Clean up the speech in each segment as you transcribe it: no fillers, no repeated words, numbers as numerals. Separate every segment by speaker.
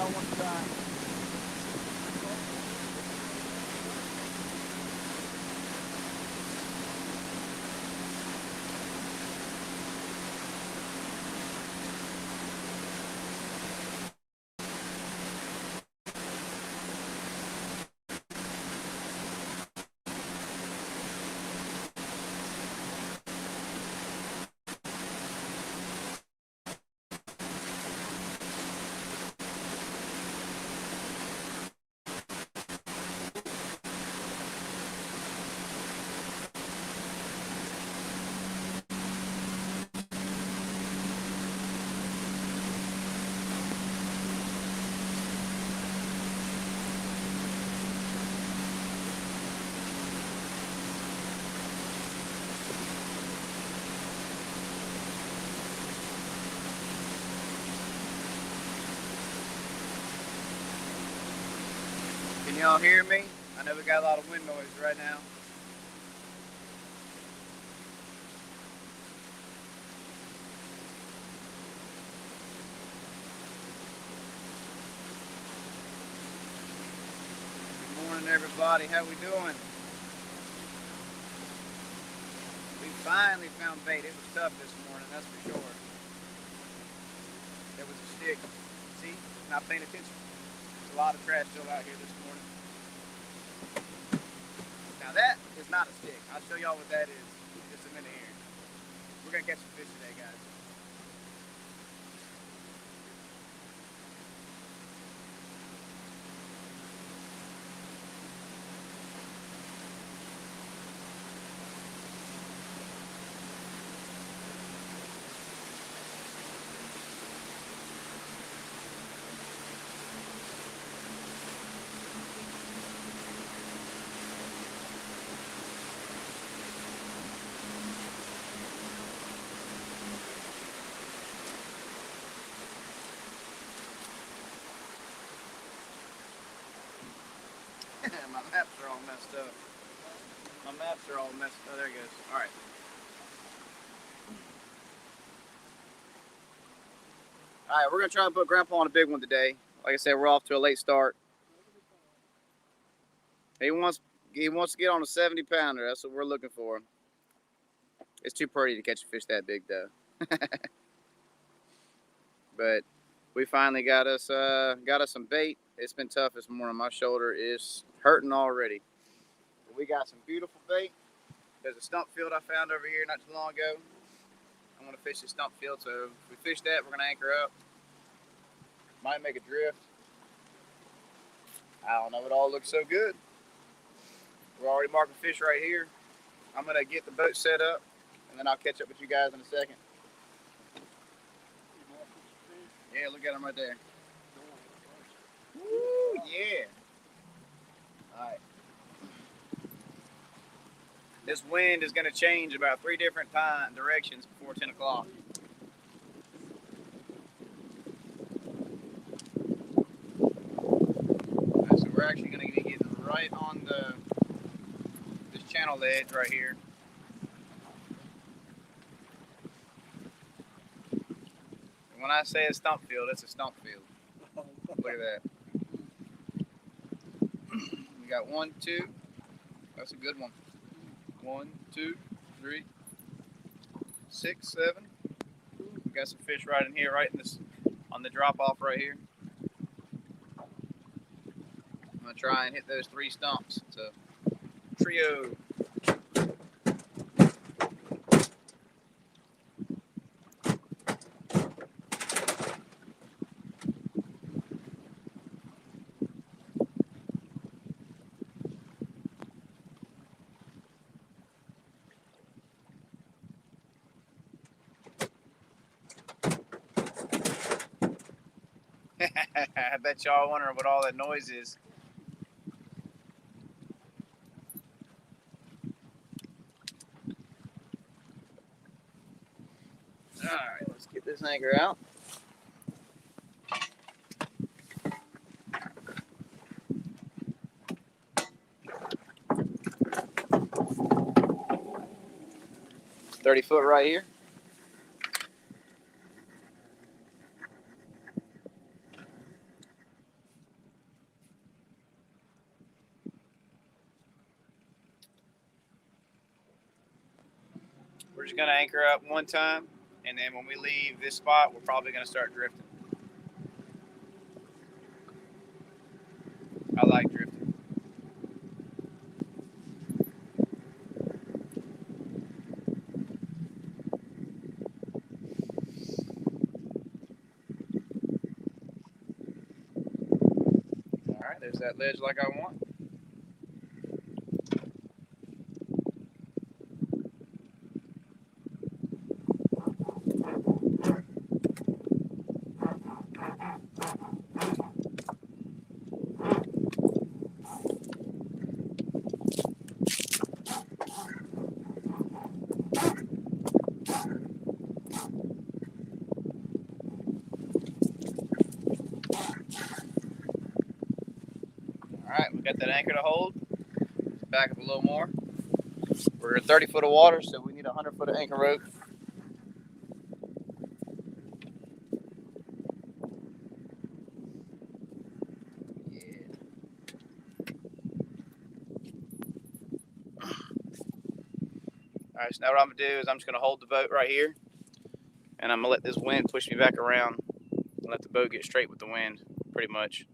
Speaker 1: all one time.
Speaker 2: Can y'all hear me? I know we got a lot of wind noise right now. Good morning, everybody. How we doing? We finally found bait. It was tough this morning, that's for sure. There was a stick. See? Not paying attention. There's a lot of trash still out here this morning. Now that is not a stick. I'll show y'all what that is in just a minute here. We're gonna catch some fish today, guys. My maps are all messed up. My maps are all messed up. Oh, there it goes. All right. All right, we're gonna try to put Grandpa on a big one today. Like I said, we're off to a late start. He wants to get on a 70 pounder. That's what we're looking for. It's too pretty to catch a fish that big though. But we finally got us some bait. It's been tough this morning. My shoulder is hurting already. But we got some beautiful bait. There's a stump field I found over here not too long ago. I'm gonna fish the stump field. So if we fish that, we're gonna anchor up. Might make a drift. I don't know. It all looks so good. We're already marking fish right here. I'm gonna get the boat set up, and then I'll catch up with you guys in a second. Yeah, look at them right there. Woo, yeah. All right. This wind is gonna change about 3 different directions before 10 o'clock. So we're actually gonna be getting right on this channel ledge right here. And when I say a stump field, it's a stump field. Look at that. We got 1, 2. That's a good one. 1, 2, 3, 6, 7. We got some fish right in here, right in this, on the drop off right here. I'm gonna try and hit those 3 stumps. It's a trio. I bet y'all wondering what all that noise is. Alright, let's get this anchor out. It's 30 foot right here. just going to anchor up one time, and then when we leave this spot, we're probably going to start drifting. I like drifting. All right, there's that ledge like I want. All right, we got that anchor to hold. Back up a little more. We're at 30 foot of water, so we need a 100 foot of anchor rope. Yeah. All right, so now what I'm gonna do is I'm just gonna hold the boat right here, and I'm gonna let this wind push me back around and let the boat get straight with the wind, pretty much.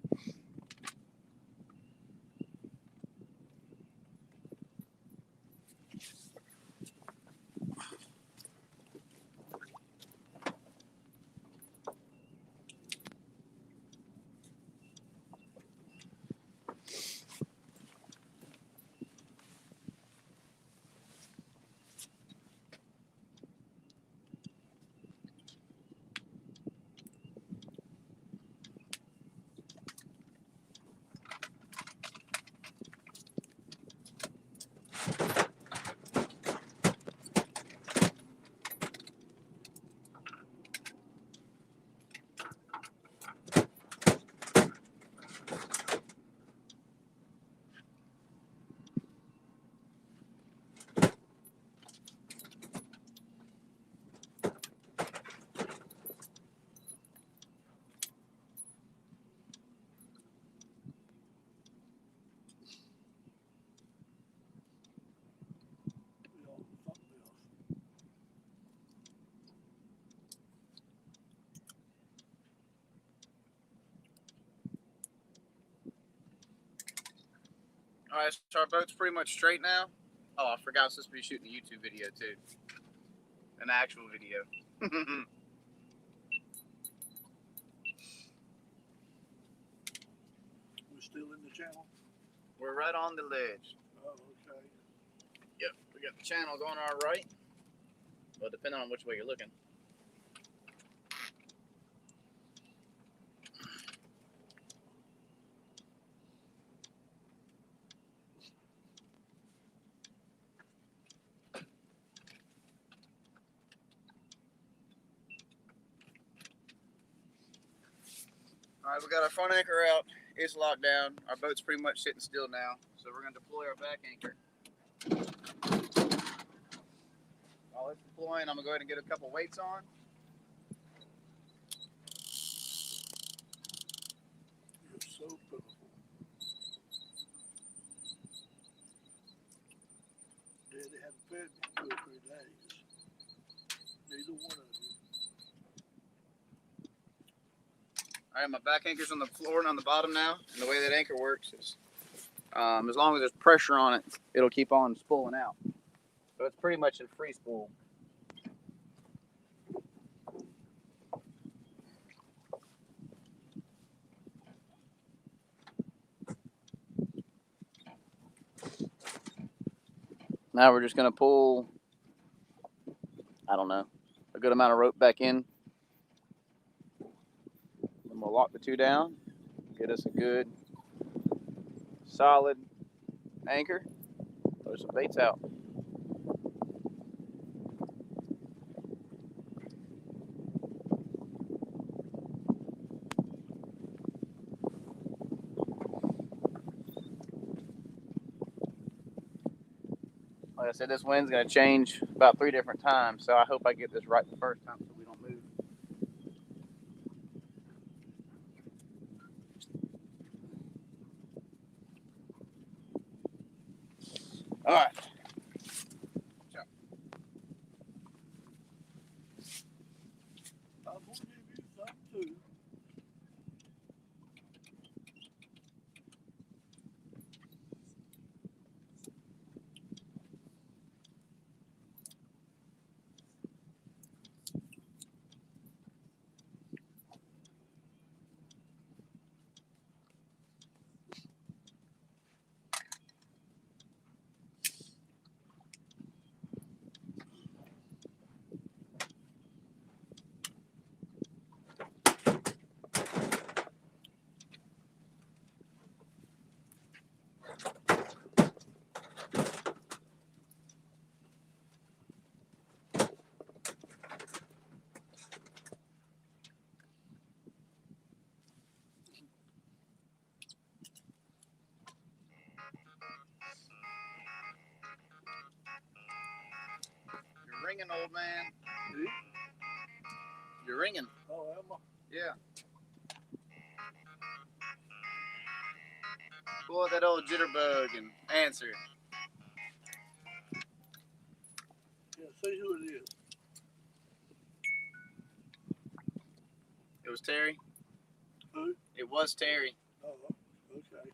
Speaker 2: All right, so our boat's pretty much straight now. Oh, I forgot I was supposed to be shooting a YouTube video too. An actual video.
Speaker 1: We're still in the channel?
Speaker 2: We're right on the ledge.
Speaker 1: Oh, okay.
Speaker 2: Yep, we got the channel going our right. Well, depending on which way you're looking. All right, we got our front anchor out. It's locked down. Our boat's pretty much sitting still now. So we're going to deploy our back anchor. While it's deploying, I'm going to go ahead and get a couple weights on.
Speaker 1: You're so pitiful. Daddy hadn't fed me 2 or 3 days. Neither one of you.
Speaker 2: All right, my back anchor's on the floor and on the bottom now. And the way that anchor works is as long as there's pressure on it, it'll keep on spooling out. So it's pretty much in free spool. Now we're just going to pull, I don't know, a good amount of rope back in. And we'll lock the two down, get us a good, solid anchor. Throw some baits out. Like I said, this wind's going to change about 3 different times, so I hope I get this right the first time so we don't move. All right. ringing, old man.
Speaker 1: See?
Speaker 2: You're ringing.
Speaker 1: Oh, am I?
Speaker 2: Yeah. Pull that old jitterbug and answer.
Speaker 1: Yeah, see who it is.
Speaker 2: It was Terry.
Speaker 1: Who?
Speaker 2: It was Terry.
Speaker 1: Oh, okay.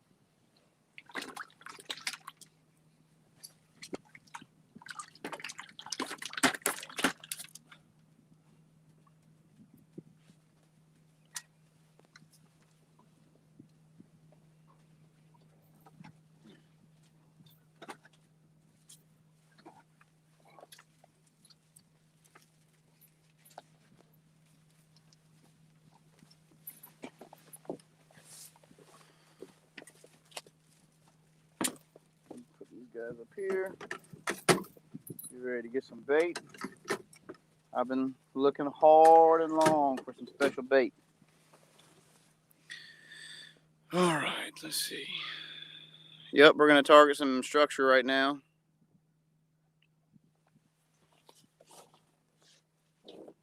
Speaker 2: Put these guys up here. Get ready to get some bait. I've been looking hard and long for some special bait. All right, let's see. Yep, we're going to target some structure right now. All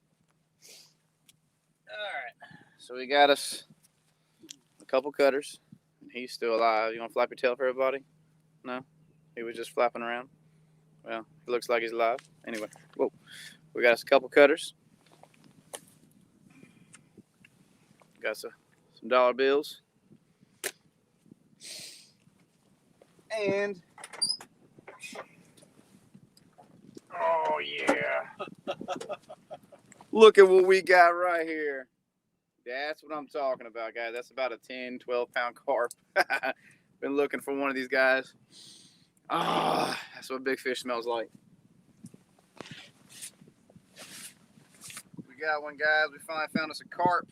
Speaker 2: right, so we got us a couple cutters. He's still alive. You want to flap your tail for everybody? No? He was just flapping around. Well, it looks like he's alive. Anyway, whoa. We got us a couple cutters. Got some dollar bills. And oh yeah. Look at what we got right here. That's what I'm talking about, guys. That's about a 10, 12-pound carp. Been looking for one of these guys. Ah, that's what big fish smells like. We got one, guys. We finally found us a carp.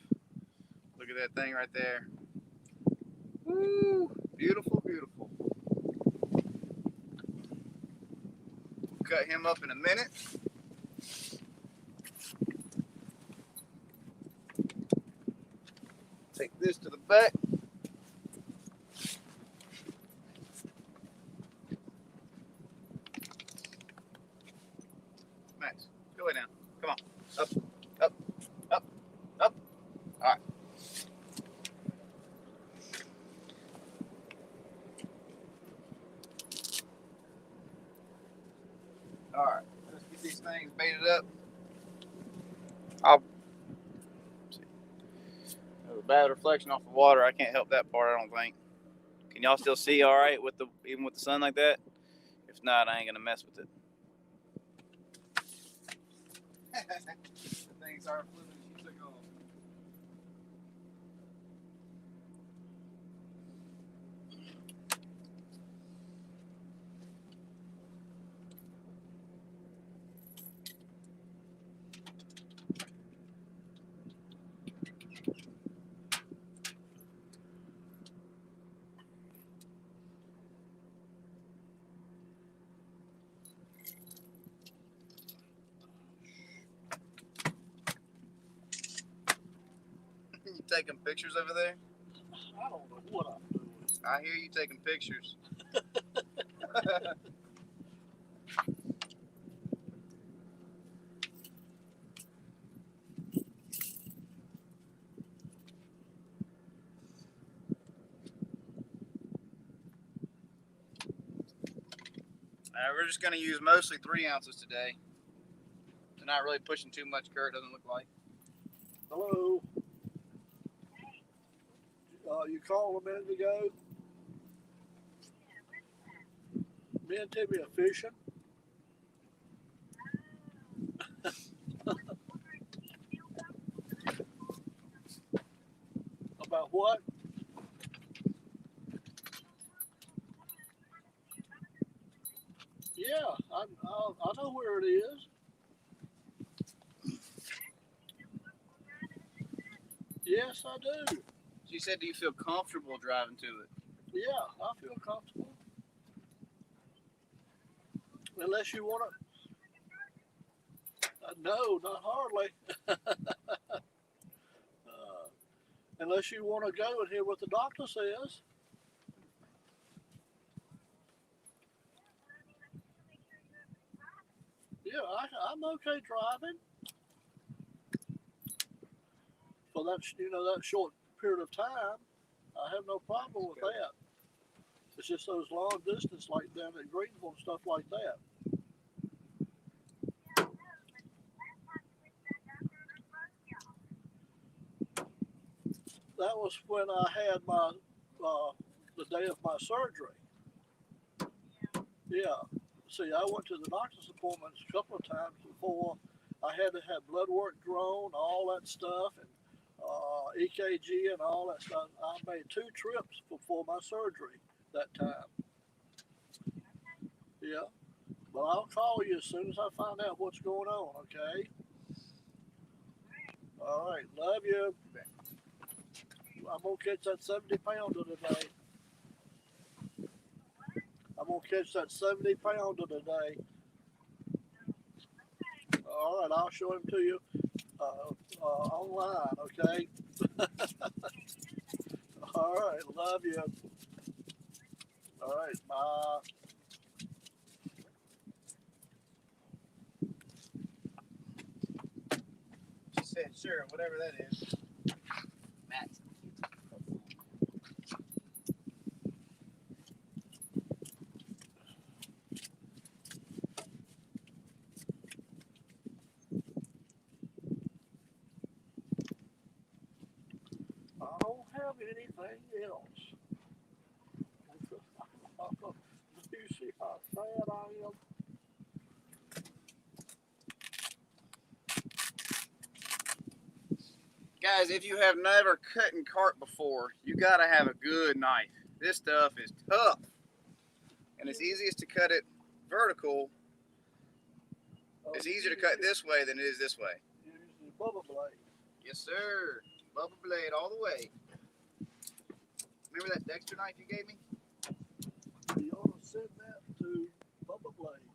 Speaker 2: Look at that thing right there. Woo! Beautiful, beautiful. We'll cut him up in a minute. Take this to the back. Max, go way down. Come on. Up, up, up, up. All right. All right. Let's get these things baited up. There's a bad reflection off the water. I can't help that part, I don't think. Can y'all still see all right with even with the sun like that? If not, I ain't gonna mess with it. The thing started flipping. She took off. You taking pictures over there?
Speaker 1: I don't know what I'm doing.
Speaker 2: I hear you taking pictures. We're just gonna use mostly 3 ounces today. They're not really pushing too much, Kurt, doesn't look like.
Speaker 1: Hello. You called a minute ago? Me and Timmy are fishing. About what? Yeah, I know where it is. Yes, I do.
Speaker 2: She said, do you feel comfortable driving to it?
Speaker 1: Yeah, I feel comfortable. Unless you want to. No, not hardly. Unless you want to go and hear what the doctor says. Yeah, Yeah, I'm okay driving for that, that short period of time. I have no problem with that. It's just those long distance, like down at Greenville and stuff like that. That was when I had the day of my surgery. Yeah. See, I went to the doctor's appointments a couple of times before. I had to have blood work drawn, all that stuff, and EKG and all that stuff. I made 2 trips before my surgery that time. Yeah. But I'll call you as soon as I find out what's going on, okay? All right. Love you. I'm going to catch that 70-pounder today. I'm going to catch that 70-pounder today. All right. I'll show him to you online, okay? All right. Love you. All right. Bye.
Speaker 2: She said, sure, whatever that is. Matt.
Speaker 1: I don't have anything else. Do you see how sad I am?
Speaker 2: Guys, if you have never cut and cart before, you gotta have a good knife. This stuff is tough. And it's easiest to cut it vertical. It's easier to cut this way than it is this way.
Speaker 1: Use the bubble blade.
Speaker 2: Yes, sir. Bubble blade all the way. Remember that Dexter knife you gave me?
Speaker 1: You ought to send that to Bubba Blade.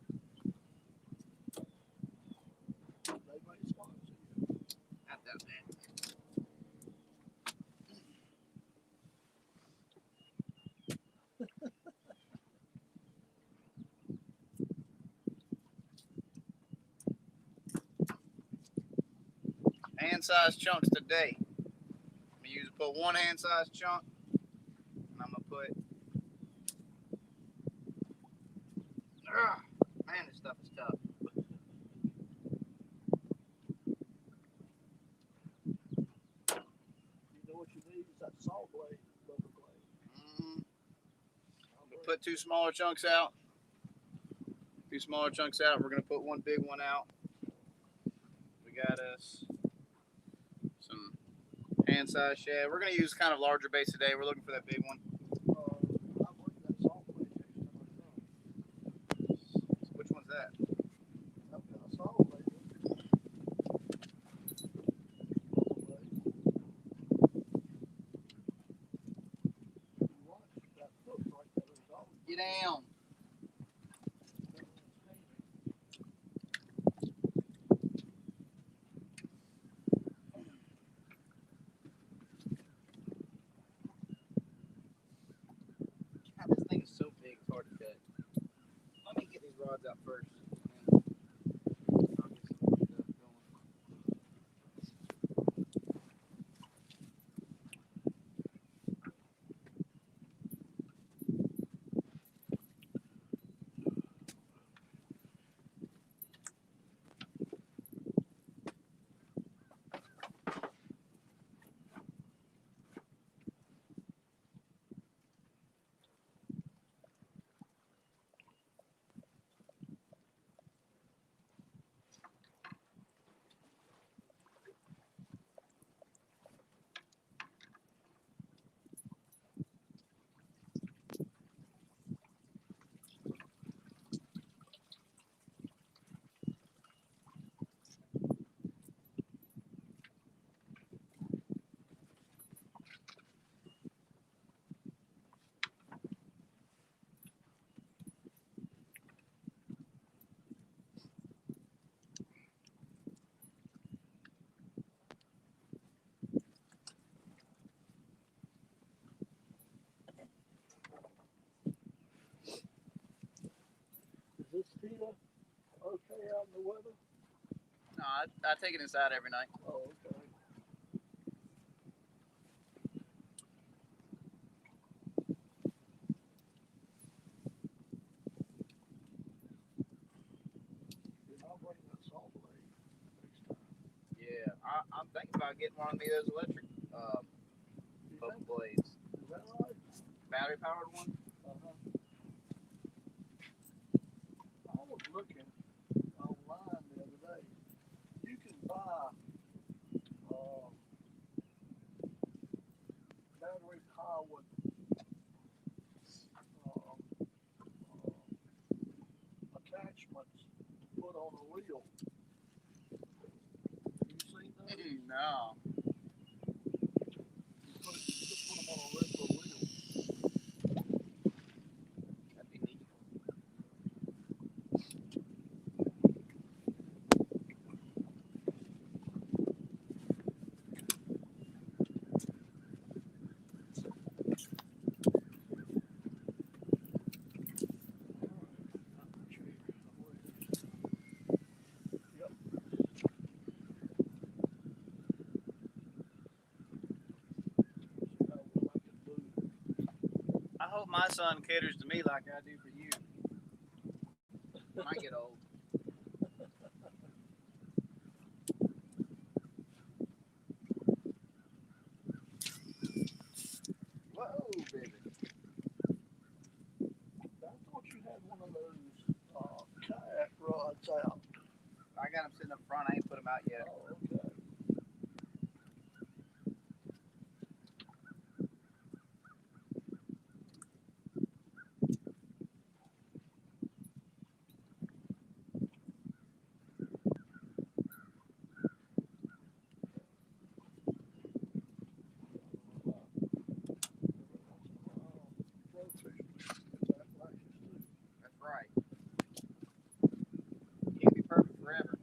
Speaker 1: They may sponsor you.
Speaker 2: Not that bad. Hand-sized chunks today. I'm going to put one hand-sized chunk, and I'm going to put... Man, this stuff is tough.
Speaker 1: You know what you need is that saw blade, Bubba Blade.
Speaker 2: Put 2 smaller chunks out. 2 smaller chunks out. We're going to put 1 big one out. We got us some hand-sized shad. We're going to use kind of larger baits today. We're looking for that big one.
Speaker 1: I bring that saw blade next time I come.
Speaker 2: Which one's that?
Speaker 1: I've got a saw blade.
Speaker 2: Get down. God, this thing is so big, it's hard to cut. Let me get these rods out first.
Speaker 1: okay out in the weather?
Speaker 2: No, I take it inside every night.
Speaker 1: Oh, okay. Yeah, I'll bring that saw blade next time.
Speaker 2: Yeah, I'm thinking about getting one of those electric
Speaker 1: You
Speaker 2: boat
Speaker 1: think?
Speaker 2: blades,
Speaker 1: Is that right?
Speaker 2: battery powered one.
Speaker 1: Uh-huh. I was looking online the other day. You can buy um, battery powered attachments to put on a reel. Have you seen those?
Speaker 2: No.
Speaker 1: You just put them on a regular reel.
Speaker 2: That'd be neat.
Speaker 1: Yep. See how well I can move.
Speaker 2: I hope my son caters to me like I do for you. When I get old. Whoa, baby.
Speaker 1: I thought you had one of those kayak rods out.
Speaker 2: I got him sitting up front. I ain't put him out yet.
Speaker 1: Oh, okay.
Speaker 2: That's right. Can't be perfect forever.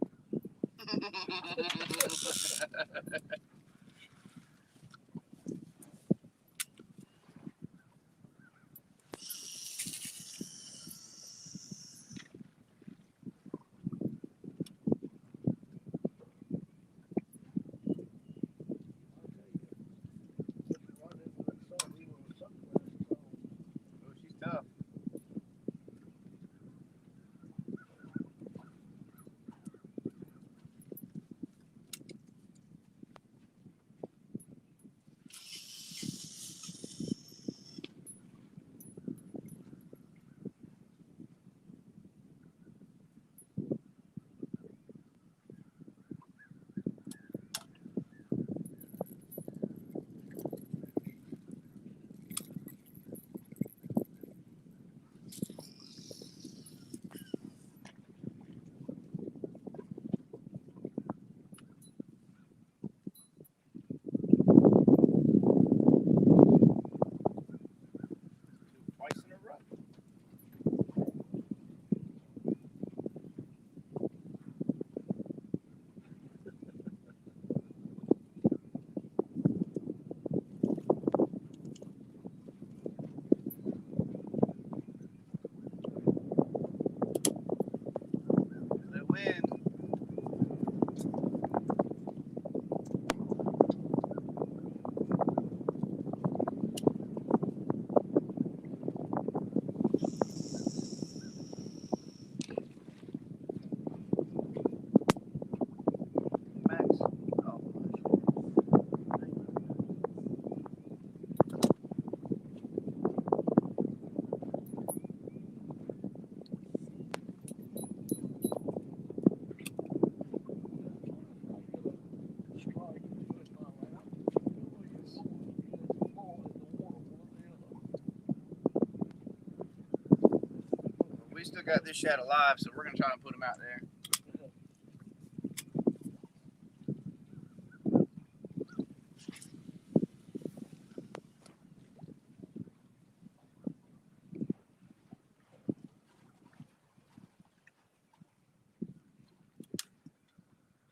Speaker 2: Oh, she's tough. Twice in a row. The wind. Max. Oh, we still got this shad alive, so we're gonna try and put him out there.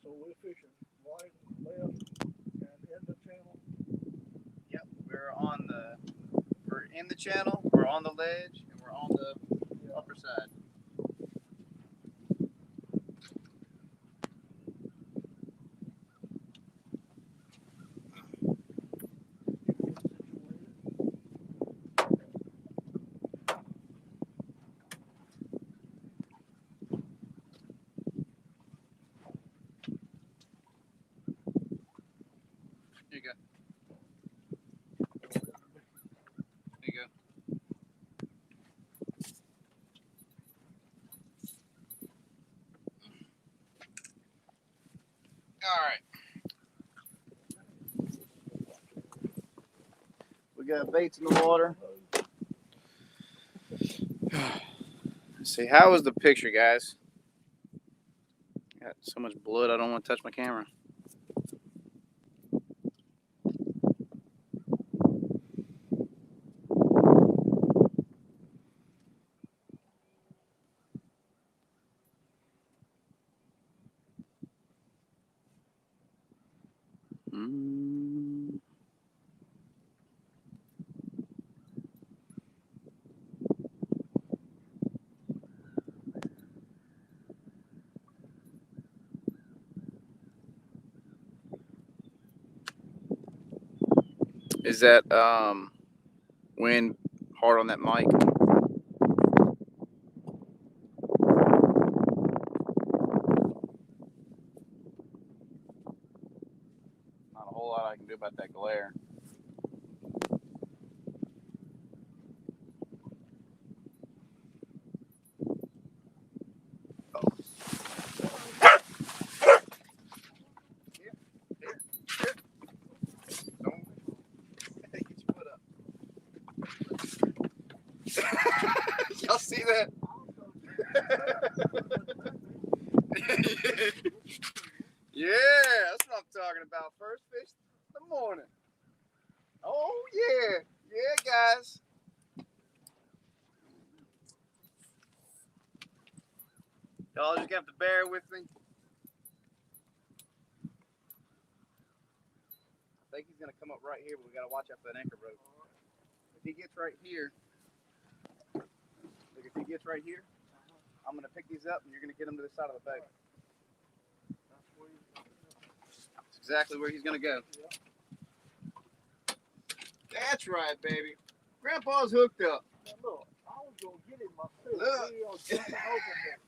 Speaker 1: So we're fishing right, left, and in the channel.
Speaker 2: Yep, we're in the channel, we're on the ledge, and we're on the upper side. Here you go. There you go. All right. We got baits in the water. Let's see, how was the picture, guys? Got so much blood, I don't want to touch my camera. Is that wind hard on that mic? Not a whole lot I can do about that glare. Y'all see that? Yeah, that's what I'm talking about. First fish of the morning. Oh yeah, yeah, guys. Y'all just have to bear with me. I think he's gonna come up right here, but we gotta watch out for that anchor rope. If he gets right here, look, if he gets right here, I'm gonna pick these up and you're gonna get him to the side of the boat. That's exactly where he's gonna go. That's right, baby. Grandpa's hooked up.
Speaker 1: Now look, I was gonna get him myself.
Speaker 2: Look.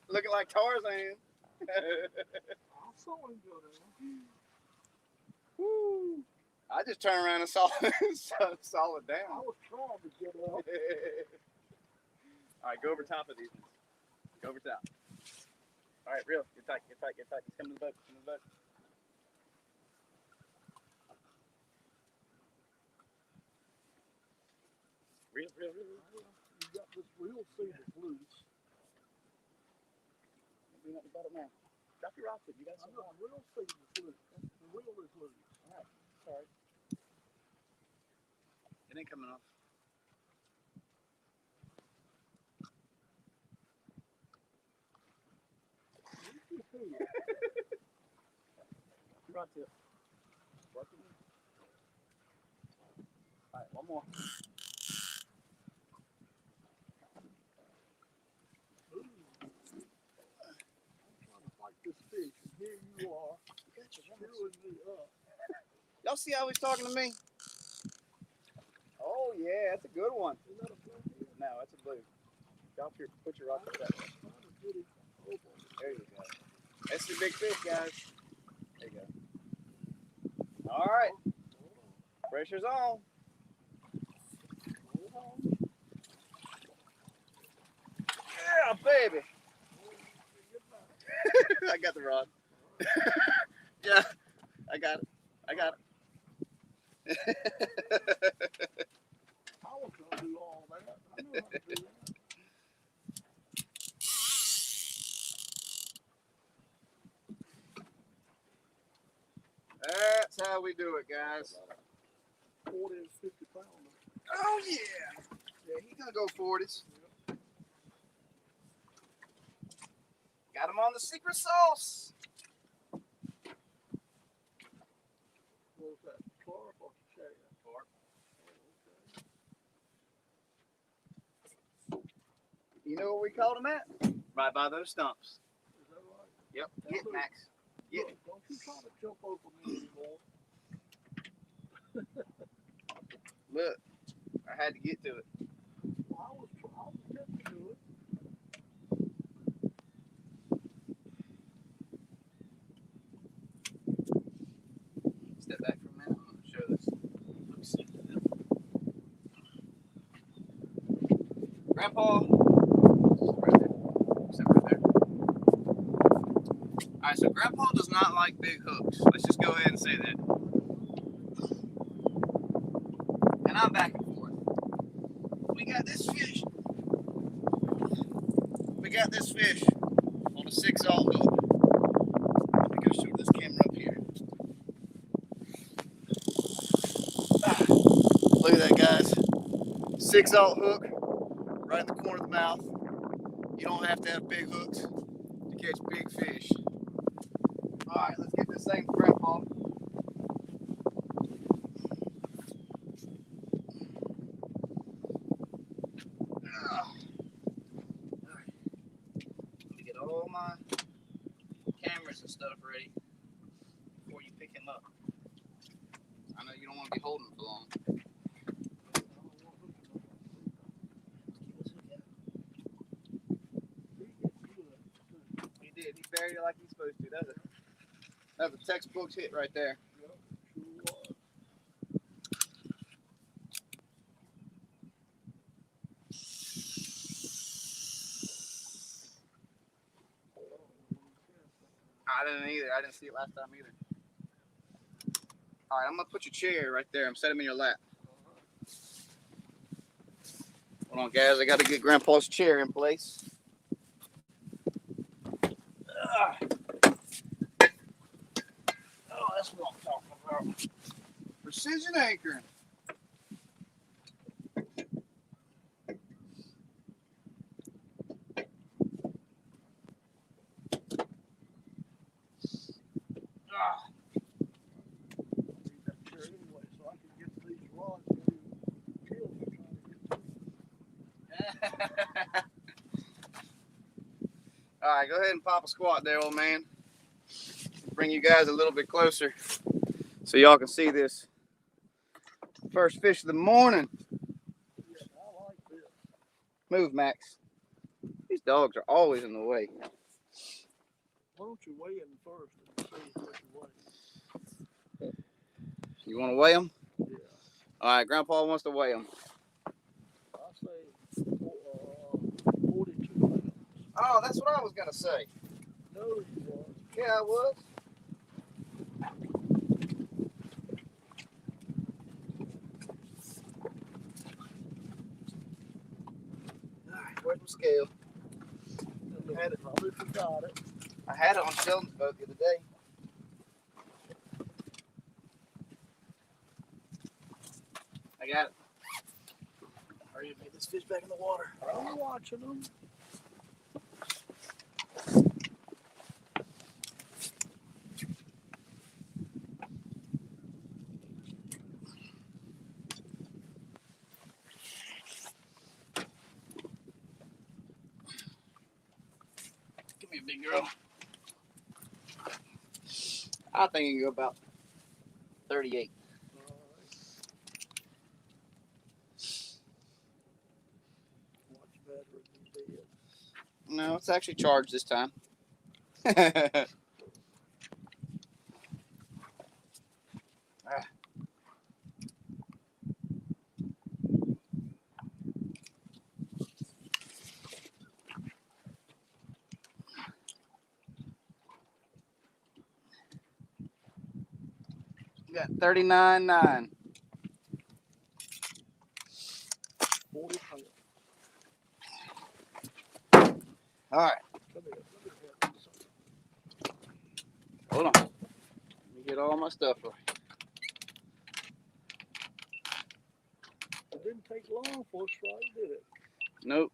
Speaker 2: Looking like Tarzan.
Speaker 1: I saw him go down.
Speaker 2: Woo. I just turned around and saw it down.
Speaker 1: I was trying to get up.
Speaker 2: All right, go over top of these ones. Go over top. All right, reel. Get tight, get tight, get tight. He's coming to the boat. Come to the boat. Reel, reel, reel.
Speaker 1: You got this real seed that's loose.
Speaker 2: Bring up the boat now. Drop your rod, you got some.
Speaker 1: I got a real seed that's loose. The reel is loose.
Speaker 2: All right, sorry. It ain't coming off. Rod tip. All right, one more.
Speaker 1: This fish, and here you are, chewing me up.
Speaker 2: Y'all see how he's talking to me? Oh yeah, that's a good one.
Speaker 1: Is that a blue?
Speaker 2: No, that's a blue. Put your rock up that way. There you go. That's the big fish, guys. There you go. All right, pressure's on. Yeah, baby. I got the rod. Yeah, I got it. I got it.
Speaker 1: I was gonna do all that. I knew how to do that.
Speaker 2: That's how we do it, guys.
Speaker 1: 40 and 50 pounds.
Speaker 2: Oh yeah. Yeah, he's gonna go 40s. Got him on the secret sauce.
Speaker 1: What was that? Clark or Shad?
Speaker 2: Clark. You know what we called him at? Right by those stumps.
Speaker 1: Is that right?
Speaker 2: Yep. Get Max. Get.
Speaker 1: Look, don't you try to jump over me anymore.
Speaker 2: Look, I had to get to it.
Speaker 1: Well, I was getting to it.
Speaker 2: Step back for a minute. I'm going to show Grandpa. Right there. Sit right there. All right, so Grandpa does not like big hooks. Let's just go ahead and say that. And I'm back and forth. We got this fish. We got this fish on a 6-aught hook. Let me go show this camera up here. Look at that, guys. 6-aught hook, right in the corner of the mouth. You don't have to have big hooks to catch big fish. All right, let's get this thing for Grandpa. Let me get all my cameras and stuff ready before you pick him up. I know you don't want to be holding him for long. He did. He buried it like he's supposed to. That's a textbook hit right there. I didn't either. I didn't see it last time either. All right, I'm going to put your chair right there. I'm setting him in your lap. Hold on, guys. I got to get Grandpa's chair in place. Oh, that's what I'm talking about. Precision anchoring. All right, go ahead and pop a squat there, old man. Bring you guys a little bit closer so y'all can see this first fish of the morning. Move, Max. These dogs are always in the way.
Speaker 1: Why don't you weigh him first and see what you weigh?
Speaker 2: You want to weigh them?
Speaker 1: Yeah.
Speaker 2: All right, Grandpa wants to weigh them.
Speaker 1: I say 42 pounds.
Speaker 2: Oh, that's what I was going to say.
Speaker 1: No, you was.
Speaker 2: Yeah, I was. Where's my scale?
Speaker 1: I had it. Probably forgot it.
Speaker 2: I had it on Sheldon's boat the other day. I got it. Hurry up, get this fish back in the water.
Speaker 1: I'm watching them.
Speaker 2: Give me a big girl. I think you can go about 38. No, it's actually charged this time. You got 39.9.
Speaker 1: 40 pounds.
Speaker 2: All right. Hold on. Let me get all my stuff right.
Speaker 1: It didn't take long for a strike, did it?
Speaker 2: Nope.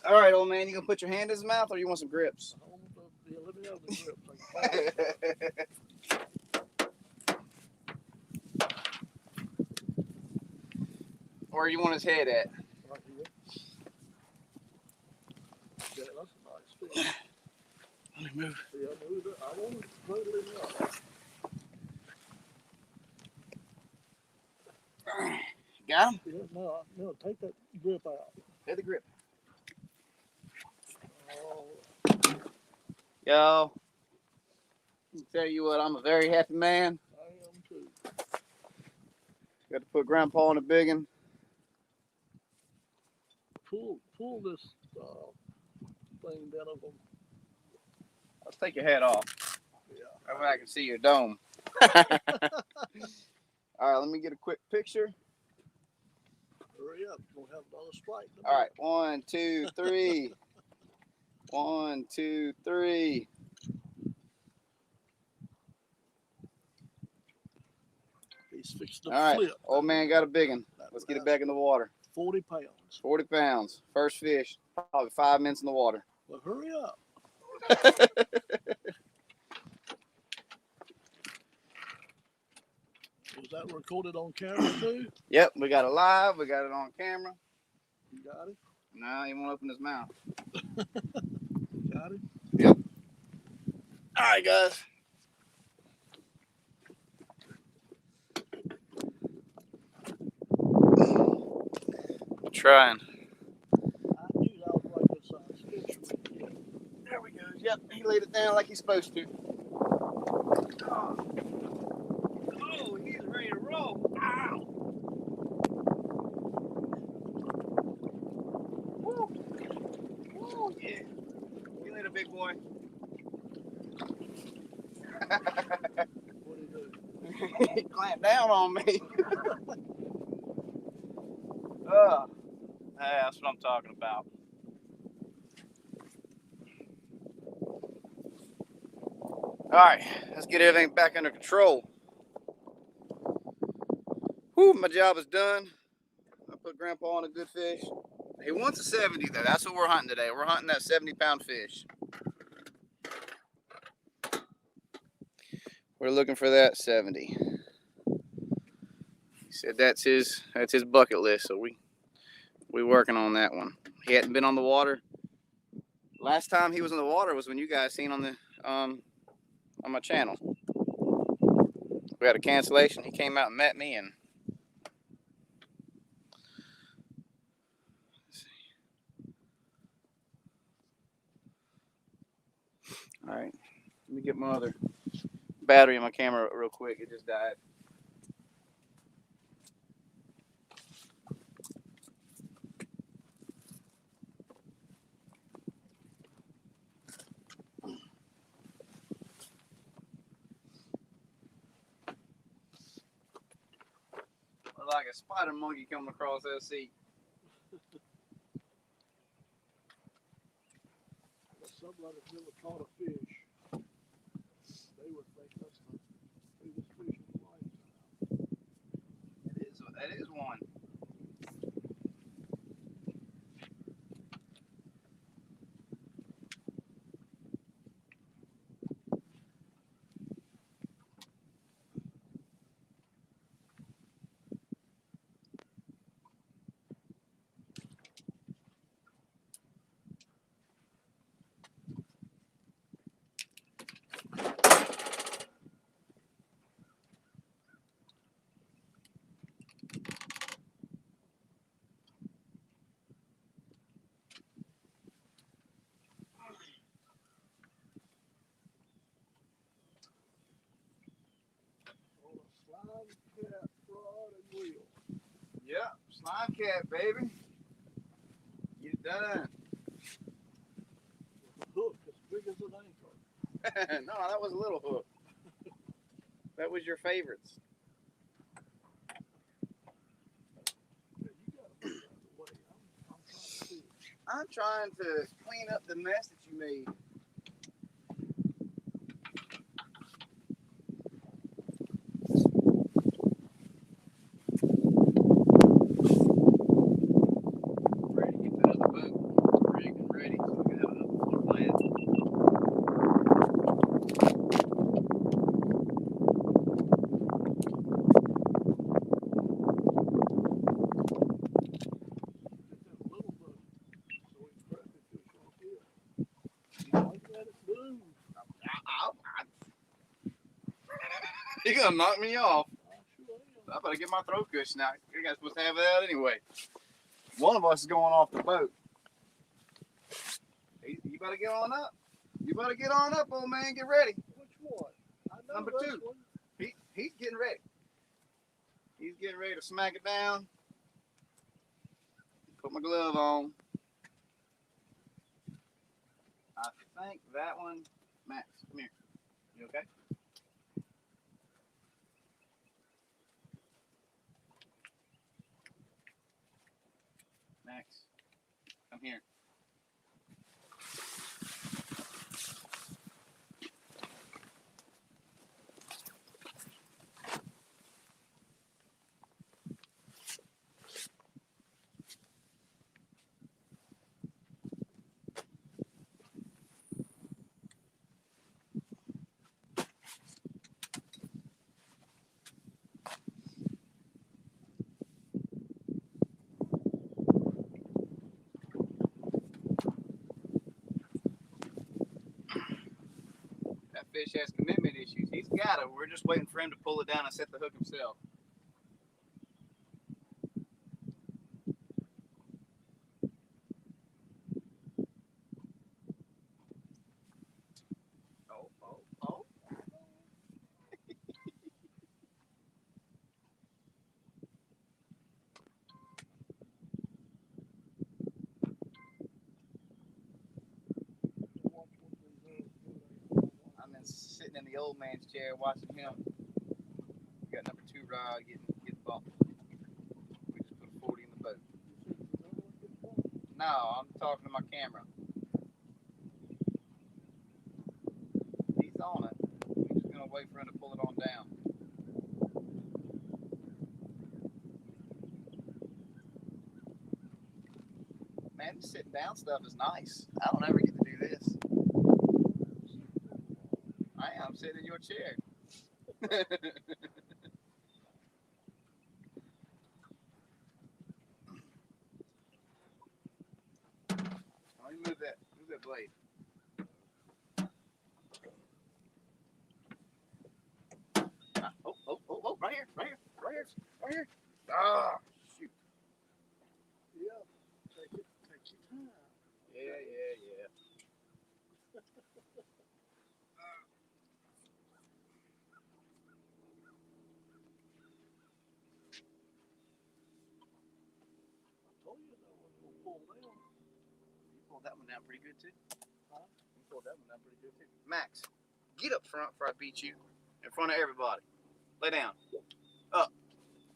Speaker 2: All right, old man, you gonna put your hand in his mouth or you want some grips?
Speaker 1: Yeah, let me have the grips.
Speaker 2: Where you want his head at?
Speaker 1: Right here. Yeah, that's a nice fish.
Speaker 2: Let me move.
Speaker 1: Yeah, move it. I want to put it in up.
Speaker 2: Got him?
Speaker 1: Yeah, no, take that grip out.
Speaker 2: Hit the grip.
Speaker 1: Oh,
Speaker 2: Yo, I'll tell you what, I'm a very happy man.
Speaker 1: I am too.
Speaker 2: Got to put Grandpa on a big one.
Speaker 1: pull this thing down of them.
Speaker 2: Let's take your head off.
Speaker 1: Yeah.
Speaker 2: That way I can see your dome. All right, let me get a quick picture.
Speaker 1: Hurry up. We'll have another strike.
Speaker 2: All right, 1, 2, 3. 1, 2, 3.
Speaker 1: He's fixing to
Speaker 2: All right,
Speaker 1: flip.
Speaker 2: old man got a big one. Let's get it back in the water.
Speaker 1: 40 pounds.
Speaker 2: 40 pounds. First fish. Probably 5 minutes in the water.
Speaker 1: Well, hurry up. Was that recorded on camera too?
Speaker 2: Yep, we got it live. We got it on camera.
Speaker 1: You got it?
Speaker 2: No, he won't open his mouth.
Speaker 1: You got it?
Speaker 2: Yep. All right, guys. Trying.
Speaker 1: I knew that was right good size fish. Yeah.
Speaker 2: There we go. Yep, he laid it down like he's supposed to. Oh, he's ready to roll. Ow. Woo. Woo, yeah. You later, big boy.
Speaker 1: What do you do?
Speaker 2: He clamped down on me. That's what I'm talking about. All right, let's get everything back under control. Whew, my job is done. I put Grandpa on a good fish. He wants a 70 though. That's what we're hunting today. We're hunting that 70-pound fish. We're looking for that 70. He said that's his bucket list, so we working on that one. He hadn't been on the water. Last time he was in the water was when you guys seen on the on my channel. We had a cancellation. He came out and met me, and all right, let me get my other battery in my camera real quick. It just died. Like a spider monkey coming across that seat.
Speaker 1: Somebody never caught a fish. They would think that's the biggest fish in life.
Speaker 2: That is one.
Speaker 1: Cat, rod, and reel.
Speaker 2: Yep, slime cat, baby. You done.
Speaker 1: With a hook as big as an anchor.
Speaker 2: No, that was a little hook. That was your favorites.
Speaker 1: Yeah, you gotta put that away. I'm trying to fish.
Speaker 2: I'm trying to clean up the mess that you made. Ready to get that other boat rigged and ready so we can have another floor plan. You're gonna knock me off. I better get my throat cushion out. You guys supposed to have that anyway. One of us is going off the boat. You better get on up. You better get on up, old man. Get ready.
Speaker 1: Which one? I know
Speaker 2: Number
Speaker 1: this
Speaker 2: 2.
Speaker 1: one.
Speaker 2: He's getting ready. He's getting ready to smack it down. Put my glove on. I think that one, Max, come here. You okay? Max, come here. That fish has commitment issues. He's got it. We're just waiting for him to pull it down and set the hook himself. Oh. I'm in, sitting in the old man's chair watching him. We got number 2 rod getting bumped. We just put a 40 in the boat. No, I'm talking to my camera. He's on it. We're just gonna wait for him to pull it on down. Man, this sitting down stuff is nice. I don't ever get to do this. I am sitting in your chair. Let me move that blade. Oh, right here. Ah, shoot.
Speaker 1: Yeah. Take your time.
Speaker 2: Yeah.
Speaker 1: I told you that one will pull down.
Speaker 2: You pulled that one down pretty good too.
Speaker 1: Huh?
Speaker 2: You pulled that one down pretty good too. Max, get up front before I beat you in front of everybody. Lay down. Up.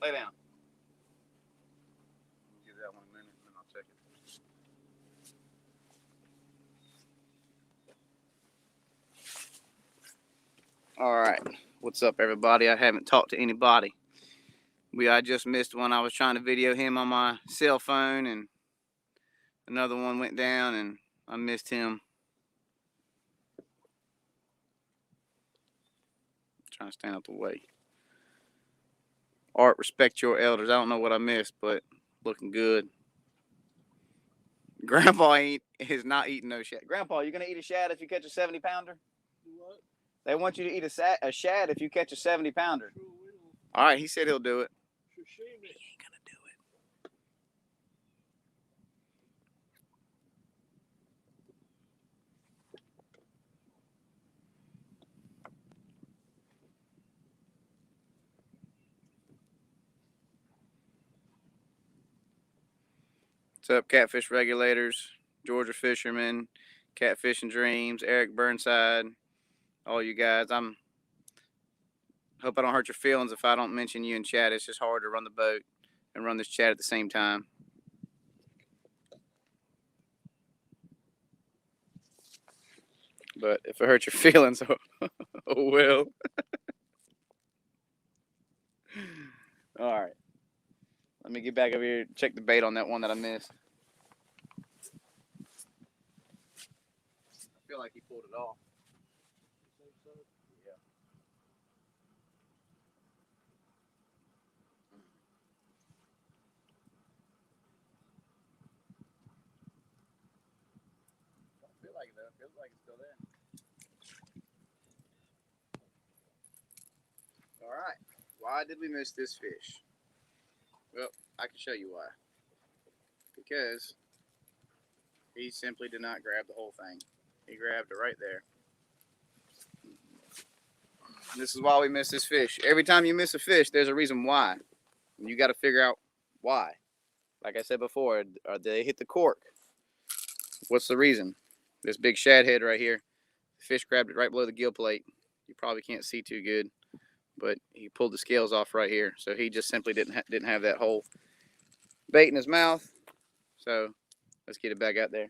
Speaker 2: Lay down. Give that one a minute and then I'll check it. All right. What's up, everybody? I haven't talked to anybody. I just missed one. I was trying to video him on my cell phone, and another one went down, and I missed him. Trying to stand out the way. Art, respect your elders. I don't know what I missed, but looking good. Grandpa is not eating no shad. Grandpa, you gonna eat a shad if you catch a 70-pounder?
Speaker 1: What?
Speaker 2: They want you to eat a shad if you catch a 70-pounder.
Speaker 1: Sure will.
Speaker 2: All right, he said he'll do it.
Speaker 1: Sashimi.
Speaker 2: He ain't gonna do it. What's up, Catfish Regulators, Georgia Fishermen, Catfishing Dreams, Eric Burnside, all you guys. Hope I don't hurt your feelings if I don't mention you in chat. It's just hard to run the boat and run this chat at the same time. But if it hurts your feelings, oh well. All right. Let me get back over here and check the bait on that one that I missed. I feel like he pulled it off.
Speaker 1: You think so?
Speaker 2: Yeah. Don't feel like it though. It feels like it's still there. All right. Why did we miss this fish? Well, I can show you why. Because he simply did not grab the whole thing. He grabbed it right there. This is why we miss this fish. Every time you miss a fish, there's a reason why. And you got to figure out why. Like I said before, they hit the cork. What's the reason? this big shad head right here. The fish grabbed it right below the gill plate. You probably can't see too good, but he pulled the scales off right here. So he just simply didn't have that whole bait in his mouth. So let's get it back out there.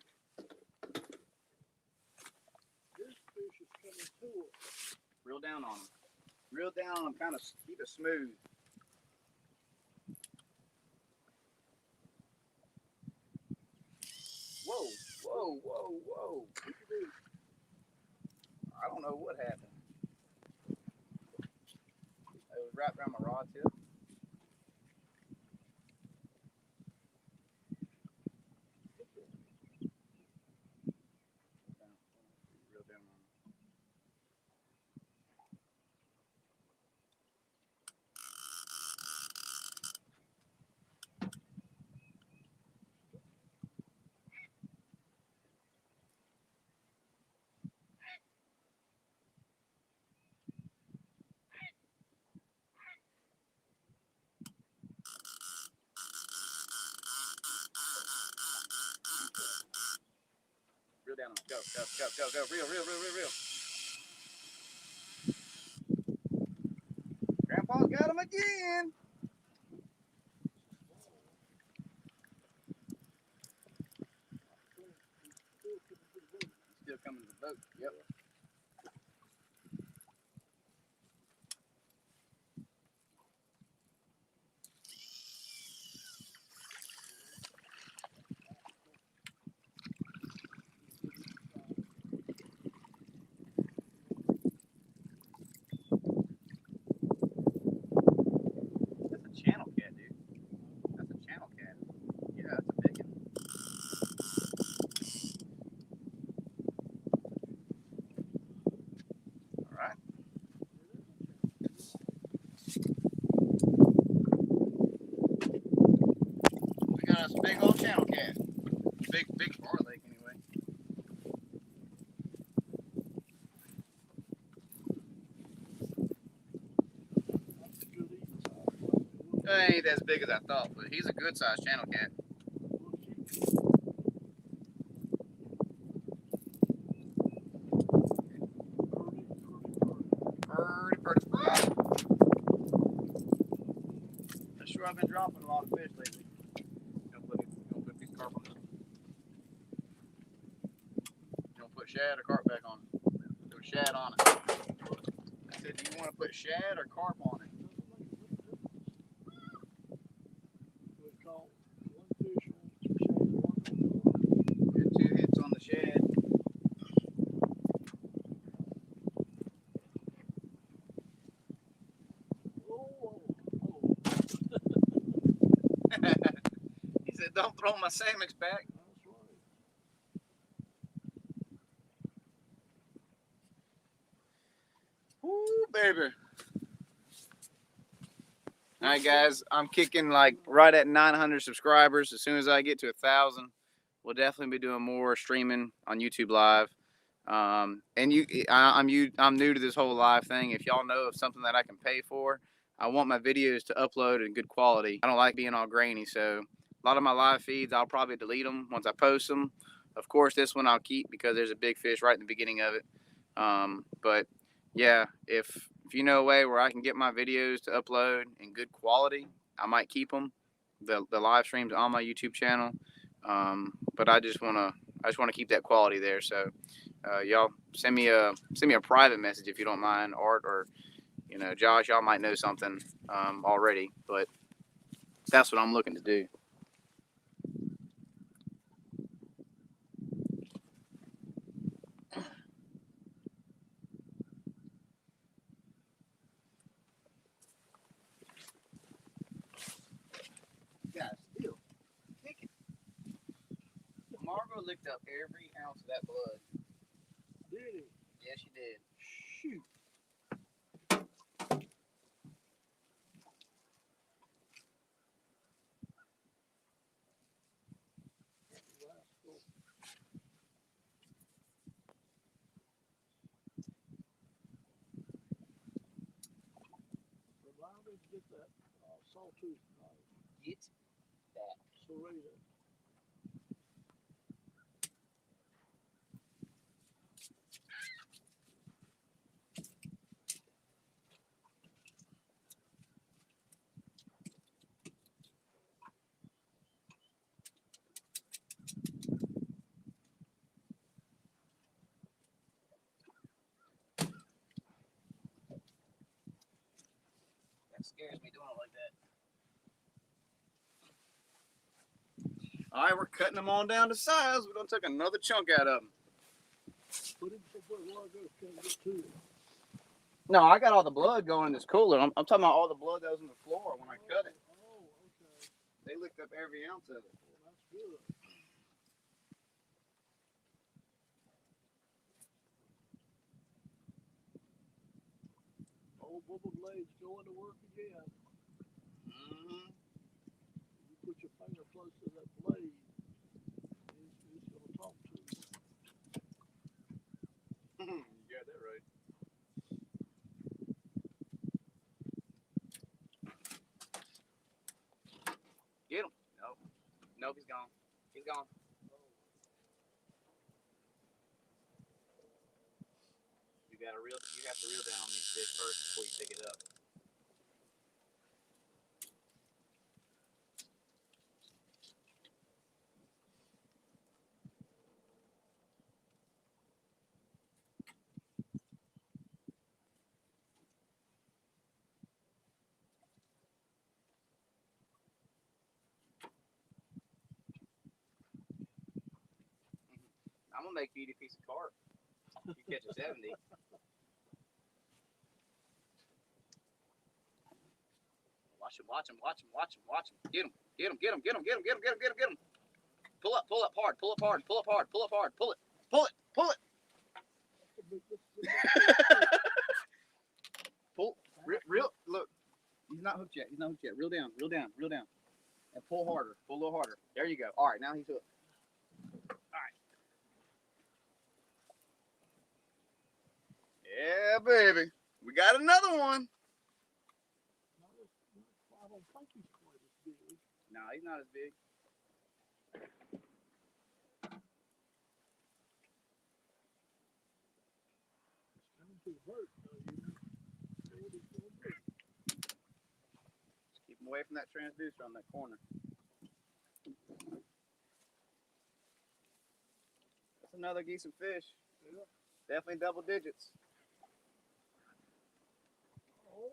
Speaker 1: This fish is coming to us.
Speaker 2: Reel down on him. Reel down on him, kind of keep it smooth. Whoa, whoa, whoa, whoa. I don't know what happened. It was wrapped around my rod tip. Reel down on him. Reel down on him. Go, go, go, go, go. Reel, reel, reel, reel, reel. Grandpa's got him again. Still coming to the boat. Yep. That's a channel cat, dude. That's a channel cat. Yeah, that's a big one. All right. We got us a big old channel cat. Big bar lake anyway. It ain't as big as I thought, but he's a good sized channel cat. Pretty. I sure I've been dropping a lot of fish lately. Gonna put a piece of carp on this. You gonna put shad or carp back on it? Put shad on it. I said, do you want to put shad or carp on it? Get 2 hits on the shad. He said, don't throw my Samex back. Woo, baby. All right, guys, I'm kicking like right at 900 subscribers. As soon as I get to 1,000, we'll definitely be doing more streaming on YouTube Live. I'm new to this whole live thing. If y'all know of something that I can pay for, I want my videos to upload in good quality. I don't like being all grainy, so a lot of my live feeds, I'll probably delete them once I post them. Of course, this one I'll keep because there's a big fish right in the beginning of it. But yeah, if you know a way where I can get my videos to upload in good quality, I might keep them. The live streams on my YouTube channel. But I just want to keep that quality there. So y'all send me a private message if you don't mind, Art or Josh. Y'all might know something already, but that's what I'm looking to do. Guys, still kicking. Margot licked up every ounce of that blood.
Speaker 1: Did he?
Speaker 2: Yeah, she did.
Speaker 1: Shoot. Allow me to get that sawtooth knife.
Speaker 2: Get that.
Speaker 1: Serrated.
Speaker 2: scares me doing it like that. All right, we're cutting them on down to size. We're gonna take another chunk out of them.
Speaker 1: Put him somewhere where I go can't get to it.
Speaker 2: No, I got all the blood going in this cooler. I'm talking about all the blood that was on the floor when I cut it.
Speaker 1: Oh, okay.
Speaker 2: They licked up every ounce of it.
Speaker 1: Well, that's good. Old bubble blades going to work again.
Speaker 2: Mm-hmm.
Speaker 1: You put your finger close to that blade, it's going to talk to you.
Speaker 2: You got that right. Get him. Nope. Nope, he's gone. He's gone. You have to reel down on these fish first before you pick it up. I'm gonna make you eat a piece of carp. You catch a 70. Watch him, watch him, watch him, watch him, watch him. Get him, get him, get him, get him, get him, get him, get him, get him, get him. Pull up hard, pull up hard, pull up hard, pull up hard, pull it, pull it, pull it. Pull, reel, look. He's not hooked yet, he's not hooked yet. Reel down, reel down, reel down. And pull harder, pull a little harder. There you go. All right, now he's hooked. All right. Yeah, baby. We got another one.
Speaker 1: I don't think he's quite as big.
Speaker 2: No, he's not as big.
Speaker 1: It's coming to hurt, though, you know. Know what he's going to do.
Speaker 2: Just keep him away from that transducer on that corner. That's another decent fish.
Speaker 1: Yeah.
Speaker 2: Definitely double digits.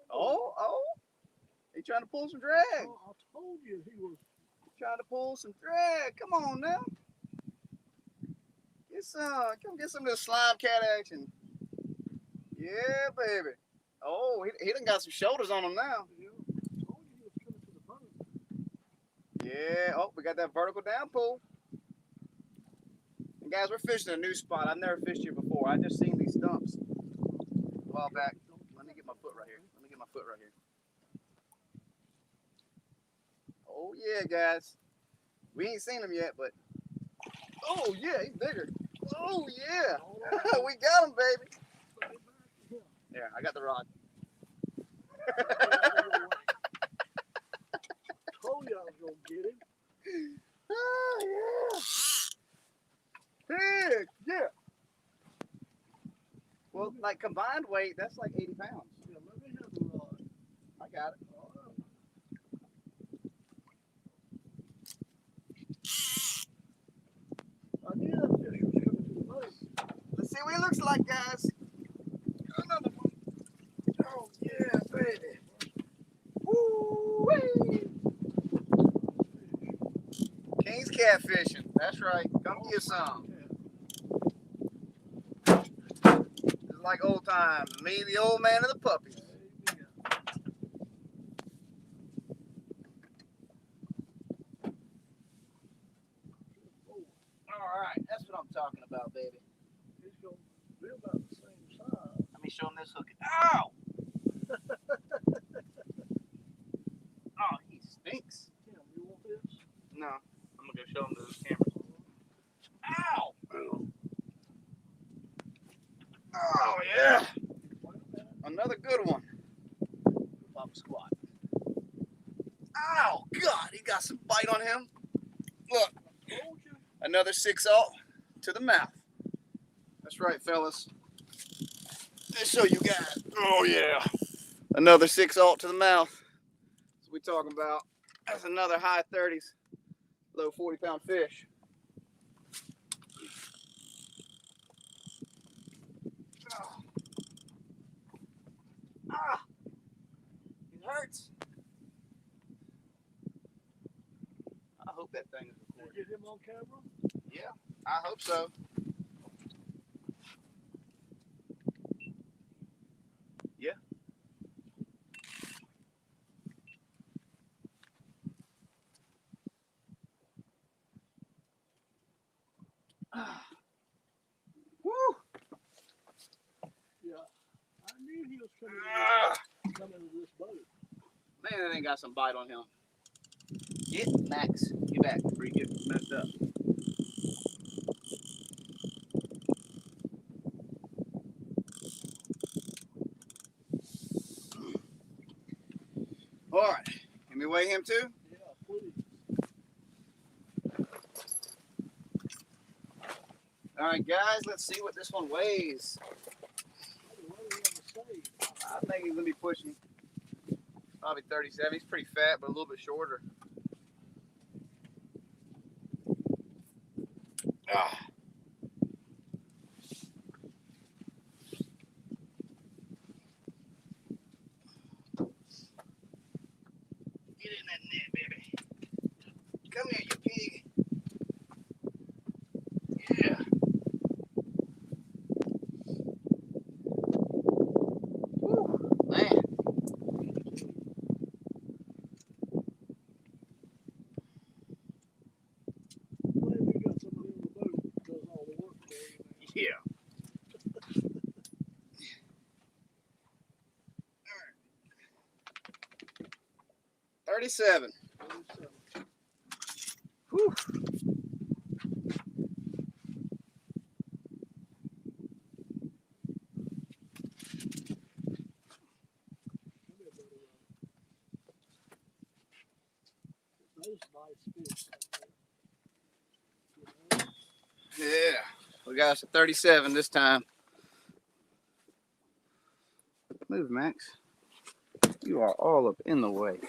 Speaker 1: Oh.
Speaker 2: Oh. He trying to pull some drag.
Speaker 1: I told you he was.
Speaker 2: Trying to pull some drag. Come on now. Get some. Come get some of this slime cat action. Yeah, baby. Oh, he done got some shoulders on him now.
Speaker 1: Yeah. I told you he was coming to the boat.
Speaker 2: Yeah. Oh, we got that vertical down pull. And guys, we're fishing a new spot. I've never fished here before. I just seen these stumps a while back. Let me get my foot right here. Let me get my foot right here. Oh yeah, guys. We ain't seen him yet, but oh yeah, he's bigger. Oh yeah, we got him, baby. There, I got the rod.
Speaker 1: Told you I was gonna get him.
Speaker 2: Oh yeah. Heck yeah. Well, like combined weight, that's like 80 pounds.
Speaker 1: Yeah, let me have the rod.
Speaker 2: I got it.
Speaker 1: I knew that fish was coming to the boat.
Speaker 2: Let's see what he looks like, guys. Another one. Oh yeah, baby. Woo-wee. King's catfishing. That's right. Come get some. It's like old times. Me, the old man, and the puppies. All right, that's what I'm talking about, baby.
Speaker 1: He's going to be about the same size.
Speaker 2: Let me show him this hook. Ow! Oh, he stinks.
Speaker 1: Tim, you want this?
Speaker 2: No, I'm gonna go show him to the camera. Ow! Oh yeah! Another good one. Pop squat. Ow! God, he got some bite on him. Look, another 6-0 to the mouth. That's right, fellas. Let's show you guys. Oh yeah! Another 6-0 to the mouth. That's what we talking about. That's another high 30s, low 40-pound fish. Ah, it hurts.
Speaker 1: him on camera?
Speaker 2: Yeah, I hope so. Yeah. Woo!
Speaker 1: Yeah. I knew he was coming into this boat.
Speaker 2: Man, that ain't got some bite on him. Get Max. Get back before you get messed up. All right. Can we weigh him too?
Speaker 1: Yeah, please.
Speaker 2: All right, guys. Let's see what this one weighs. I think he's gonna be pushing probably 37. He's pretty fat, but a little bit shorter. Ah. Get in that net, baby. Come here, you pig. Yeah. Woo, man.
Speaker 1: Glad we got somebody on the boat that does all the work for you.
Speaker 2: Yeah. 37. Whew.
Speaker 1: Those nice fish.
Speaker 2: Yeah. We got us a 37 this time. Move, Max. You are all up in the way.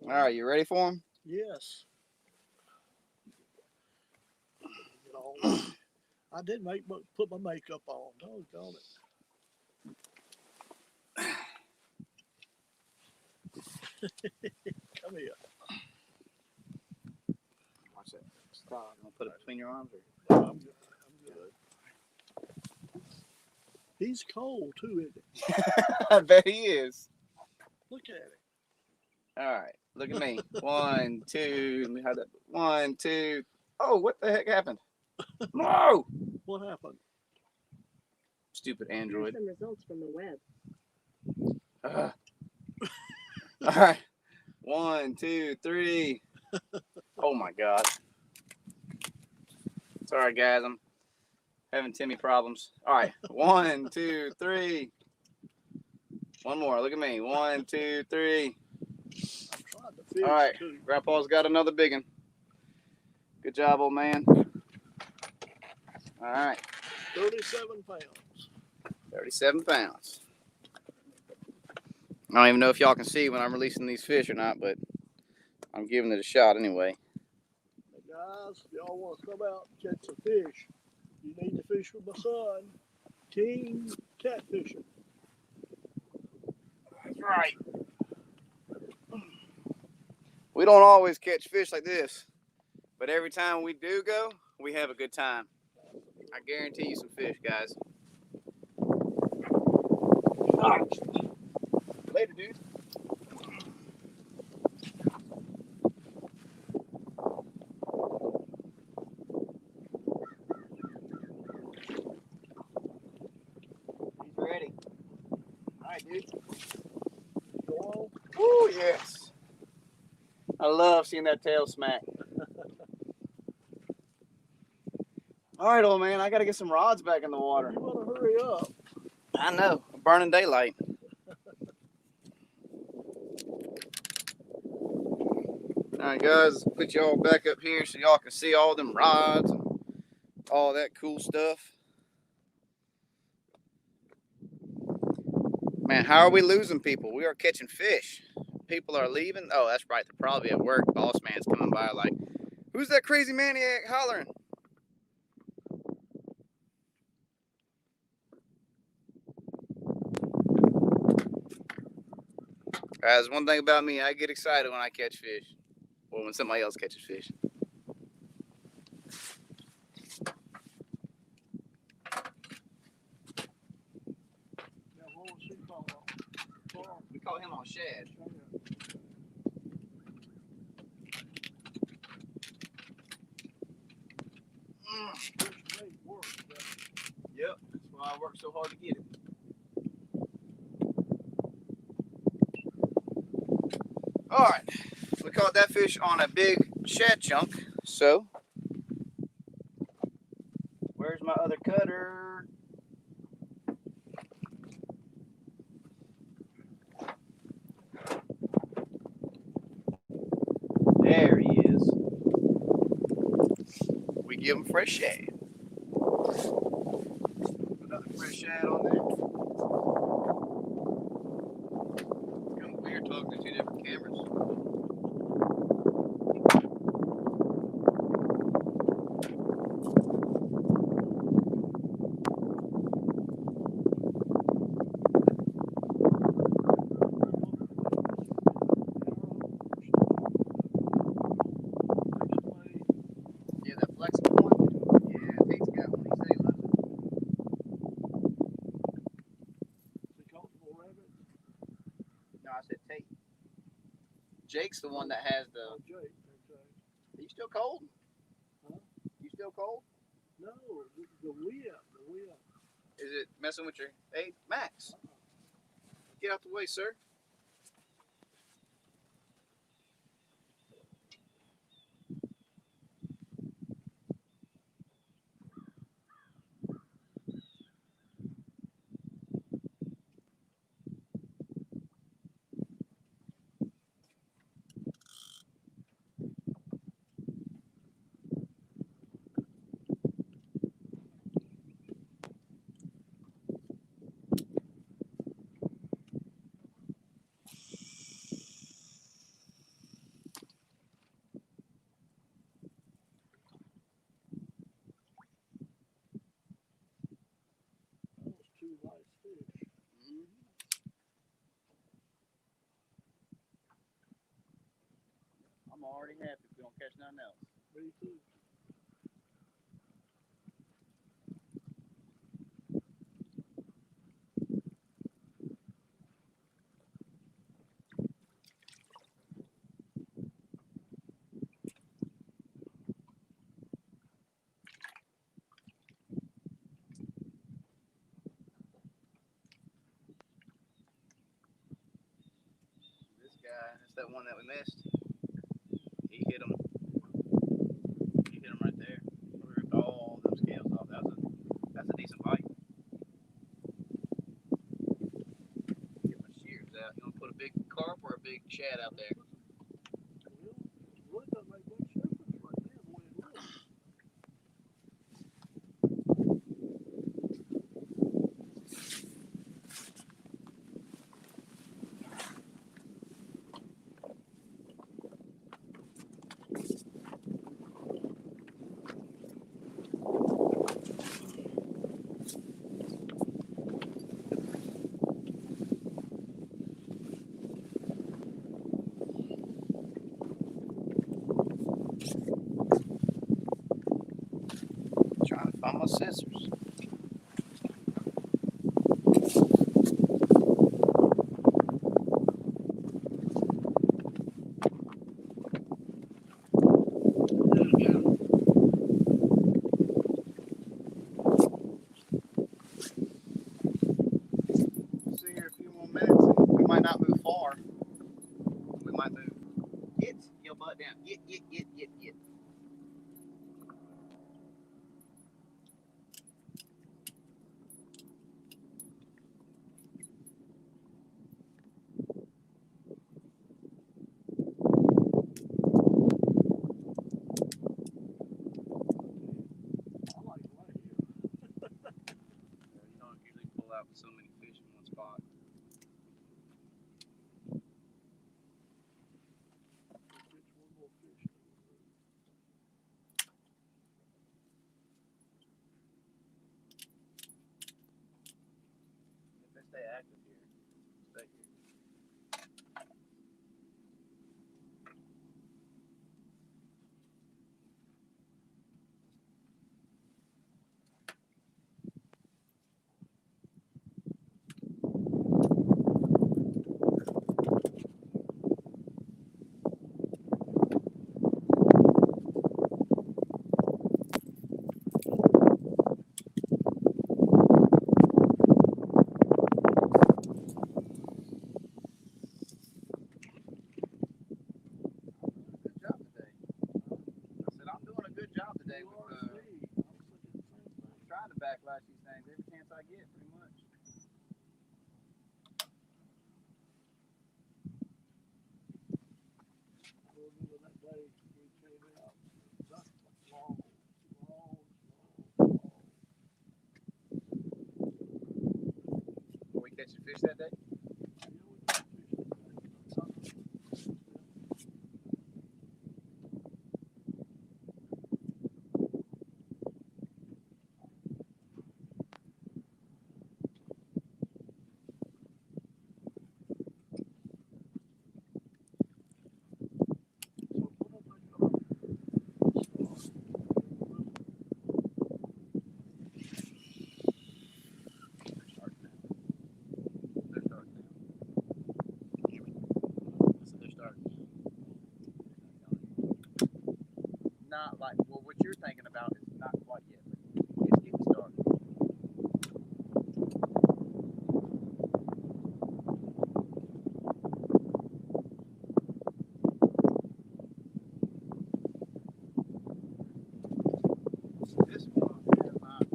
Speaker 2: All right, you ready for him?
Speaker 1: Yes. I did put my makeup on. Doggone it. Come here.
Speaker 2: Watch that. Stop. I'm gonna put it between your arms.
Speaker 1: No, I'm good. I'm good. He's cold too, isn't he?
Speaker 2: I bet he is.
Speaker 1: Look at it.
Speaker 2: All right, look at me. 1, 2. Let me have that. 1, 2. Oh, what the heck happened? No!
Speaker 1: What happened?
Speaker 2: Stupid Android.
Speaker 3: Here's some results from the web.
Speaker 2: All right. 1, 2, 3. Oh my God. Sorry, guys. I'm having Timmy problems. All right. 1, 2, 3. One more. Look at me. 1, 2, 3.
Speaker 1: I'm trying to fish
Speaker 2: All right.
Speaker 1: too.
Speaker 2: Grandpa's got another big one. Good job, old man. All right.
Speaker 1: 37 pounds.
Speaker 2: 37 pounds. I don't even know if y'all can see when I'm releasing these fish or not, but I'm giving it a shot anyway.
Speaker 1: Now guys, if y'all want to come out and catch some fish, you need to fish with my son. Team catfishing.
Speaker 2: That's right. We don't always catch fish like this, but every time we do go, we have a good time. I guarantee you some fish, guys. Later, dude. He's ready. All right, dude.
Speaker 1: Go on.
Speaker 2: Woo, yes. I love seeing that tail smack. All right, old man, I got to get some rods back in the water.
Speaker 1: You better hurry up.
Speaker 2: I know. Burning daylight. All right, guys, put y'all back up here so y'all can see all them rods and all that cool stuff. Man, how are we losing people? We are catching fish. People are leaving. Oh, that's right. They're probably at work. Boss man's coming by like, who's that crazy maniac hollering? Guys, one thing about me, I get excited when I catch fish. Or when somebody else catches fish.
Speaker 1: Now, what was he called?
Speaker 2: We caught him on shad. Yep, that's why I work so hard to get it. All right, we caught that fish on a big shad chunk. So, where's my other cutter? There he is. We give him fresh shad. Another fresh shad on there. It's kind of weird talking to two different cameras. Yeah, that flexible one. Yeah, Tate's got one. He said he loves it. No, I said Tate. Jake's the one that has the.
Speaker 1: Jake.
Speaker 2: Are you still cold?
Speaker 1: Huh?
Speaker 2: You still cold?
Speaker 1: No, the whip.
Speaker 2: Is it messing with your. Hey, Max. Get out the way, sir.
Speaker 1: That was two nice fish.
Speaker 2: I'm already happy if we don't catch nothing else.
Speaker 1: Me too.
Speaker 2: This guy, that's that one that we missed. He hit him. He hit him right there. We ripped all those scales off. That's a decent bite. Get my shears out. You want to put a big carp or a big shad out there?
Speaker 1: Well, it really doesn't make much difference right there the way it looks.
Speaker 2: Trying to find my scissors. See here a few more minutes. We might not move far. We might move. Get your butt down. Get. spot.
Speaker 1: Catch one more fish.
Speaker 2: If they stay active here, stay here. Backlash these things every chance I get, pretty much.
Speaker 1: I remember that day we came out. That's long.
Speaker 2: Were we catching fish that day? Not like, well, what you're thinking about is not quite yet. It's getting started. This one has not.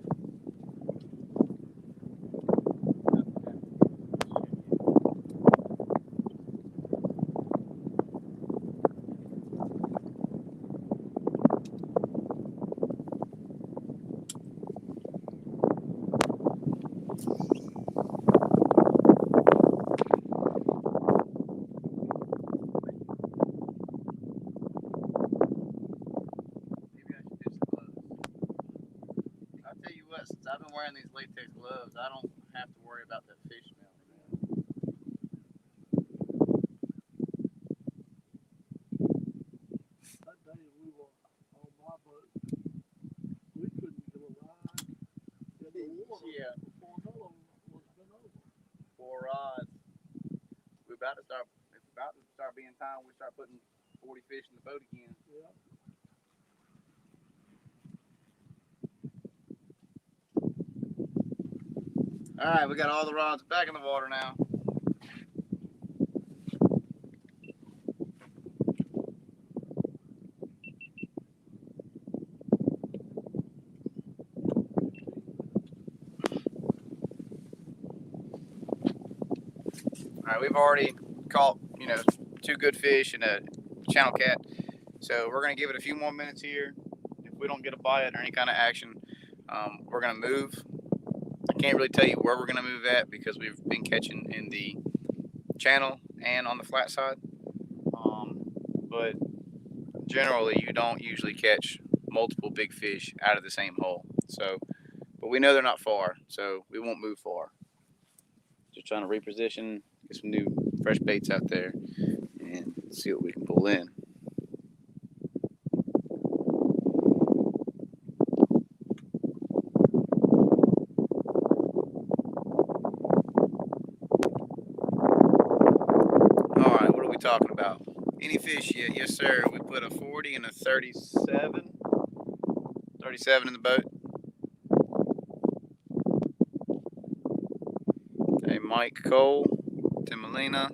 Speaker 2: Since I've been wearing these latex gloves, I don't have to worry about that fish smell.
Speaker 1: That day we were on my boat, we couldn't get a ride in the water before another one was been over.
Speaker 2: 4 rods. It's about to start being time we start putting 40 fish in the boat again.
Speaker 1: Yeah.
Speaker 2: All right, we got all the rods back in the water now. All right, we've already caught, 2 good fish and a channel cat. So we're going to give it a few more minutes here. If we don't get a bite or any kind of action, we're going to move. I can't really tell you where we're going to move at because we've been catching in the channel and on the flat side. But generally, you don't usually catch multiple big fish out of the same hole. So, but we know they're not far, so we won't move far. Just trying to reposition, get some new fresh baits out there, and see what we can pull in. Talking about any fish yet? Yes, sir. We put a 40 and a 37 in the boat. Hey, Mike Cole, Timalina.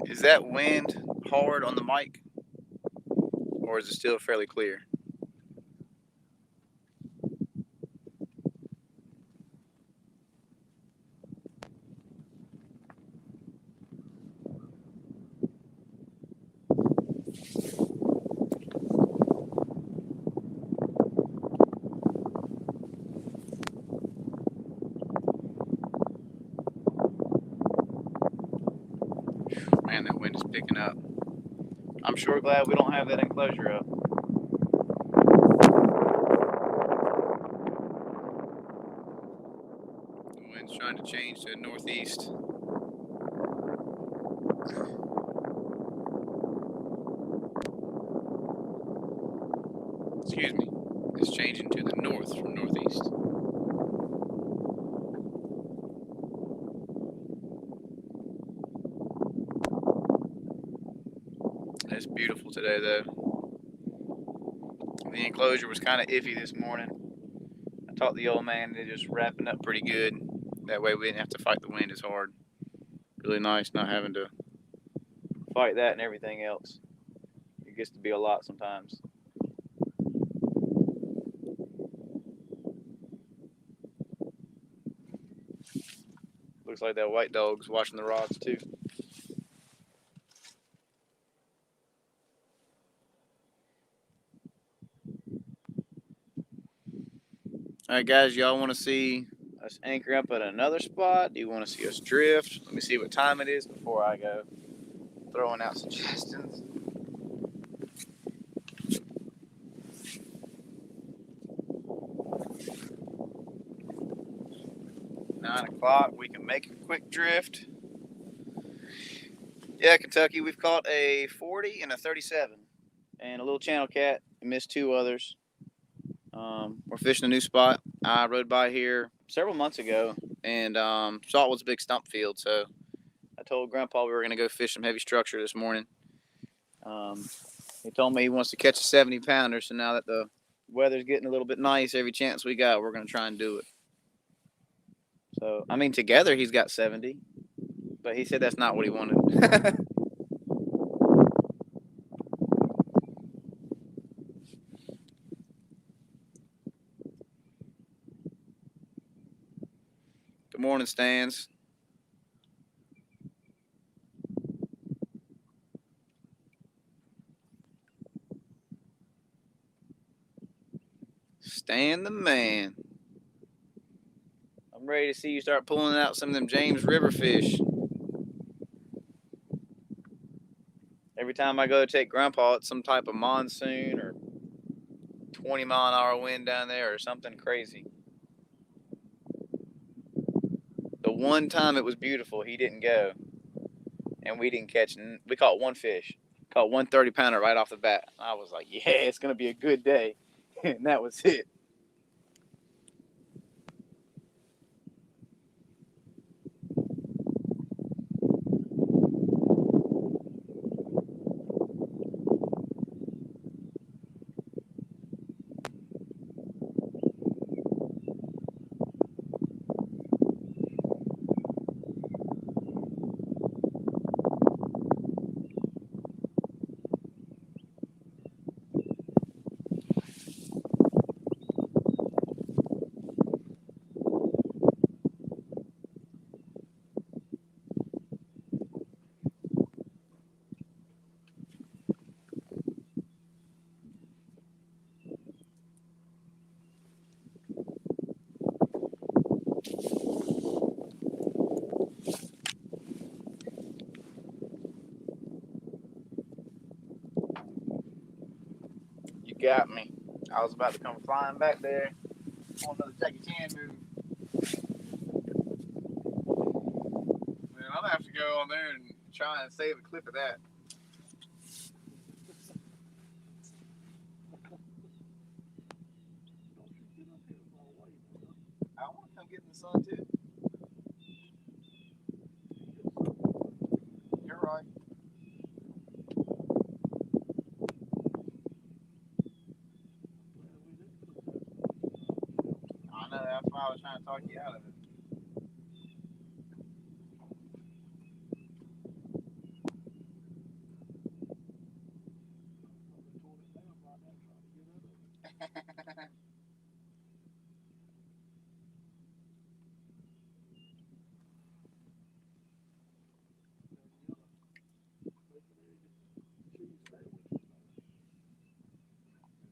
Speaker 2: Is that wind hard on the mic, or is it still fairly clear? picking up. I'm sure glad we don't have that enclosure up. The wind's trying to change to the northeast. Excuse me. It's changing to the north from northeast. It's beautiful today, though. The enclosure was kind of iffy this morning. I taught the old man to just wrapping up pretty good. That way we didn't have to fight the wind as hard. Really nice not having to fight that and everything else. It gets to be a lot sometimes. Looks like that white dog's watching the rods too. All right, guys, y'all want to see us anchor up at another spot? Do you want to see us drift? Let me see what time it is before I go throwing out suggestions. 9 o'clock. We can make a quick drift. Yeah, Kentucky, we've caught a 40 and a 37 and a little channel cat. We missed 2 others. We're fishing a new spot. I rode by here several months ago and saw it was a big stump field. So I told Grandpa we were going to go fish some heavy structure this morning. He told me he wants to catch a 70 pounder. So now that the weather's getting a little bit nice, every chance we got, we're going to try and do it. So, I mean, together he's got 70, but he said that's not what he wanted. Good morning, Stans. Stan the man. I'm ready to see you start pulling out some of them James River fish. Every time I go to take Grandpa, it's some type of monsoon or 20-mile-an-hour wind down there or something crazy. The one time it was beautiful, he didn't go. And we didn't catch, we caught 1 fish. Caught 1 30-pounder right off the bat. I was like, yeah, it's going to be a good day. And that was it. You got me. I was about to come flying back there on another Jackie Chan move. Man, I'm gonna have to go on there and try and save a clip of that. I want to come get in the sun too. You're right. I know, that's why I was trying to talk you out of it.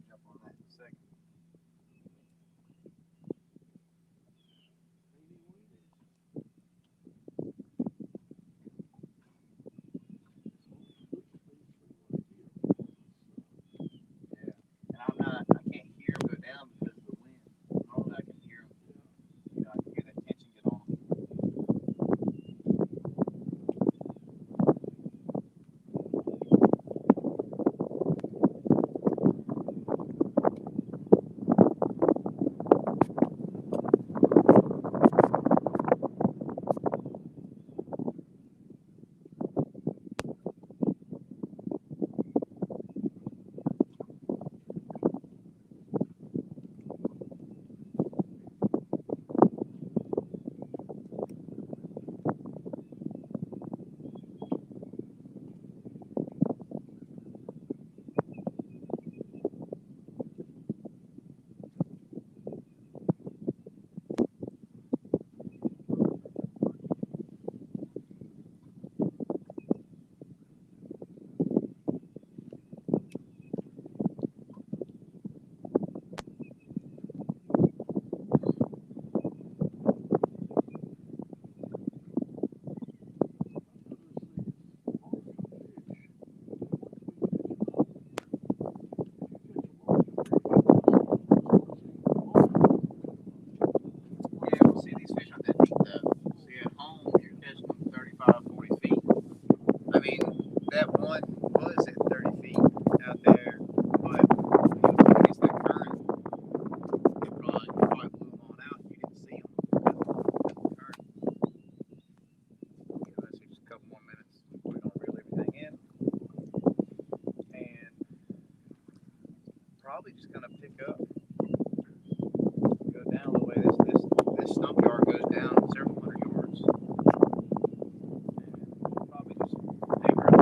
Speaker 2: Jump on that in a second. pick up. Go down a little way. This stump yard goes down several hundred yards. And probably just anchor up.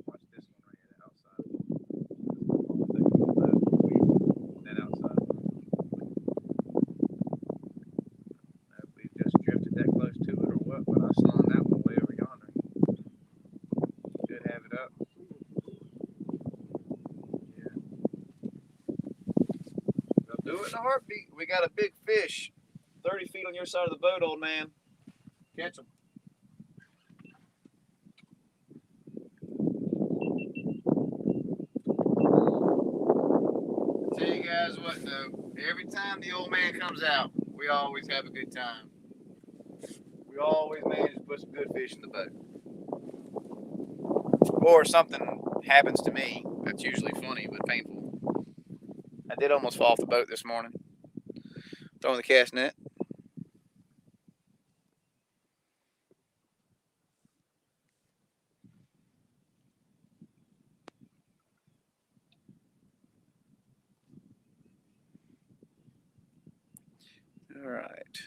Speaker 2: Watch this one right here, the outside. That outside. If we've just drifted that close to it or what, but I saw that one way over yonder. Should have it up. They'll do it in a heartbeat. We got a big fish. 30 feet on your side of the boat, old man. Catch him. Tell you guys what though, every time the old man comes out, we always have a good time. We always manage to put some good fish in the boat. Or something happens to me that's usually funny but painful. I did almost fall off the boat this morning, throwing the cast net. All right.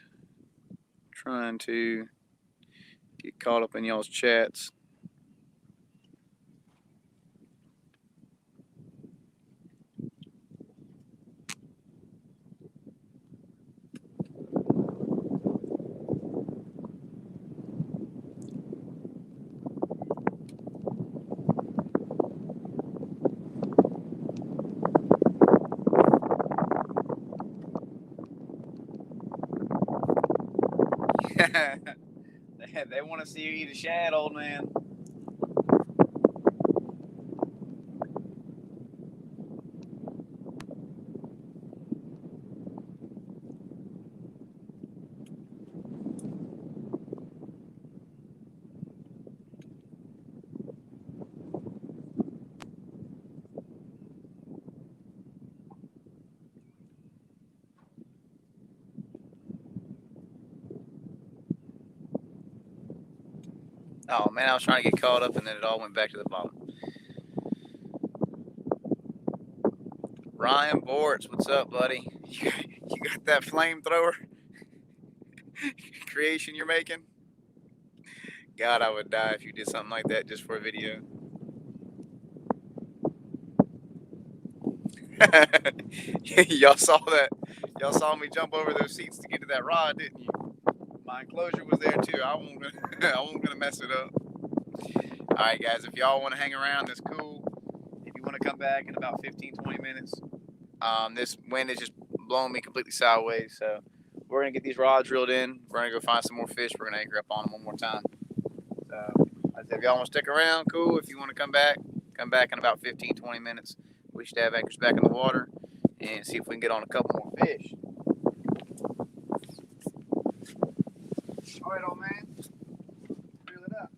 Speaker 2: Trying to get caught up in y'all's chats. They want to see you eat a shad, old man. Oh man, I was trying to get caught up and then it all went back to the bottom. Ryan Bortz, what's up, buddy? You got that flamethrower creation you're making? God, I would die if you did something like that just for a video. Y'all saw that? Y'all saw me jump over those seats to get to that rod, didn't you? My enclosure was there too. I won't gonna mess it up. All right, guys, if y'all want to hang around, that's cool. If you want to come back in about 15-20 minutes, this wind is just blowing me completely sideways, so we're gonna get these rods reeled in. We're gonna go find some more fish. We're gonna anchor up on them one more time. So I said, if y'all want to stick around, cool. If you want to come back in about 15-20 minutes. We should have anchors back in the water and see if we can get on a couple more fish. All right, old man. Reel it up.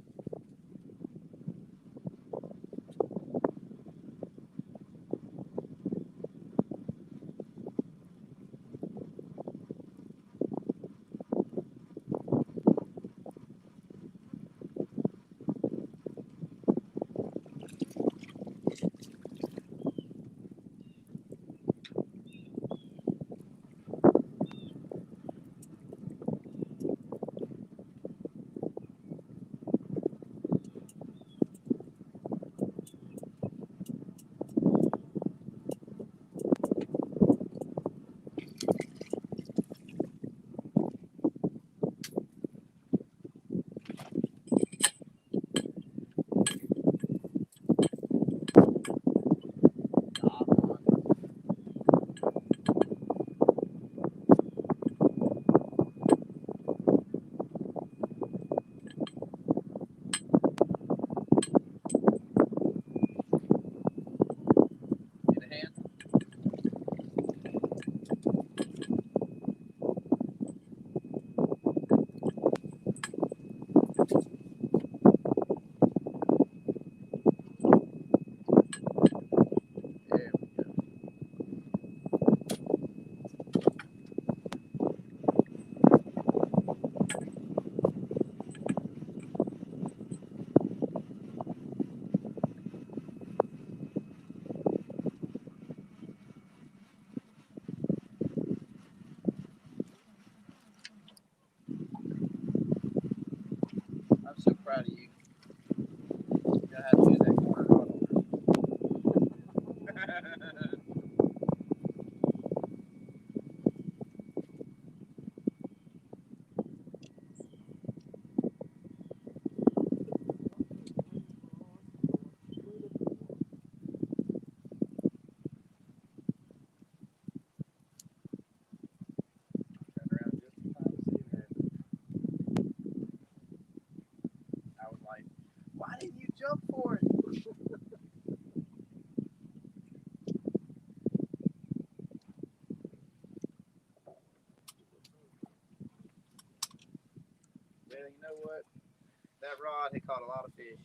Speaker 2: rod, he caught a lot of fish.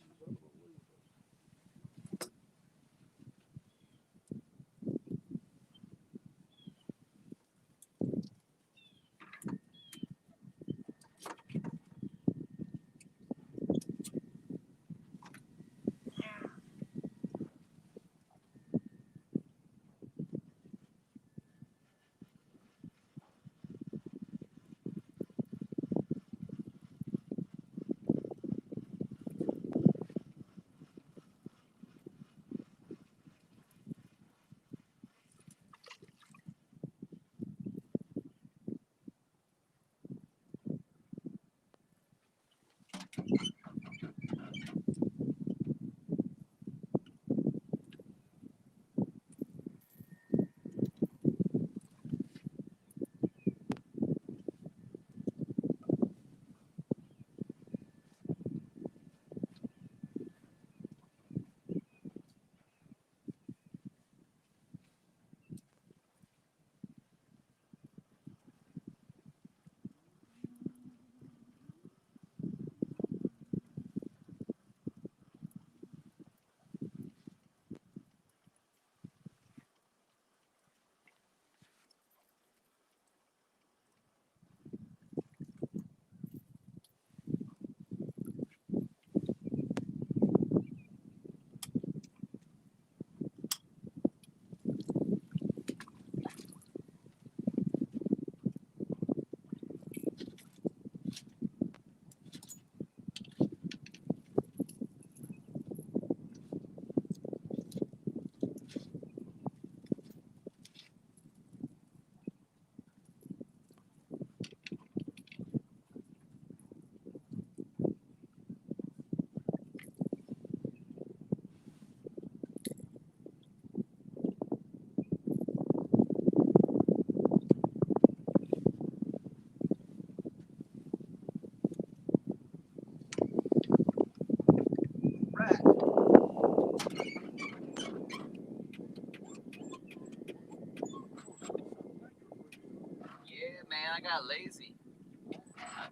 Speaker 2: Yeah, man, I got lazy.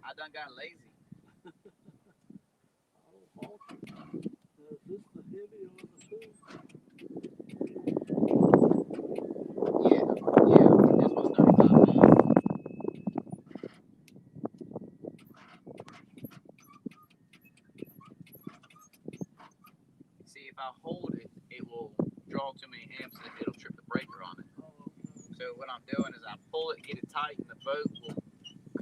Speaker 2: I done got lazy.
Speaker 1: Is this the heavy or the two?
Speaker 2: Yeah, this was 35 pounds. See, if I hold it, it will draw too many amps and it'll trip the breaker on it. So what I'm doing is I pull it, get it tight, and the boat will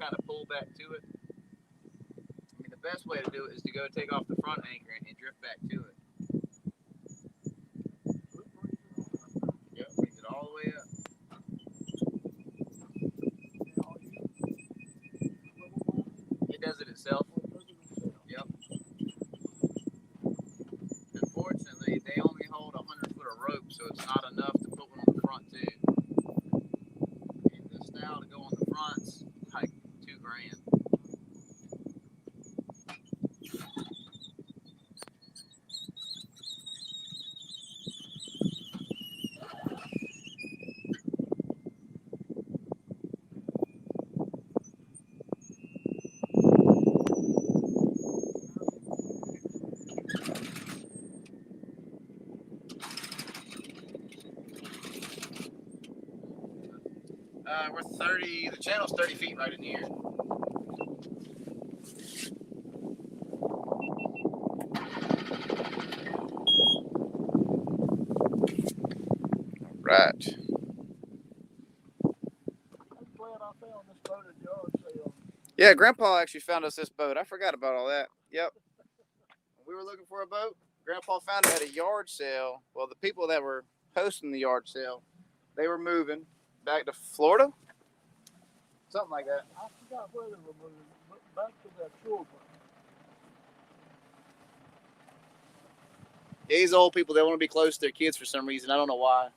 Speaker 2: kind of pull back to it. I mean, the best way to do it is to go take off the front anchor and drift back to it. Yep, brings it all the way up. It does it itself. Yep. Unfortunately, they only hold 100 foot of rope, so it's not enough to put one on the front too. And the style to go on the front's like $2,000. We're 30. The channel's 30 feet right in here. Right.
Speaker 1: I'm glad I found this boat at yard sale.
Speaker 2: Yeah, Grandpa actually found us this boat. I forgot about all that. Yep. When we were looking for a boat, Grandpa found it at a yard sale. Well, the people that were hosting the yard sale, they were moving back to Florida. Something like that.
Speaker 1: I forgot where they were moving, but back to that shore boat.
Speaker 2: These old people, they want to be close to their kids for some reason. I don't know why.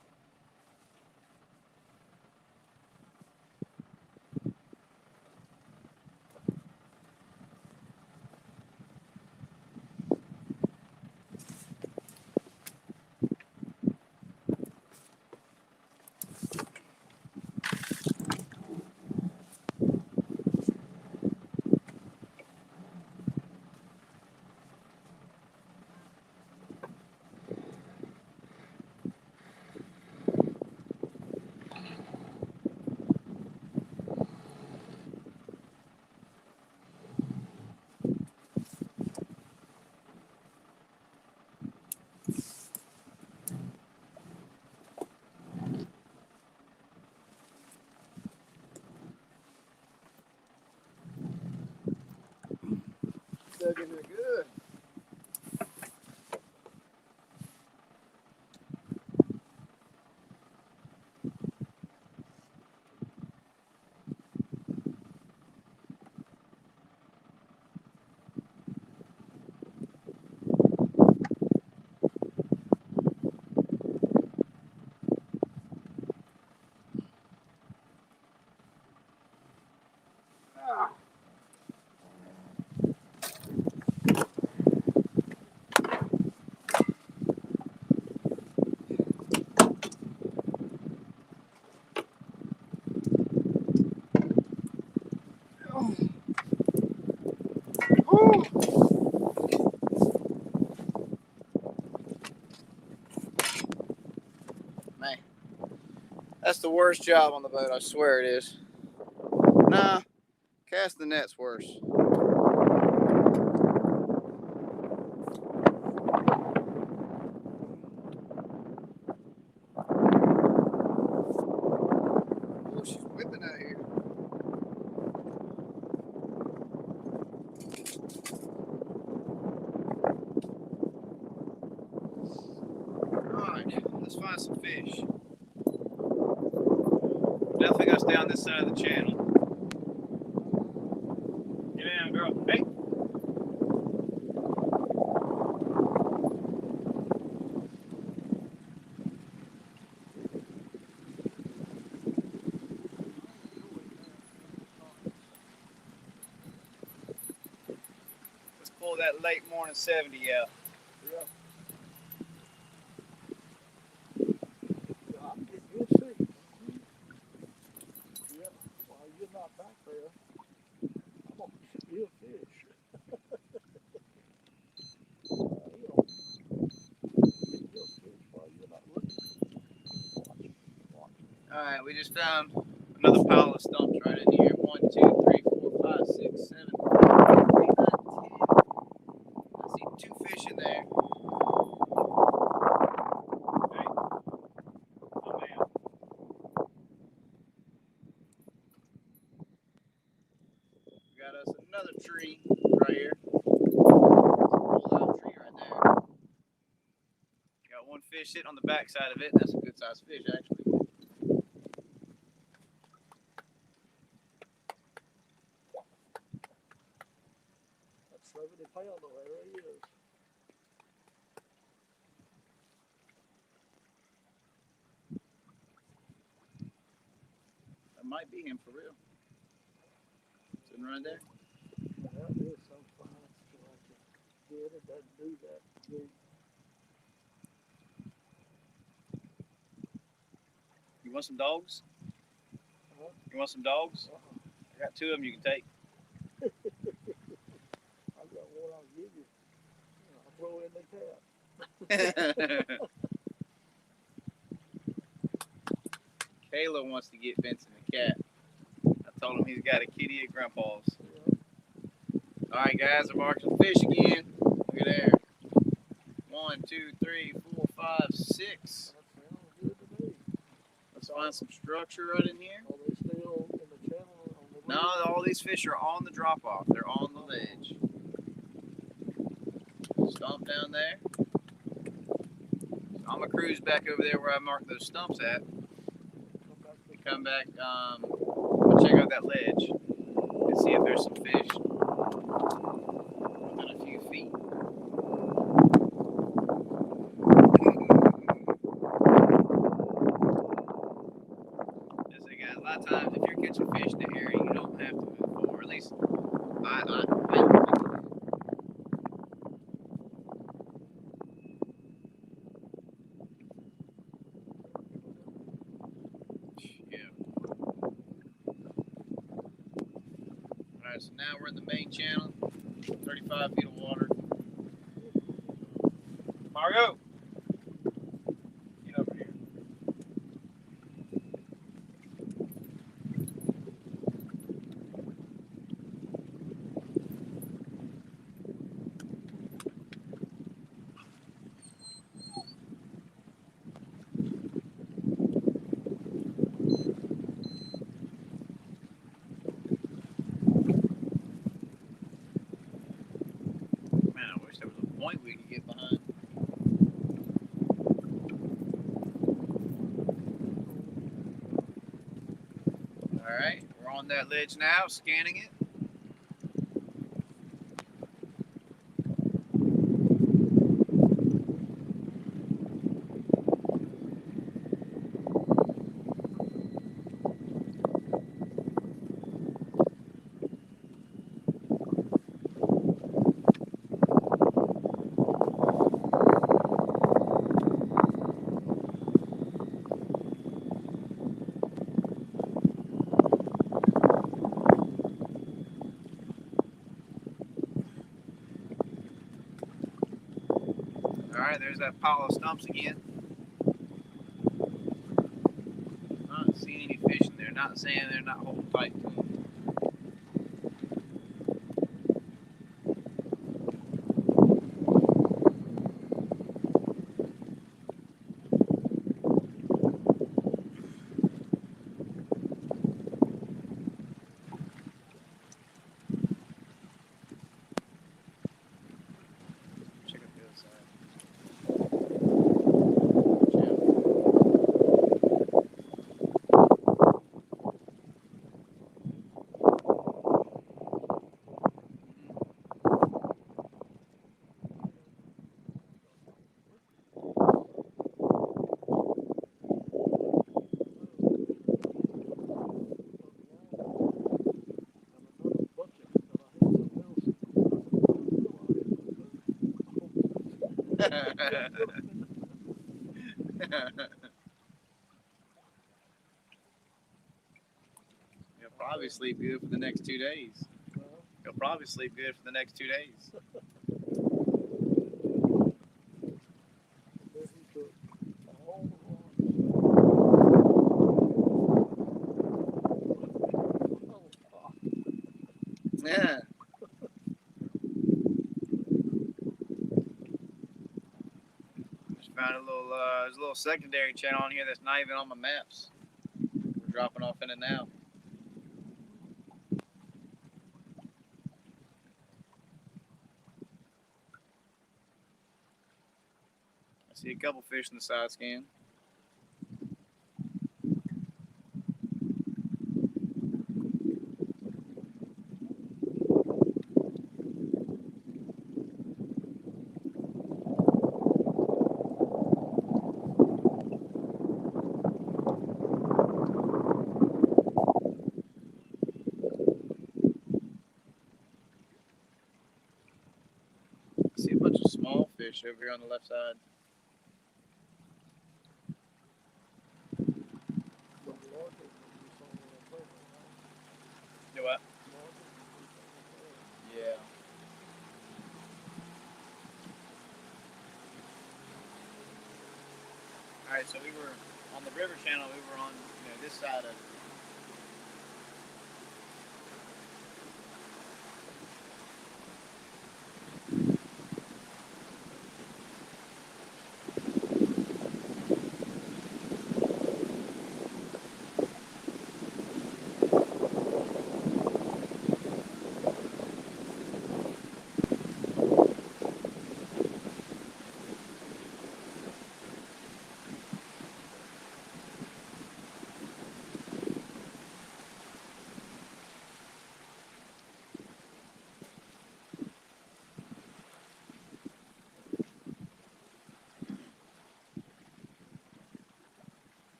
Speaker 2: Man, that's the worst job on the boat. I swear it is. Nah, cast the net's worse. Oh, she's whipping out here. Alright, let's find some fish. Definitely gotta stay on this side of the channel. Get in, girl. Hey! Let's pull that late morning 70 out.
Speaker 1: Yeah. I can get good fish. Yeah. While you're not back there, I'm gonna get you a fish. Get you a fish while you're not looking. Watch.
Speaker 2: Alright, we just found another pile of stumps right in here. 1, 2, 3, 4, 5, 6, 7, 8, 9, 10. I see 2 fish in there. Hey. Oh man. We got us another tree right here. Pull out tree right there. Got 1 fish sitting on the back side of it. That's a good sized fish actually.
Speaker 1: That's 70 pounds over there. He is.
Speaker 2: That might be him for real. Sitting right there.
Speaker 1: That is so fine. Get it, doesn't do that.
Speaker 2: You want some dogs?
Speaker 1: Huh?
Speaker 2: You want some dogs? I got 2 of them you can take.
Speaker 1: I've got one I'll give you. I'll throw in the cat.
Speaker 2: Kayla wants to get Vincent a cat. I told him he's got a kitty at Grandpa's.
Speaker 1: Yeah.
Speaker 2: Alright guys, I'm marking fish again. Look at there. 1, 2, 3, 4, 5, 6.
Speaker 1: That sounds good to me.
Speaker 2: Let's find some structure right in here.
Speaker 1: Are they still in the channel? On the
Speaker 2: No, all these fish are on the drop off. They're on the ledge. Stump down there. I'm gonna cruise back over there where I marked those stumps at. Come back, check out that ledge and see if there's some fish within a few feet. Just say, guys, a lot of times if you're catching fish in the area, you don't have to move forward. At least I yeah. Alright, so now we're in the main channel, 35 feet of water. Margo! Get over here. Man, I wish there was a point we could get behind. Alright, we're on that ledge now, scanning it. Alright, there's that pile of stumps again. Not saying they're not holding tight to them. Check out the other side. He'll probably sleep good for the next 2 days. He'll probably sleep good for the next 2 days. Yeah. Just found a little, there's a little secondary channel on here that's not even on my maps. We're dropping off in it now. I see a couple fish in the side scan. I see a bunch of small fish over here on the left side. Do what? Yeah. Alright, so we were on the river channel, we were on this side of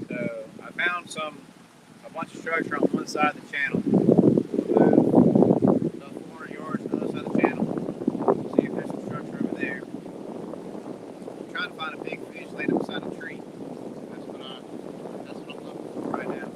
Speaker 2: So I found a bunch of structure on one side of the channel. About 400 yards on the other side of the channel. See if there's some structure over there. I'm trying to find a big fish laid up beside a tree. That's what I'm looking for right now.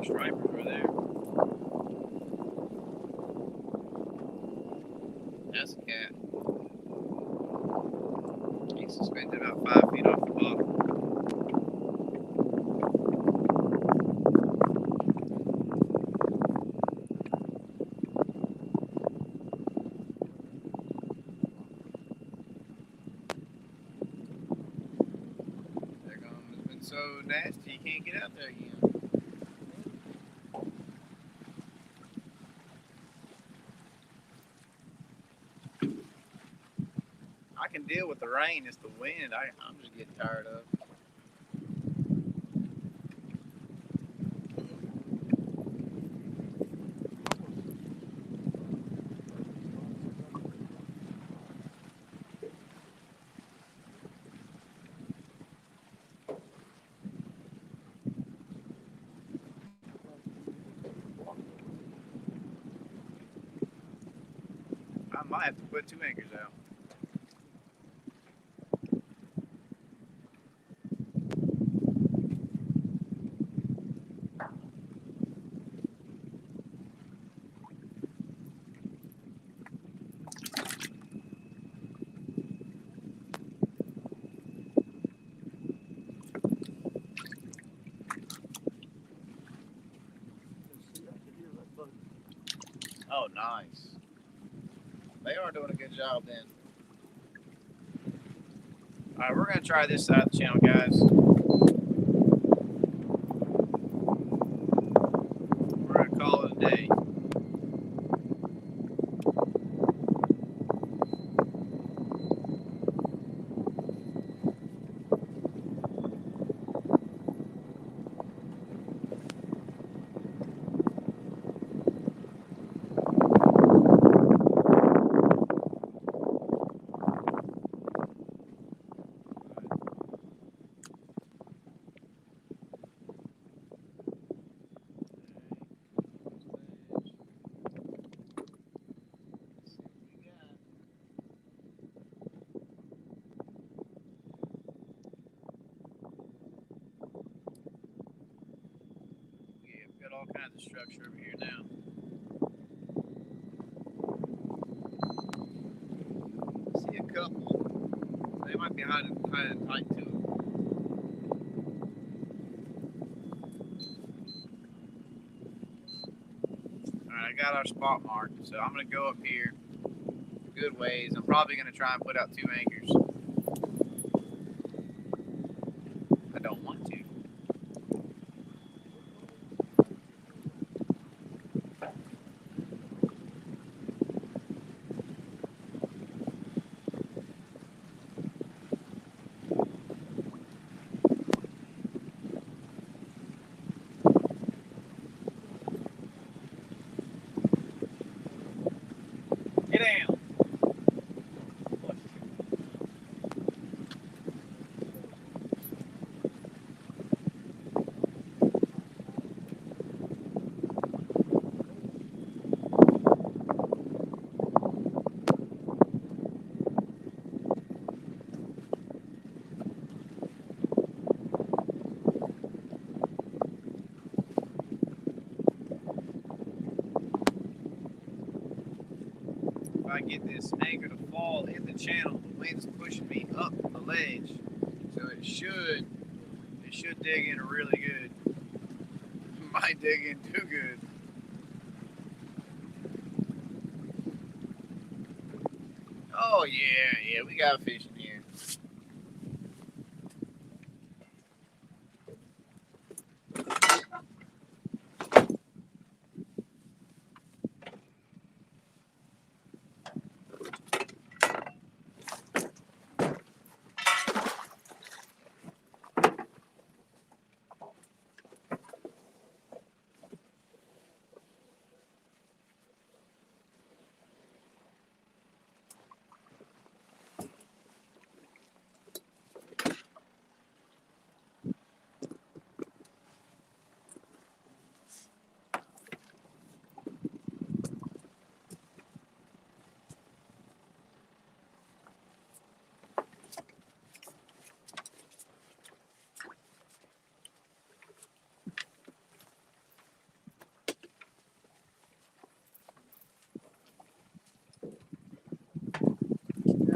Speaker 2: Stripers over there. That's a cat. He's suspended about 5 feet off the bottom. They're gone. It's been so nasty you can't get out there again. I can deal with the rain. It's the wind I'm just getting tired of. I might have to put 2 anchors out. Oh, nice. They are doing a good job then. All right, we're going to try this side of the channel, guys. We're going to call it a day. Got all kinds of structure over here now. I see a couple. They might be hiding tight to it. Alright, I got our spot marked, so I'm going to go up here good ways. I'm probably going to try and put out 2 anchors. I don't want to. Get down. If I get this anchor to fall in the channel, the wind's pushing me up the ledge, so it should dig in really good. Might dig in too good. Oh yeah, we got fish in here.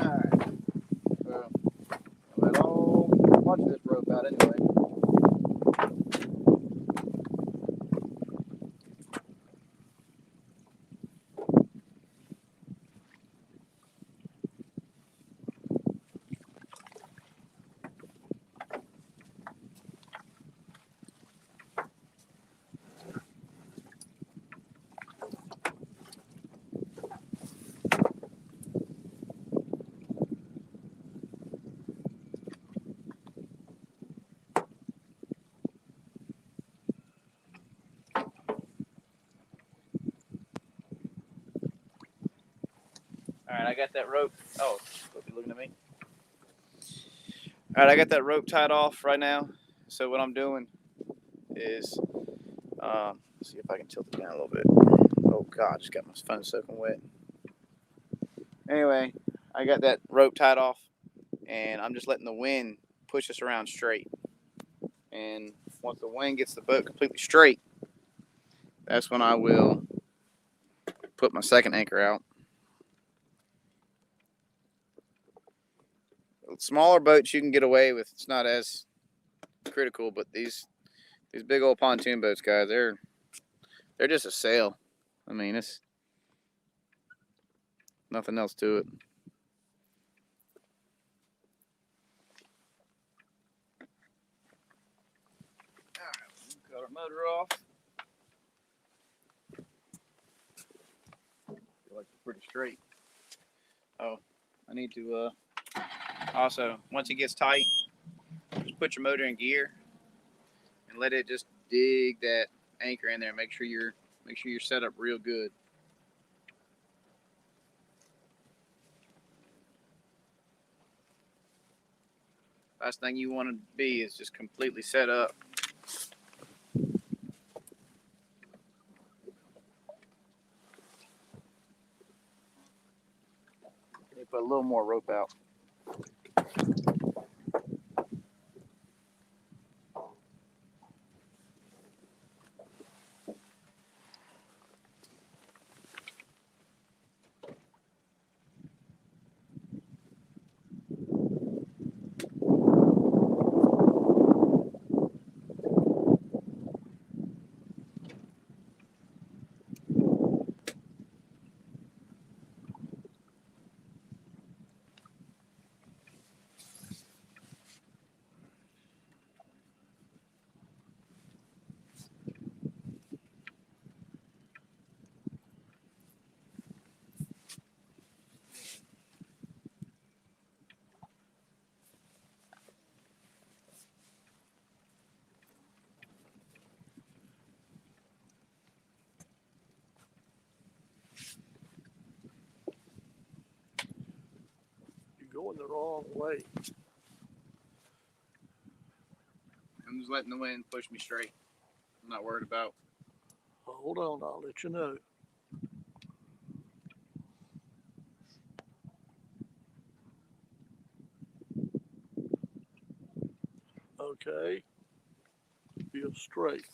Speaker 2: Alright. Well, I'll let all watch this rope out anyway. All right, I got that rope. Oh, you looking at me? All right, I got that rope tied off right now. So what I'm doing is, let's see if I can tilt it down a little bit. Oh God, I just got my phone soaking wet. Anyway, I got that rope tied off, and I'm just letting the wind push us around straight. And once the wind gets the boat completely straight, that's when I will put my second anchor out. Smaller boats you can get away with. It's not as critical, but these big old pontoon boats, guys, they're just a sail. I mean, it's nothing else to it. All right, cut our motor off. Feel like it's pretty straight. Oh, I need to also, once it gets tight, just put your motor in gear and let it just dig that anchor in there. Make sure you're set up real good. Last thing you want to be is just completely set up. Let me put a little more rope out.
Speaker 1: You're going the wrong way.
Speaker 2: I'm just letting the wind push me straight. I'm not worried about.
Speaker 1: Hold on, I'll let you know. Okay. Feel straight.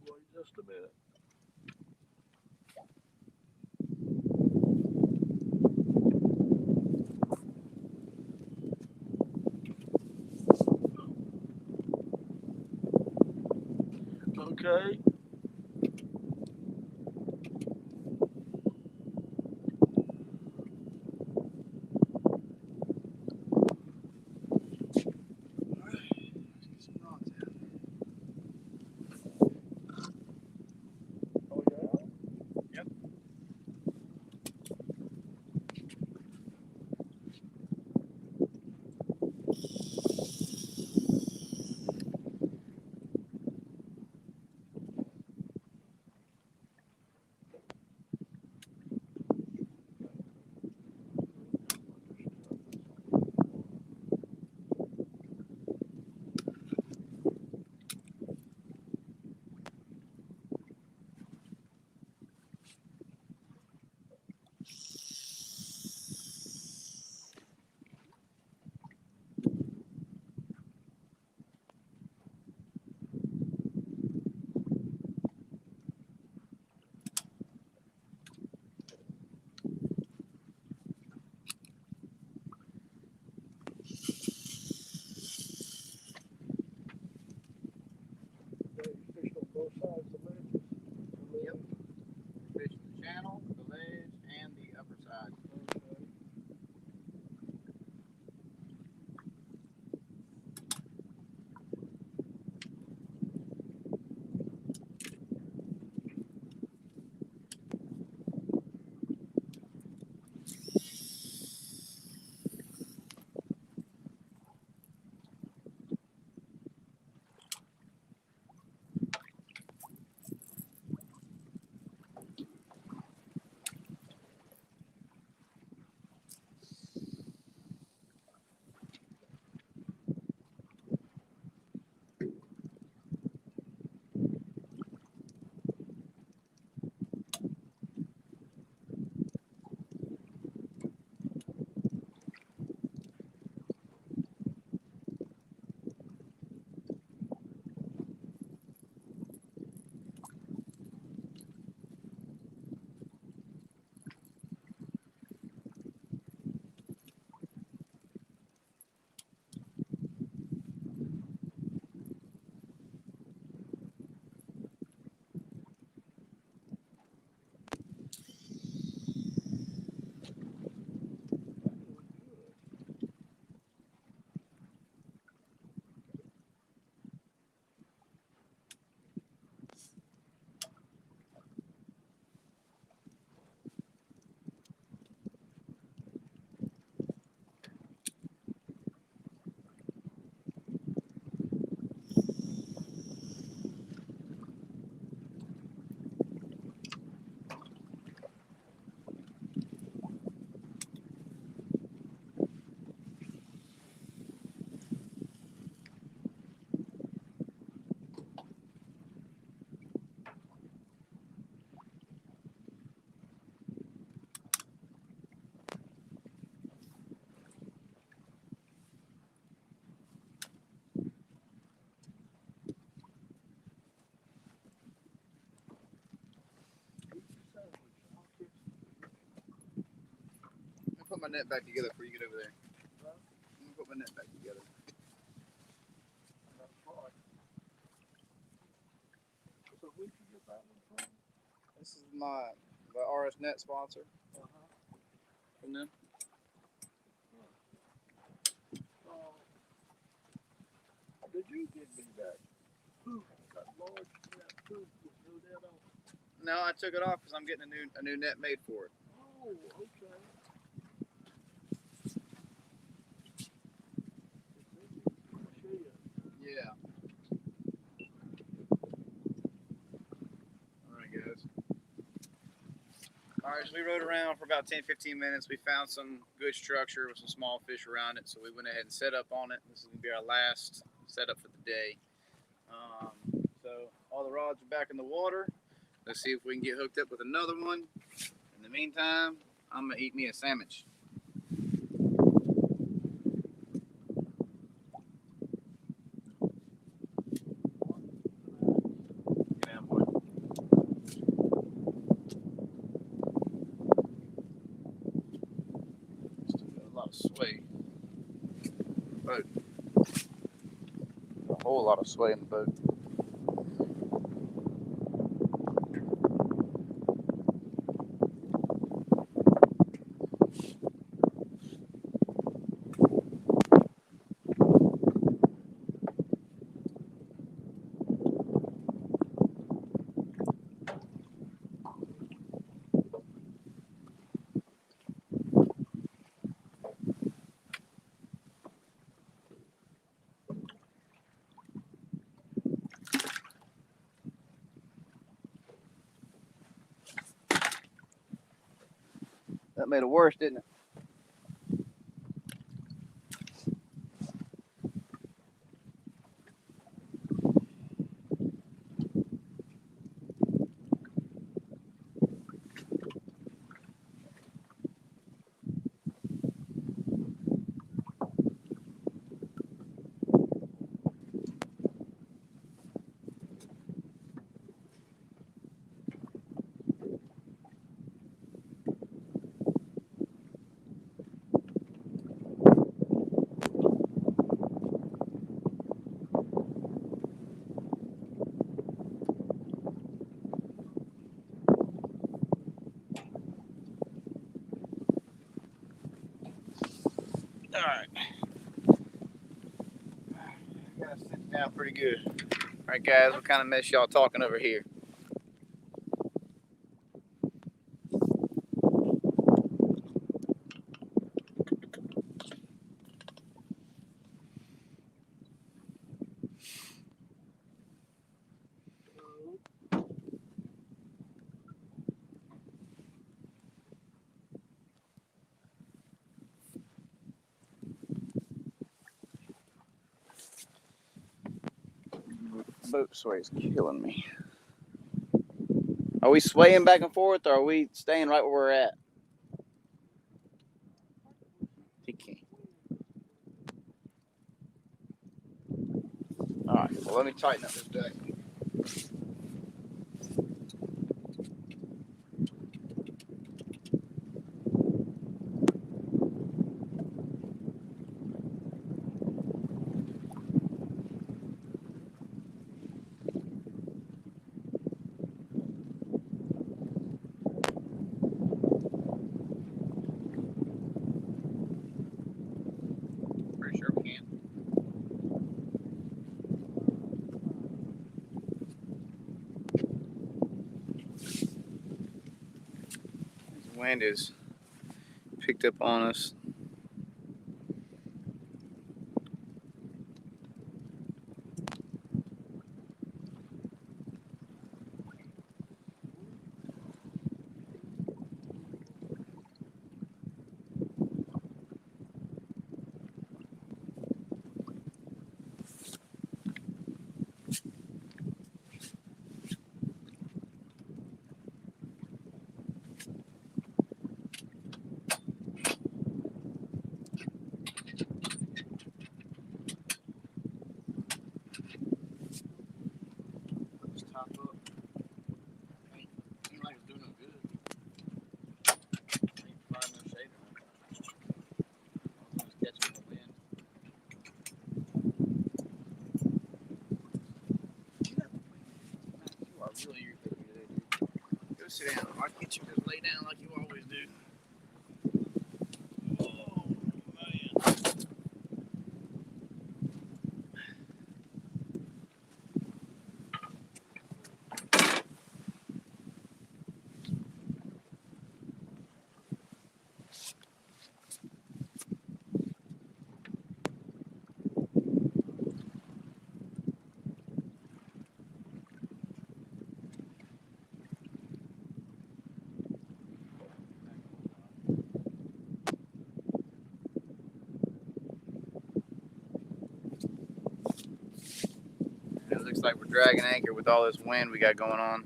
Speaker 1: Wait just a minute. Okay. Oh yeah.
Speaker 2: Yep. my net back together before you get over there.
Speaker 1: Huh?
Speaker 2: Let me put my net back together.
Speaker 1: That's right. So where'd you get that one from?
Speaker 2: This is the RS Net sponsor.
Speaker 1: Uh-huh.
Speaker 2: From them.
Speaker 1: Did you give me that poof, that large net poof with no net on it?
Speaker 2: No, I took it off because I'm getting a new net made for it.
Speaker 1: Oh, okay. It's in the shed.
Speaker 2: Yeah. All right, guys. All right, so we rode around for about 10-15 minutes. We found some good structure with some small fish around it, so we went ahead and set up on it. This is going to be our last setup for the day. So all the rods are back in the water. Let's see if we can get hooked up with another one. In the meantime, I'm going to eat me a sandwich. Get down, boy. Still got a lot of sway. Boat. A whole lot of sway in the boat. That made it worse, didn't it? All right. Gotta sit down pretty good. All right, guys, what kind of mess y'all talking over here? Boat sway is killing me. Are we swaying back and forth, or are we staying right where we're at? He can't. All right, well, let me tighten up this deck. Pretty sure we can. This wind is picked up on us. Sit down. I'll get you to lay down like you always do. Oh, man. It looks like we're dragging anchor with all this wind we got going on.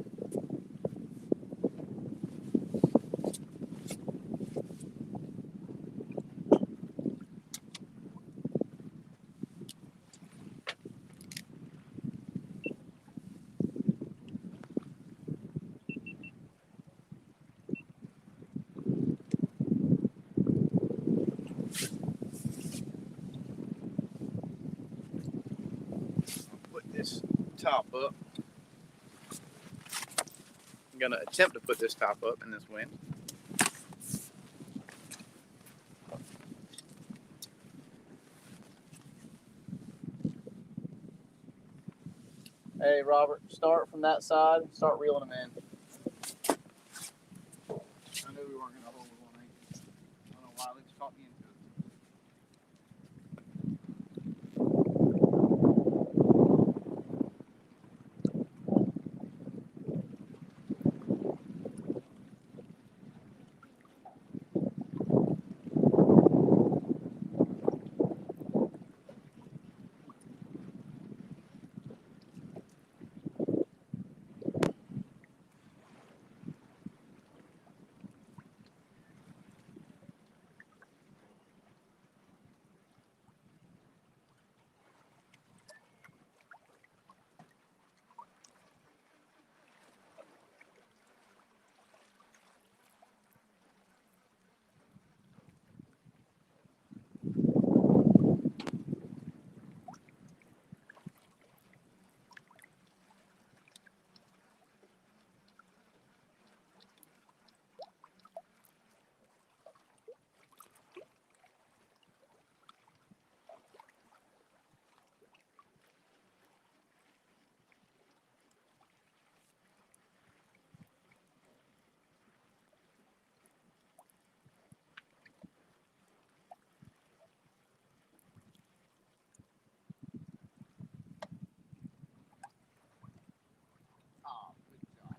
Speaker 2: Put this top up. I'm gonna attempt to put this top up in this wind. Hey, Robert, start from that side and start reeling them in. I knew we weren't going to hold with one anchor. I don't know why Luke's caught me into it. Oh, good job.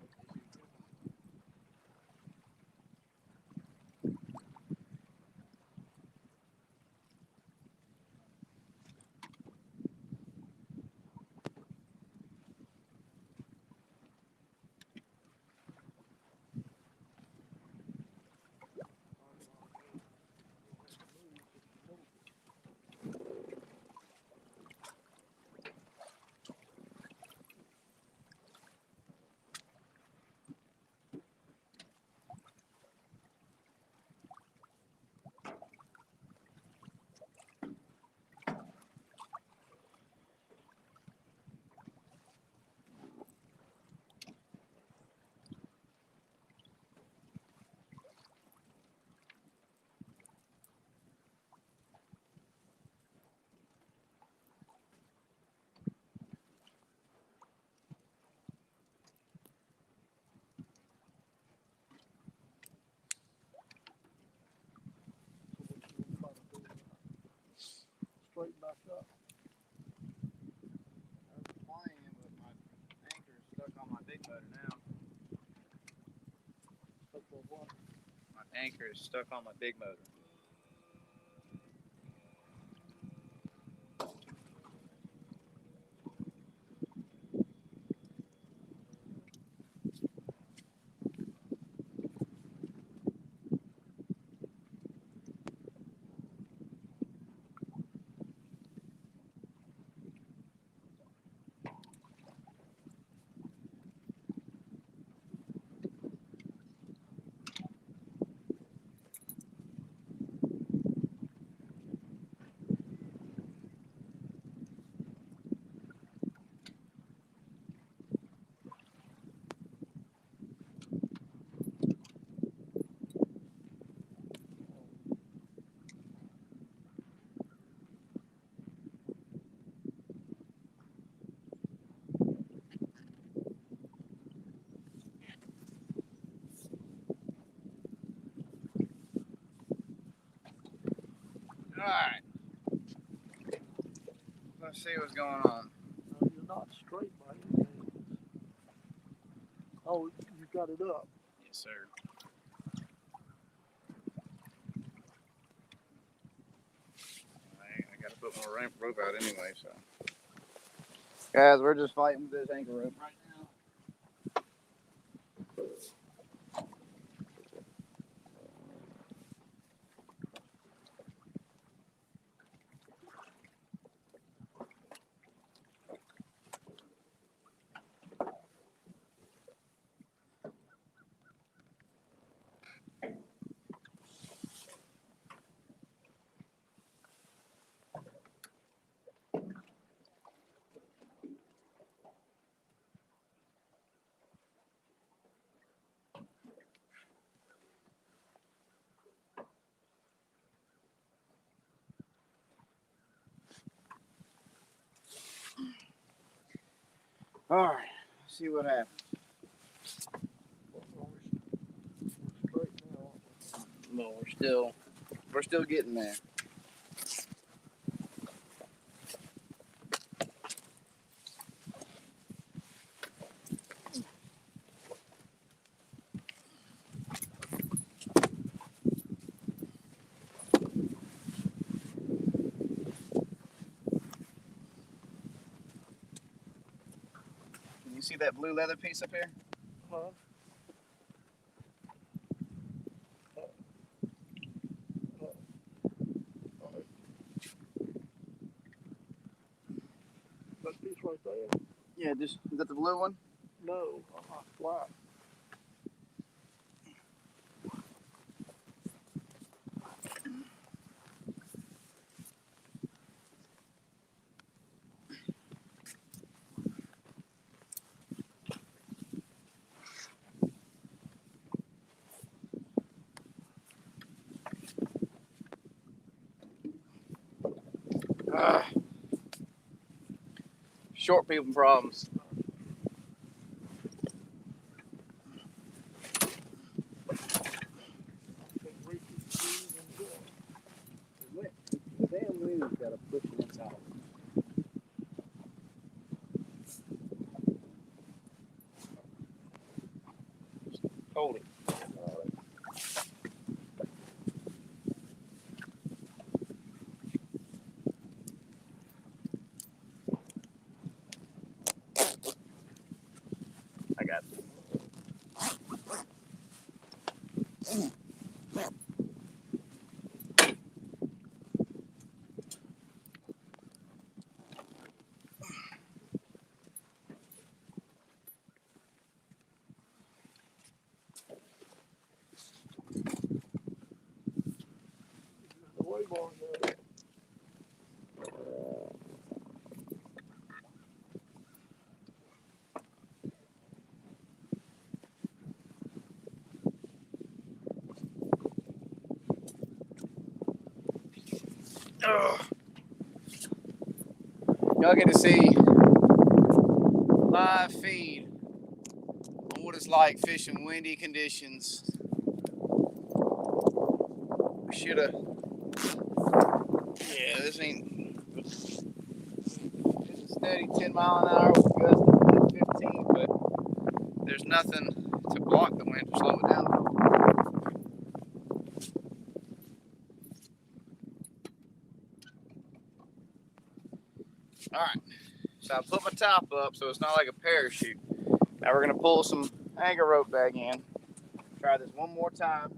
Speaker 1: Straighten back up.
Speaker 2: I was flying, but my anchor is stuck on my big motor now. My anchor is stuck on my big motor. right. Let's see what's going on.
Speaker 1: No, you're not straight by any means. Oh, you got it up.
Speaker 2: Yes, sir. I gotta put more rope out anyway, so. Guys, we're just fighting with this anchor rope right now. All right, let's see what happens.
Speaker 1: We're straight now.
Speaker 2: No, we're still getting there. Can you see that blue leather piece up here?
Speaker 1: Huh? That piece right there?
Speaker 2: Yeah, just is that the blue one?
Speaker 1: No, flat.
Speaker 2: Short people problems. The damn wind's got to push this out. Hold it. I got it.
Speaker 1: The way bar there.
Speaker 2: Y'all get to see live feed on what it's like fishing windy conditions. We should have. Yeah, this ain't. It's a steady 10 mile an hour with gusts of 15, but there's nothing to block the wind to slow it down. All right, so I put my top up so it's not like a parachute. Now we're gonna pull some anchor rope back in. Try this one more time.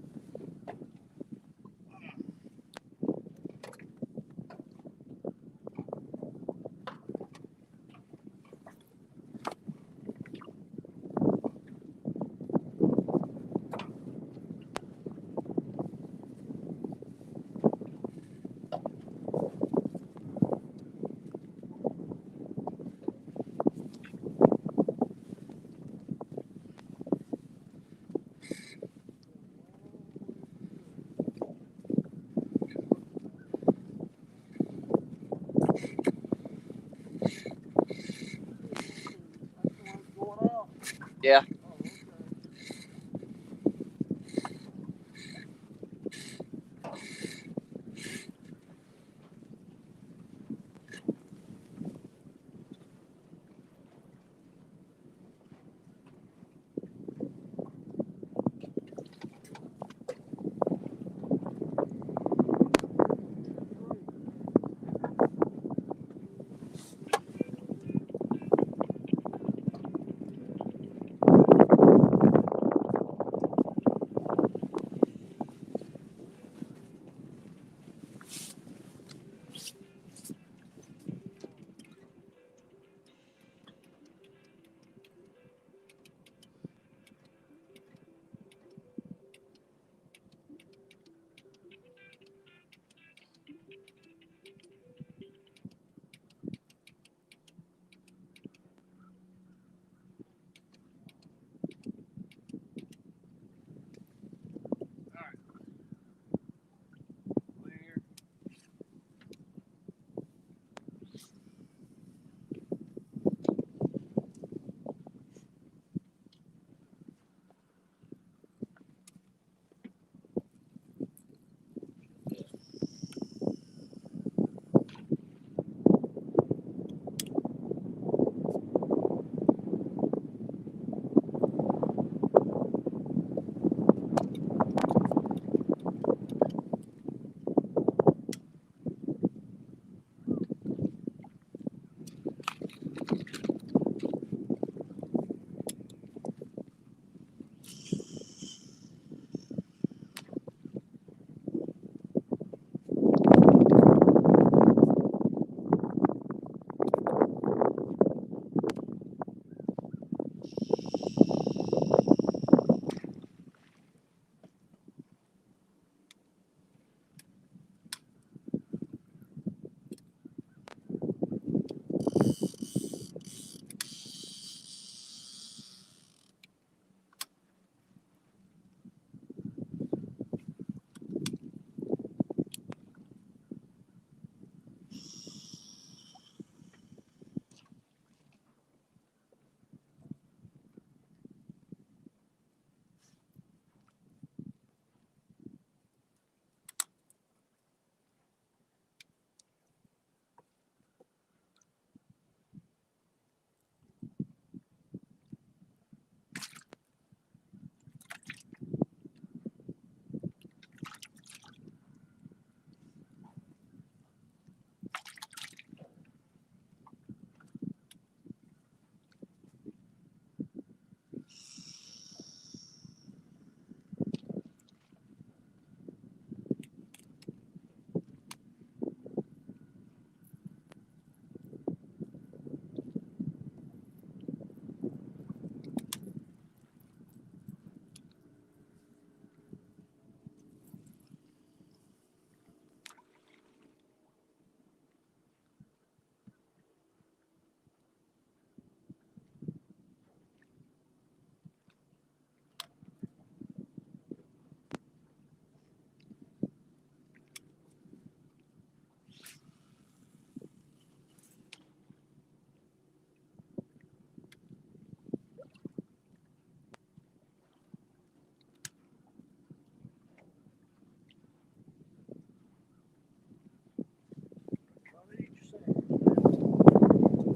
Speaker 1: Going out.
Speaker 2: Yeah.
Speaker 1: Oh, okay.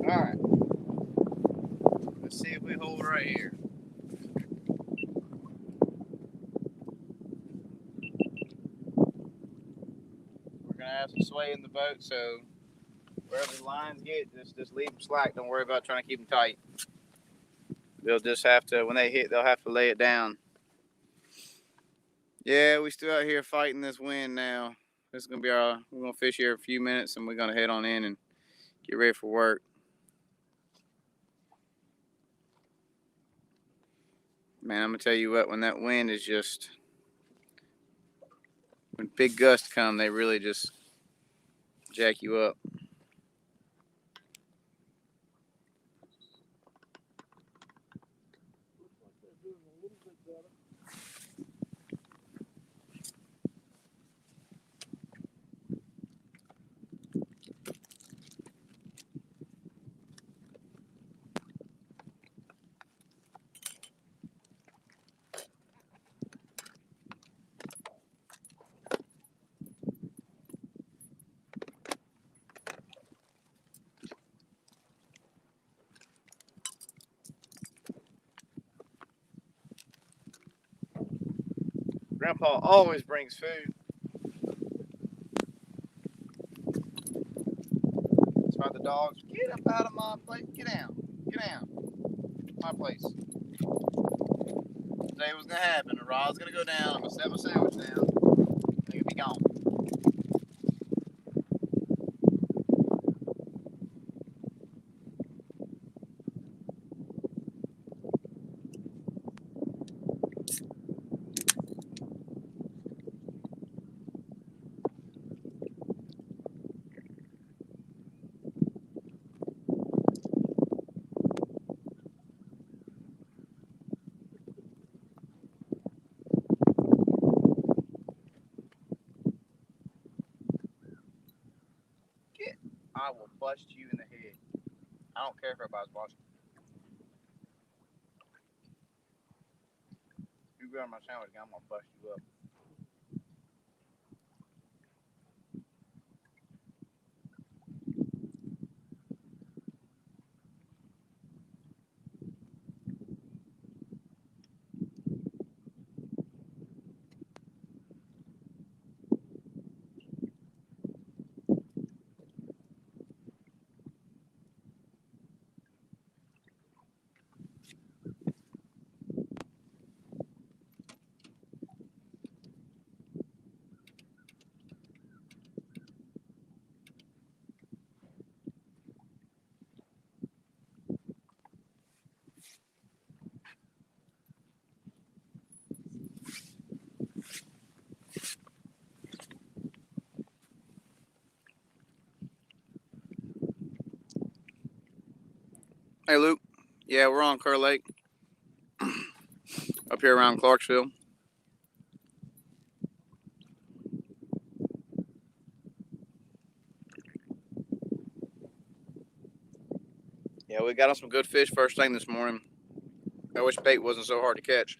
Speaker 2: Alright. Let's see if we hold right here. We're gonna have some sway in the boat, so wherever the lines get, just leave them slack. Don't worry about trying to keep them tight. They'll just have to, when they hit, they'll have to lay it down. Yeah, we still out here fighting this wind now. This is gonna be we're gonna fish here a few minutes and we're gonna head on in and get ready for work. Man, I'm gonna tell you what, when that wind is just, when big gusts come, they really just jack you up.
Speaker 1: Looks like they're doing a little bit better.
Speaker 2: Grandpa always brings food. That's why the dogs, get up out of my place. Get down. Get down. My place. Today was gonna happen. The rod's gonna go down. I'm gonna set my sandwich down. They're gonna be gone. I will bust you in the head. I don't care if everybody's watching. You grab my sandwich again, I'm gonna bust you up. Hey Luke, yeah, we're on Kerr Lake, up here around Clarksville. Yeah, we got on some good fish first thing this morning. I wish bait wasn't so hard to catch.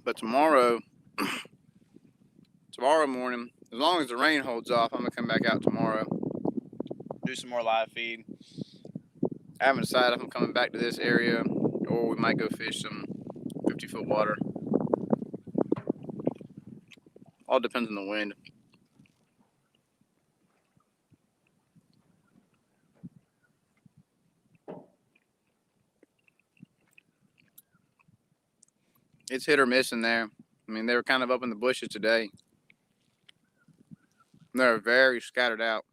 Speaker 2: But tomorrow morning, as long as the rain holds off, I'm gonna come back out tomorrow, do some more live feed. I haven't decided if I'm coming back to this area or we might go fish some 50-foot water. All depends on the wind. It's hit or miss in there. I mean, they were kind of up in the bushes today. They're very scattered out.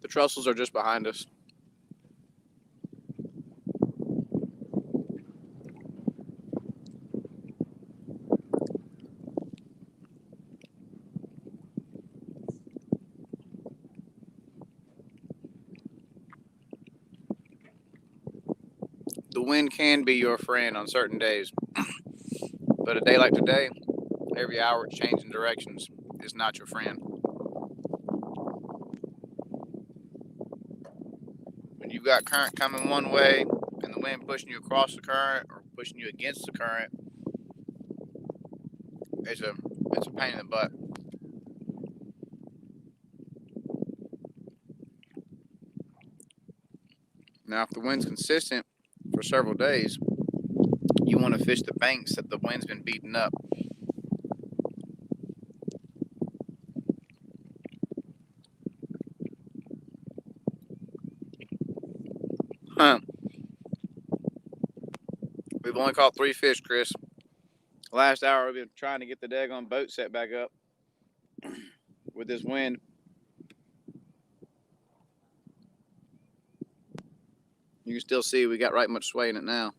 Speaker 2: The trussels are just behind us. the wind can be your friend on certain days. But a day like today, every hour it's changing directions. It's not your friend. When you've got current coming one way and the wind pushing you across the current or pushing you against the current, it's a pain in the butt. Now, if the wind's consistent for several days, you want to fish the banks that the wind's been beating up. Huh. We've only caught 3 fish, Chris. Last hour, we've been trying to get the daggone boat set back up with this wind. You can still see we got right much sway in it now.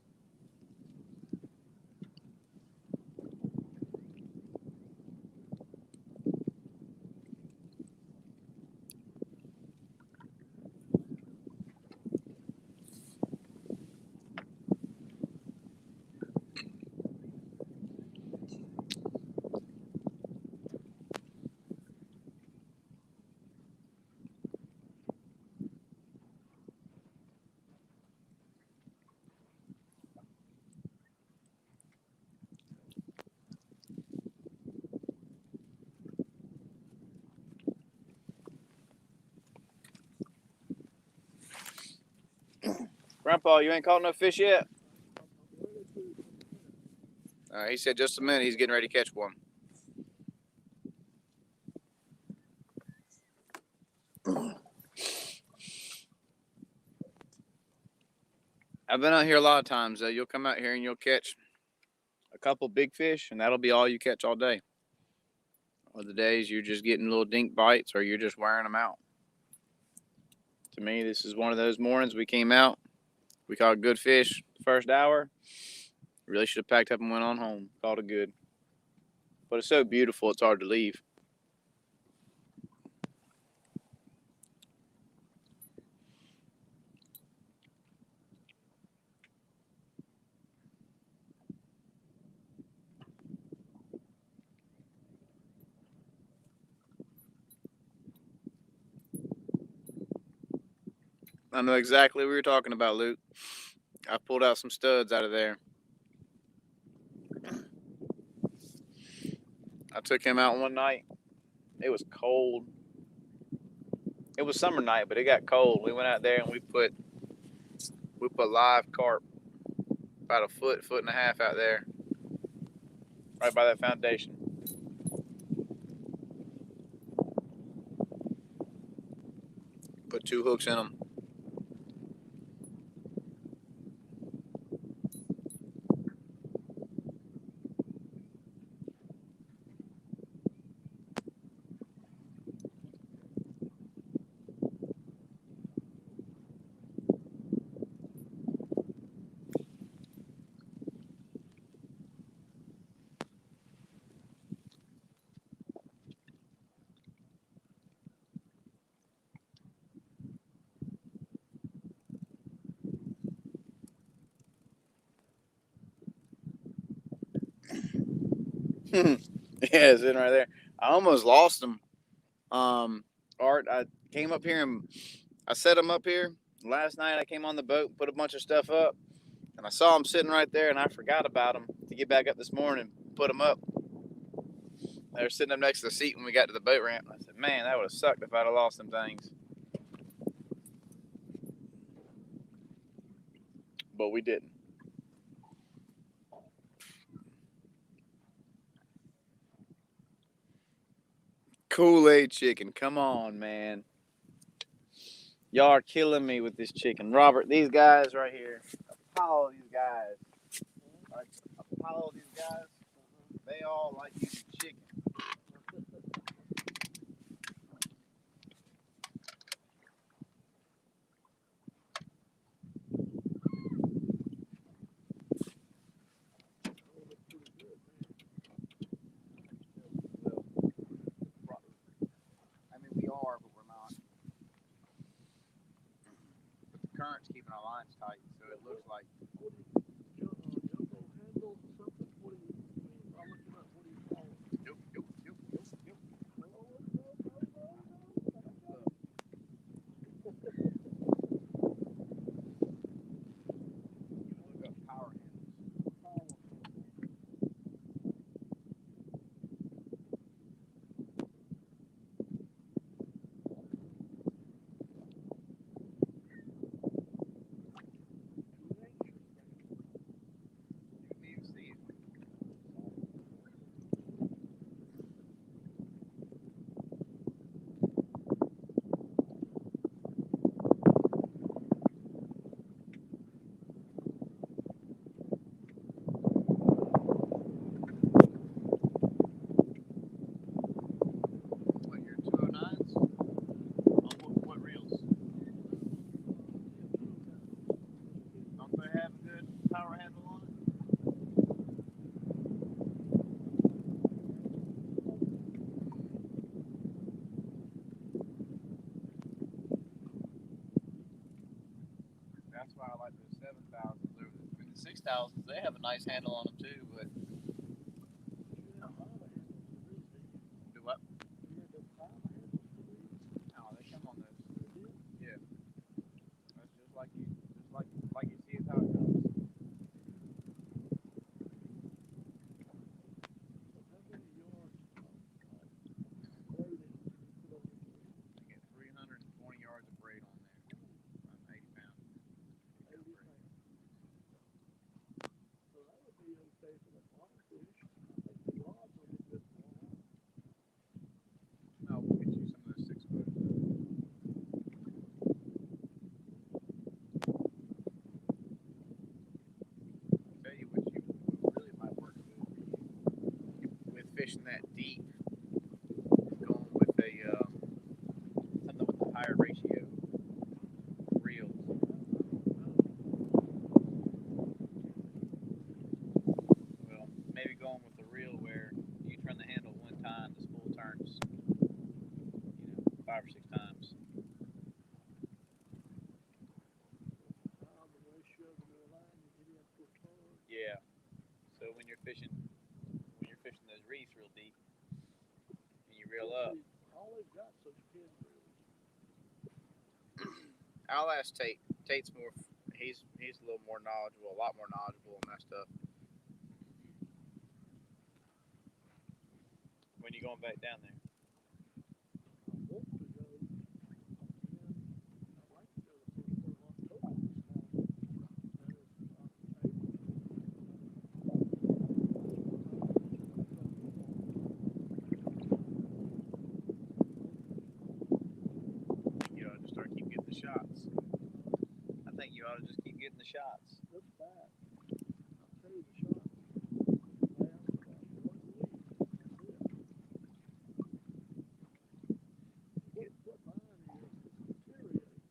Speaker 2: Grandpa, you ain't caught no fish yet? He said just a minute. He's getting ready to catch one. I've been out here a lot of times. You'll come out here and you'll catch a couple big fish, and that'll be all you catch all day. Other days you're just getting little dink bites or you're just wearing them out. To me, this is one of those mornings we came out. We caught good fish the first hour. Really should have packed up and went on home. Called it good. But it's so beautiful, it's hard to leave. I know exactly what you're talking about, Luke. I pulled out some studs out of there. I took him out one night. It was cold. It was summer night, but it got cold. We went out there and we put live carp about a foot and a half out there, right by that foundation. Put 2 hooks in them. Yeah, it's in right there. I almost lost him. Art, I came up here and I set him up here. Last night I came on the boat, put a bunch of stuff up, and I saw him sitting right there, and I forgot about him to get back up this morning and put him up. They were sitting up next to the seat when we got to the boat ramp. I said, man, that would have sucked if I'd have lost them things. But we didn't. Kool-Aid chicken. Come on, man. Y'all are killing me with this chicken. Robert, these guys right here, a pile of these guys, they all like eating chicken. I mean, we are, but we're not. But the current's keeping our lines tight, so it looks like.
Speaker 1: Jumbo handle something. What do you? I'm looking up. What do you call it?
Speaker 2: Yep, yep, yep, yep, yep. You look up power handles. You can even see it. What, your 209s? On what reels? Don't they have a good power handle on it? That's why I like the 7,000s over the 6,000s. They have a nice handle on them too, but do what? Oh, they come on those. Yeah, that's just like you see is how it goes. I get 320 yards of braid on there. I'm 80 pounds. No, we'll get you some of those 6-footers. Tell you what really might work good for you with fishing that deep. Going with a something with a higher ratio reels. Well, maybe going with the reel where you turn the handle one time, the spool turns, 5 or 6 times. Yeah. So when you're fishing those reefs real deep, and you reel up. I'll ask Tate. Tate's more. He's a little more knowledgeable, a lot more knowledgeable on that stuff. When you going back down there? You ought to just start keep getting the shots. I think you ought to just keep getting the shots.
Speaker 1: That's bad. I'll tell you the shot. What mine is deteriorating.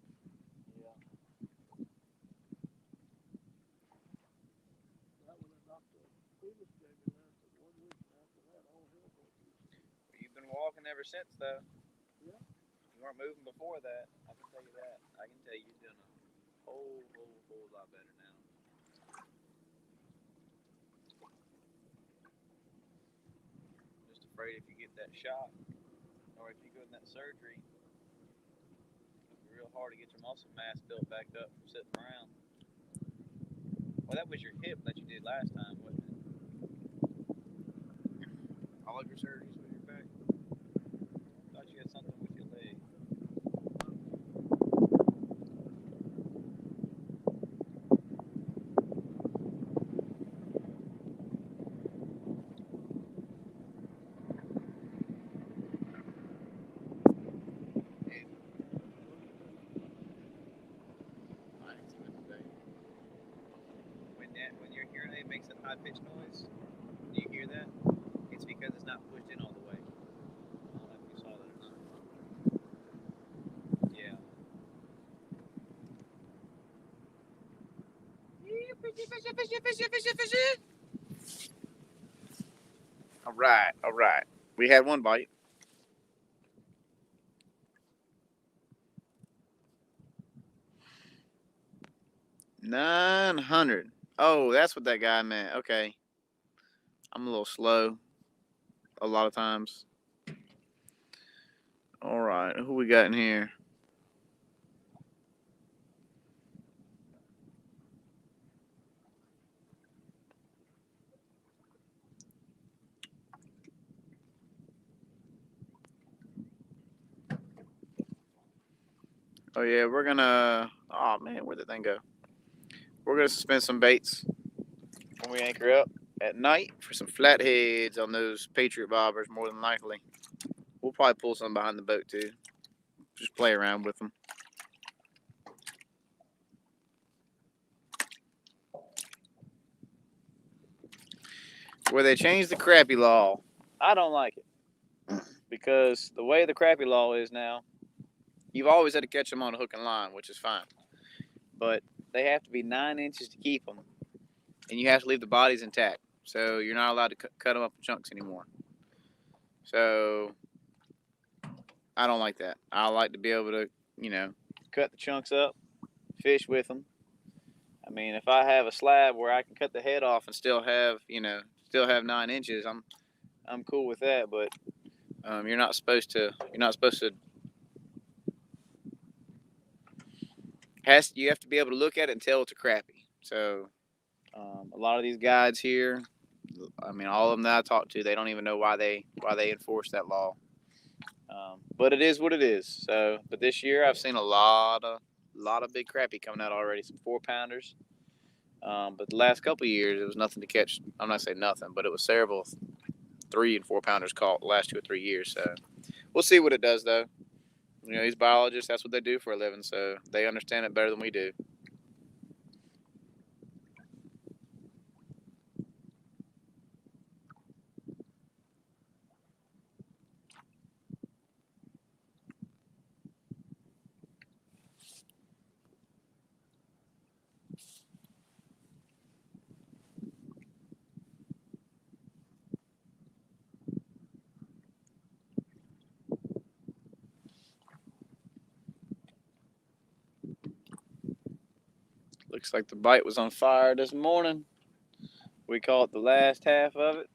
Speaker 2: Yeah.
Speaker 1: That one I knocked the previous game in lasted 1 week, and after that, all hell broke loose.
Speaker 2: You've been walking ever since, though.
Speaker 1: Yeah.
Speaker 2: You weren't moving before that. I can tell you that. I can tell you you're doing a whole lot better now. Just afraid if you get that shot, or if you go in that surgery, it'll be real hard to get your muscle mass built back up from sitting around. Well, that was your hip that you did last time, wasn't it? All of your surgeries with your back? I thought you had something with your leg. When your hearing aid makes that high pitched noise, do you hear that? It's because it's not pushed in all the way. I don't know if you saw those. Yeah. All right. We had one bite. 900. Oh, that's what that guy meant. Okay. I'm a little slow a lot of times. All right. Who we got in here? Oh, yeah. We're going to. Oh, man. Where'd the thing go? We're going to suspend some baits when we anchor up at night for some flatheads on those Patriot bobbers, more than likely. We'll probably pull some behind the boat, too. Just play around with them. Where they changed the crappie law, I don't like it. Because the way the crappie law is now, you've always had to catch them on a hook and line, which is fine. But they have to be 9 inches to keep them. And you have to leave the bodies intact. So you're not allowed to cut them up in chunks anymore. So I don't like that. I like to be able to, cut the chunks up, fish with them. I mean, if I have a slab where I can cut the head off and still have 9 inches, I'm cool with that. But you're not supposed to. You have to be able to look at it and tell it's a crappie. So a lot of these guides here, I mean, all of them that I talk to, they don't even know why they enforce that law. But it is what it is. So, but this year I've seen a lot of big crappie coming out already. Some 4-pounders. But the last couple of years, it was nothing to catch. I'm not saying nothing, but it was several 3 and 4-pounders caught the last 2 or 3 years. So we'll see what it does, though. These biologists, that's what they do for a living, so they understand it better than we do. Looks like the bite was on fire this morning. We caught the last half of it.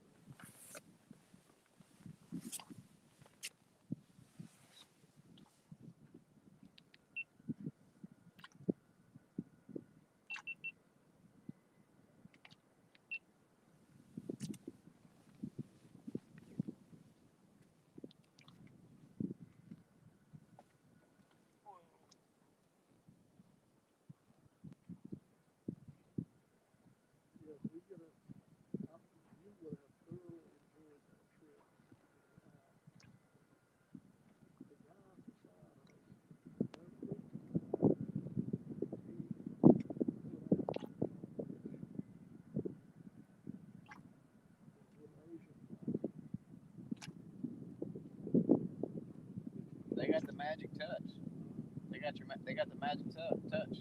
Speaker 2: They got the magic touch. They got the magic touch.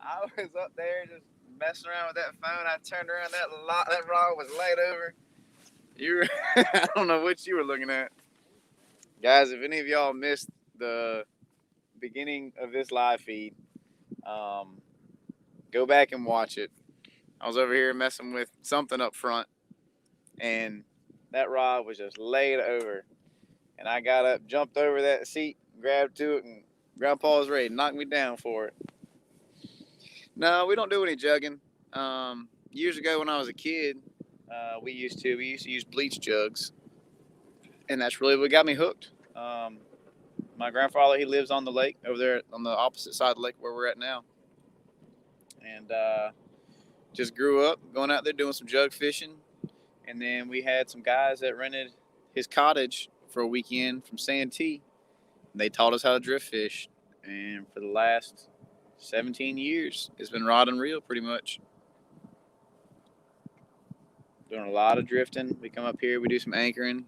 Speaker 2: I was up there just messing around with that phone. I turned around, that rod was laid over. I don't know what you were looking at. Guys, if any of y'all missed the beginning of this live feed, go back and watch it. I was over here messing with something up front, and that rod was just laid over. And I got up, jumped over that seat, grabbed to it, and Grandpa was ready to knock me down for it. No, we don't do any jugging. Years ago when I was a kid, we used to use bleach jugs, and that's really what got me hooked. My grandfather, he lives on the lake over there on the opposite side of the lake where we're at now, and just grew up going out there doing some jug fishing. And then we had some guys that rented his cottage for a weekend from Santee. They taught us how to drift fish, and for the last 17 years, it's been rod and reel pretty much. Doing a lot of drifting. We come up here, we do some anchoring.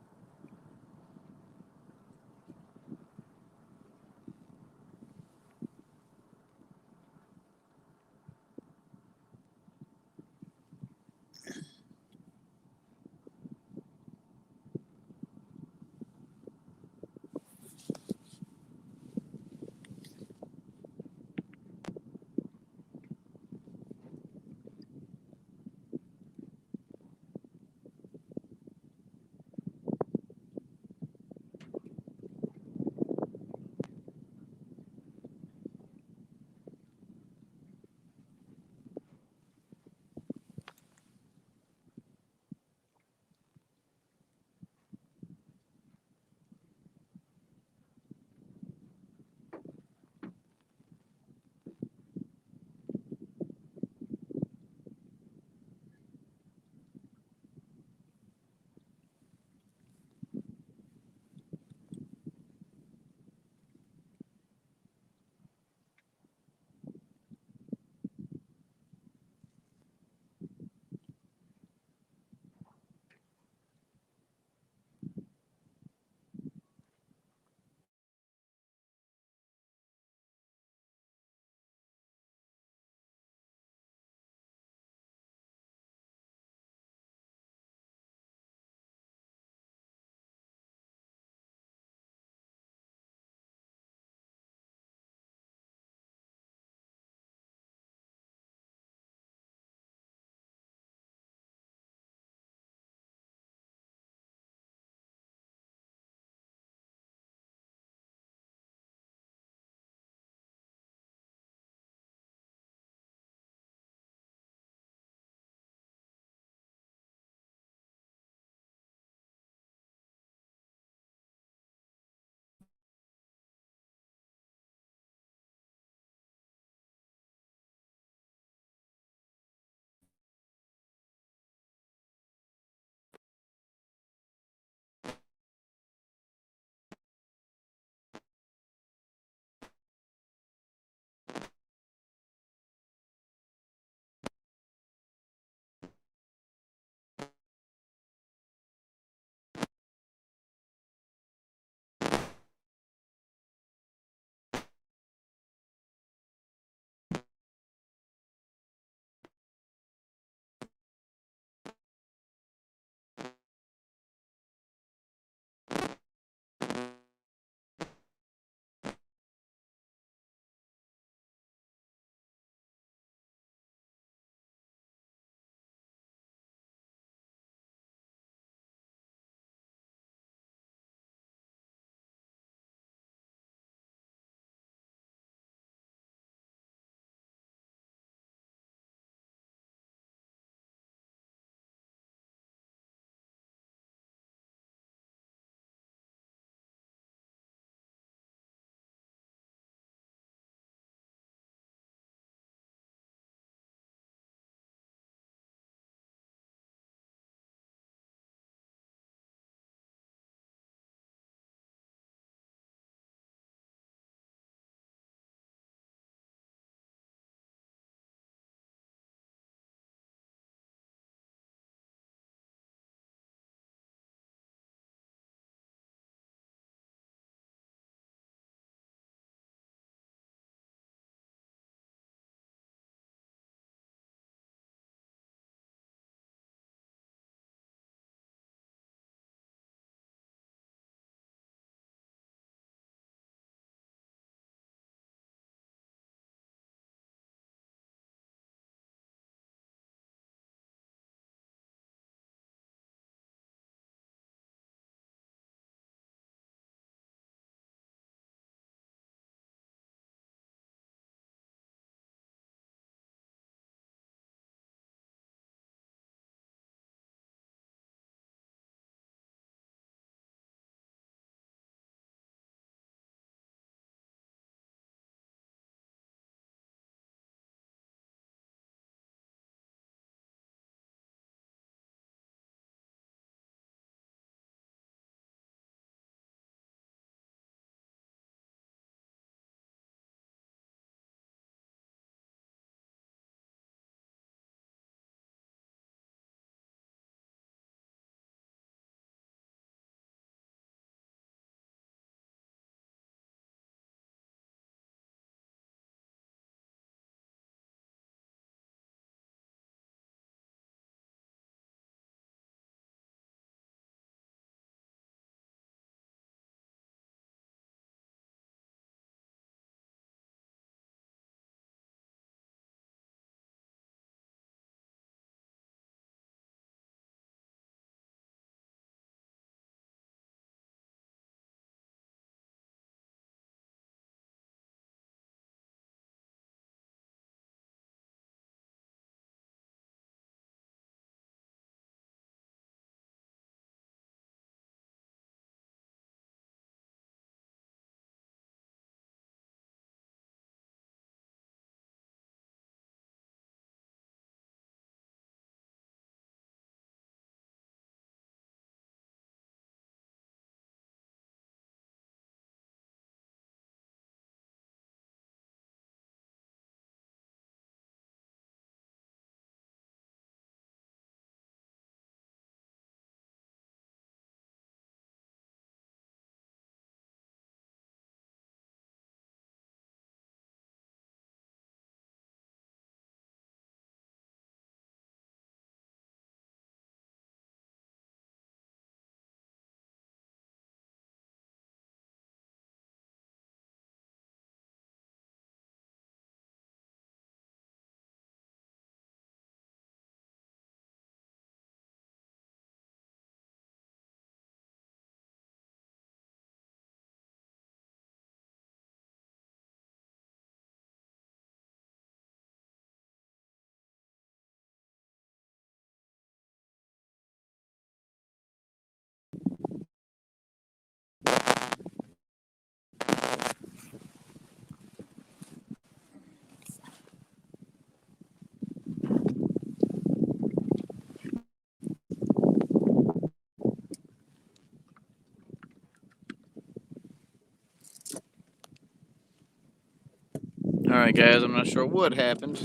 Speaker 2: Alright, guys, I'm not sure what happened.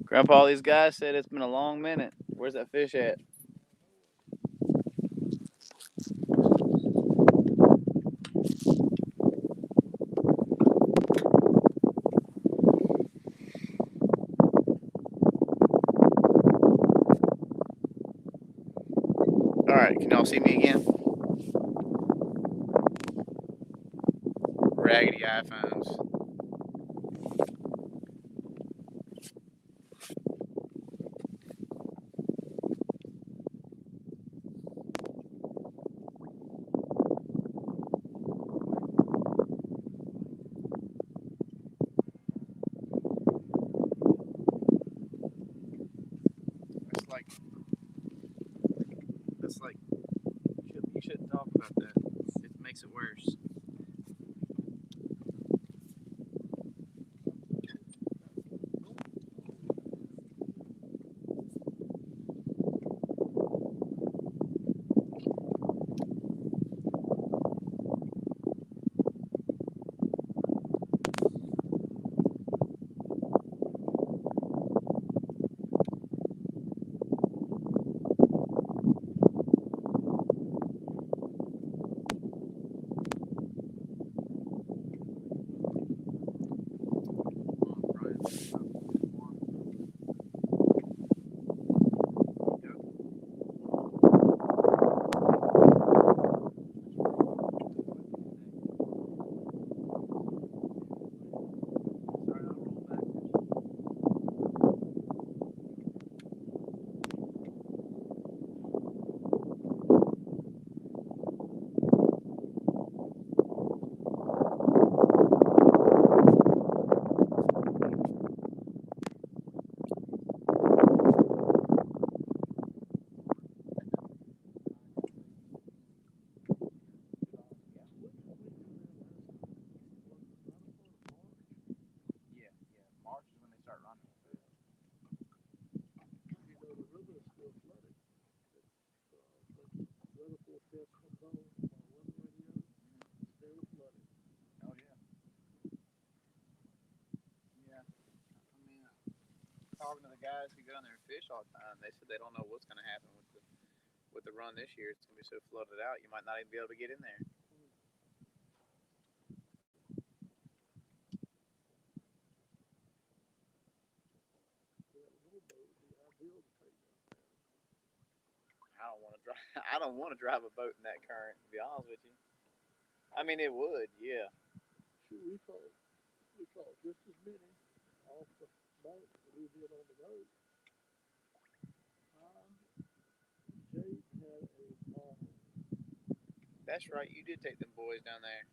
Speaker 2: Grandpa, these guys said it's been a long minute. Where's that fish at? Alright, can y'all see me again? Raggedy iPhones. That's like, you shouldn't talk about that. It makes it worse. Talking to the guys who go in there and fish all the time, they said they don't know what's going to happen with the run this year. It's going to be so flooded out, you might not even be able to get in there. I don't want to drive. I don't want to drive a boat in that current. To be honest with you, I mean it would, yeah.
Speaker 1: Shoot, we caught just as many off the boat as we did on the road. Jade had a ball.
Speaker 2: That's right. You did take them boys down there.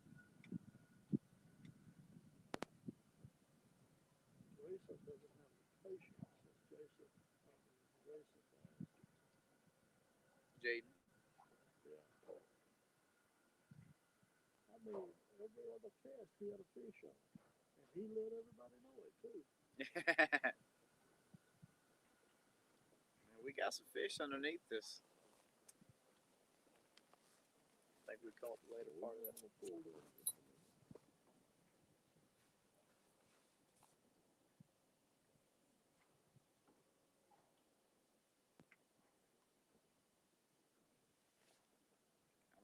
Speaker 1: Jason doesn't have the patience that Jason.
Speaker 2: Jaden.
Speaker 1: Yeah. I mean, every other cast he had a fish on, and he let everybody know it too.
Speaker 2: We got some fish underneath this. I think we caught the later part of that. I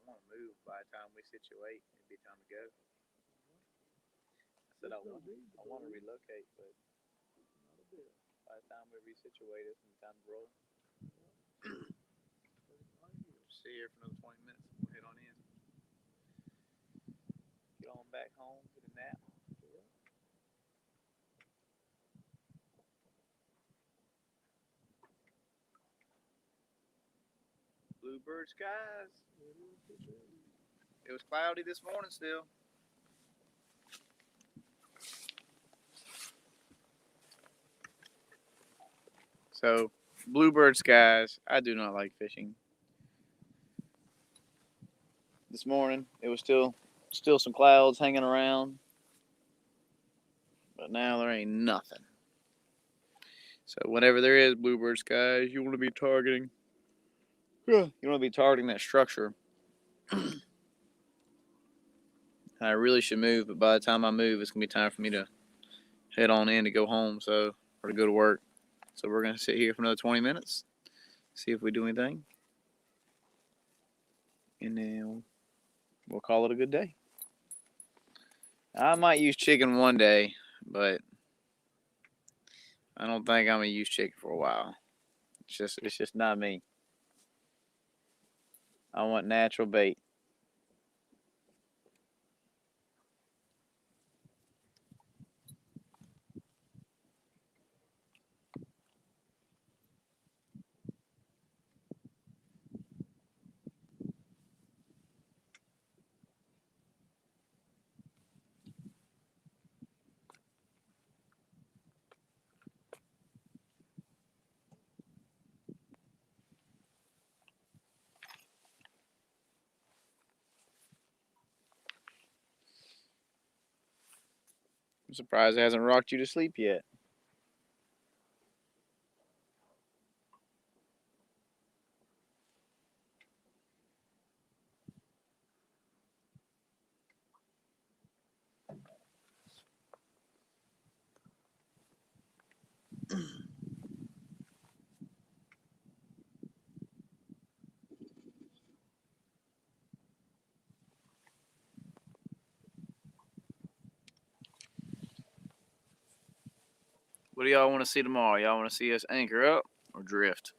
Speaker 2: want to move by the time we situate. It'd be time to go. I said I want to relocate, but by the time we resituate, it's time to roll. See you here for another 20 minutes. We'll head on in. Get on back home, get a nap. Blue Bluebird skies. It was cloudy this morning still. So, bluebird skies. I do not like fishing. This morning it was still some clouds hanging around, but now there ain't nothing. So whenever there is bluebird skies, you want to be targeting. You want to be targeting that structure. I really should move, but by the time I move, it's gonna be time for me to head on in to go home, or to go to work. So we're gonna sit here for another 20 minutes, see if we do anything, and then we'll call it a good day. I might use chicken one day, but I don't think I'm gonna use chicken for a while. It's just not me. I want natural bait. I'm surprised it hasn't rocked you to sleep yet. What do y'all want to see tomorrow? Y'all want to see us anchor up or drift?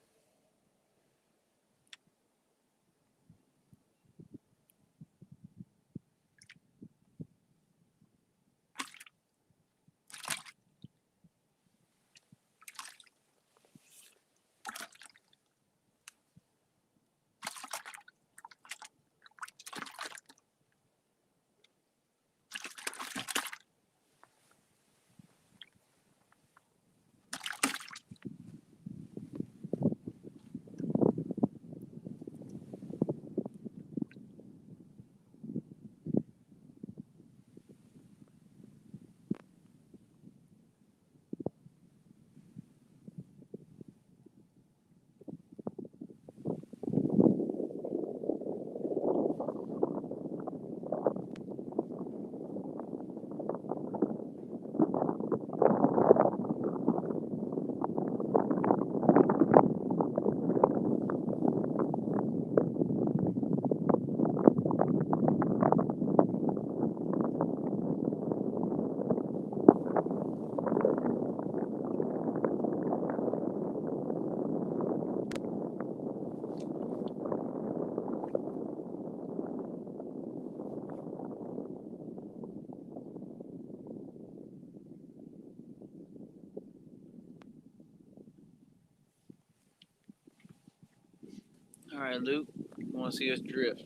Speaker 2: All right, Luke, you want to see us drift?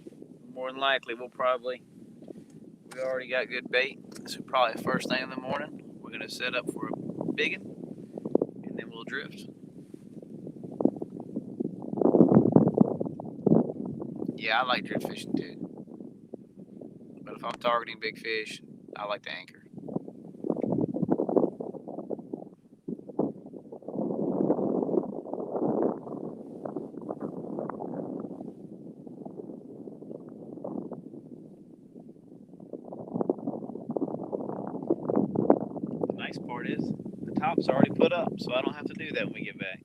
Speaker 2: More than likely, we already got good bait. So probably first thing in the morning, we're going to set up for a biggin, and then we'll drift. Yeah, I like drift fishing too. But if I'm targeting big fish, I like to anchor. The nice part is the top's already put up, so I don't have to do that when we get back.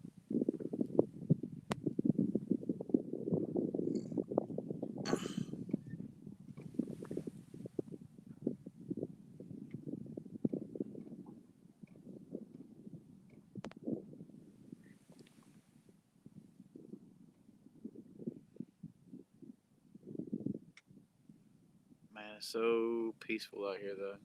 Speaker 2: Man, it's so peaceful out here, though.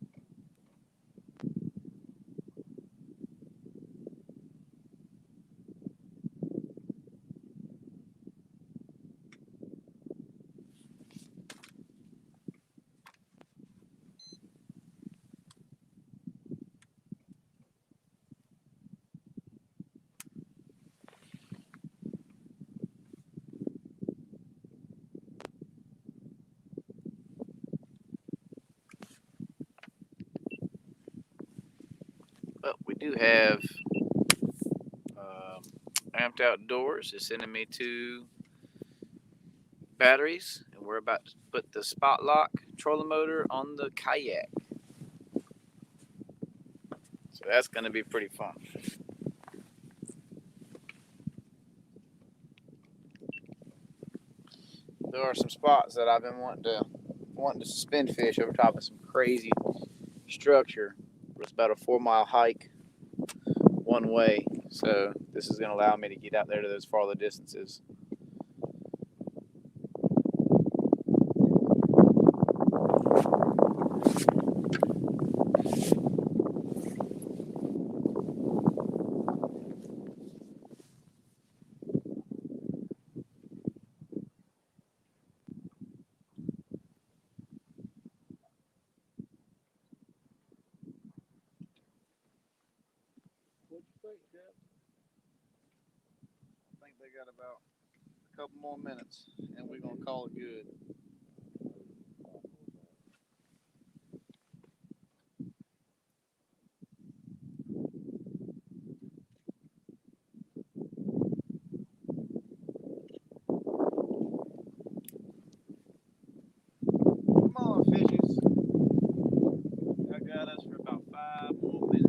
Speaker 2: But we do have Amped Outdoors is sending me 2 batteries, and we're about to put the spot lock trolling motor on the kayak. So that's going to be pretty fun. There are some spots that I've been wanting to suspend fish over top of some crazy structure. It's about a 4-mile hike one way, so this is going to allow me to get out there to those farther distances.
Speaker 1: What you think, Jeff?
Speaker 2: I think they got about a couple more minutes, and we're going to call it good. Come on, fishes. I got us for about 5 more minutes.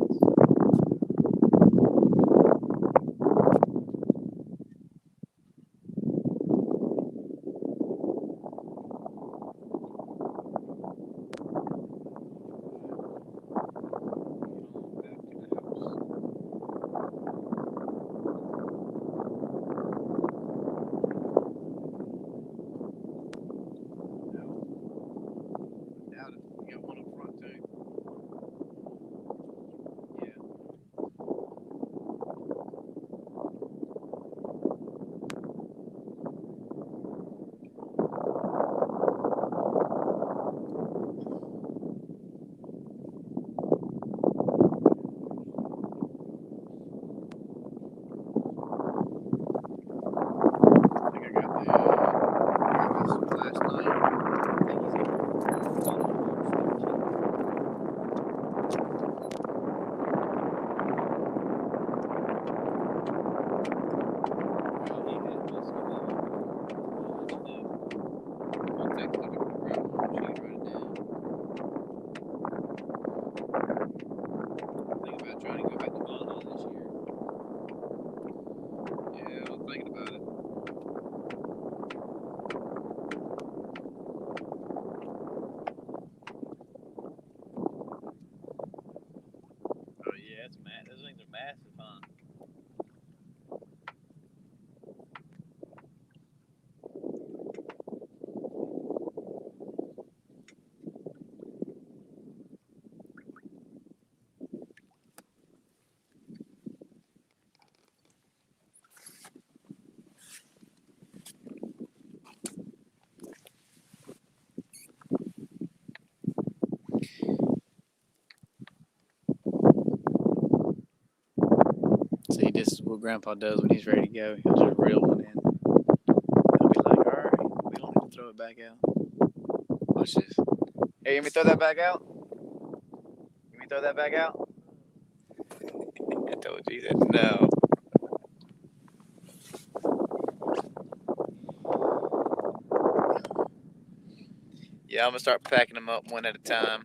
Speaker 2: Those things are massive, huh? See, this is what Grandpa does when he's ready to go. He'll just reel one in. I'll be like, all right, we don't need to throw it back out. Watch this. Hey, you want me to throw that back out? You want me to throw that back out? I told you that no. Yeah, I'm going to start packing them up one at a time.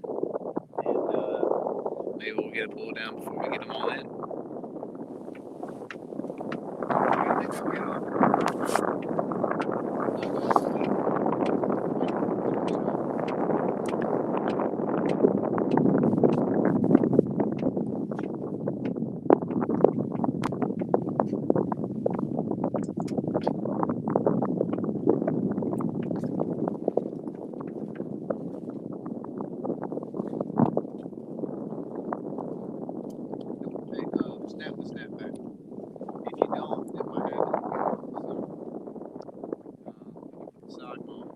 Speaker 2: And maybe we'll get a pull down before we get them all in. Snap the snapback. If you don't, it might have side mount.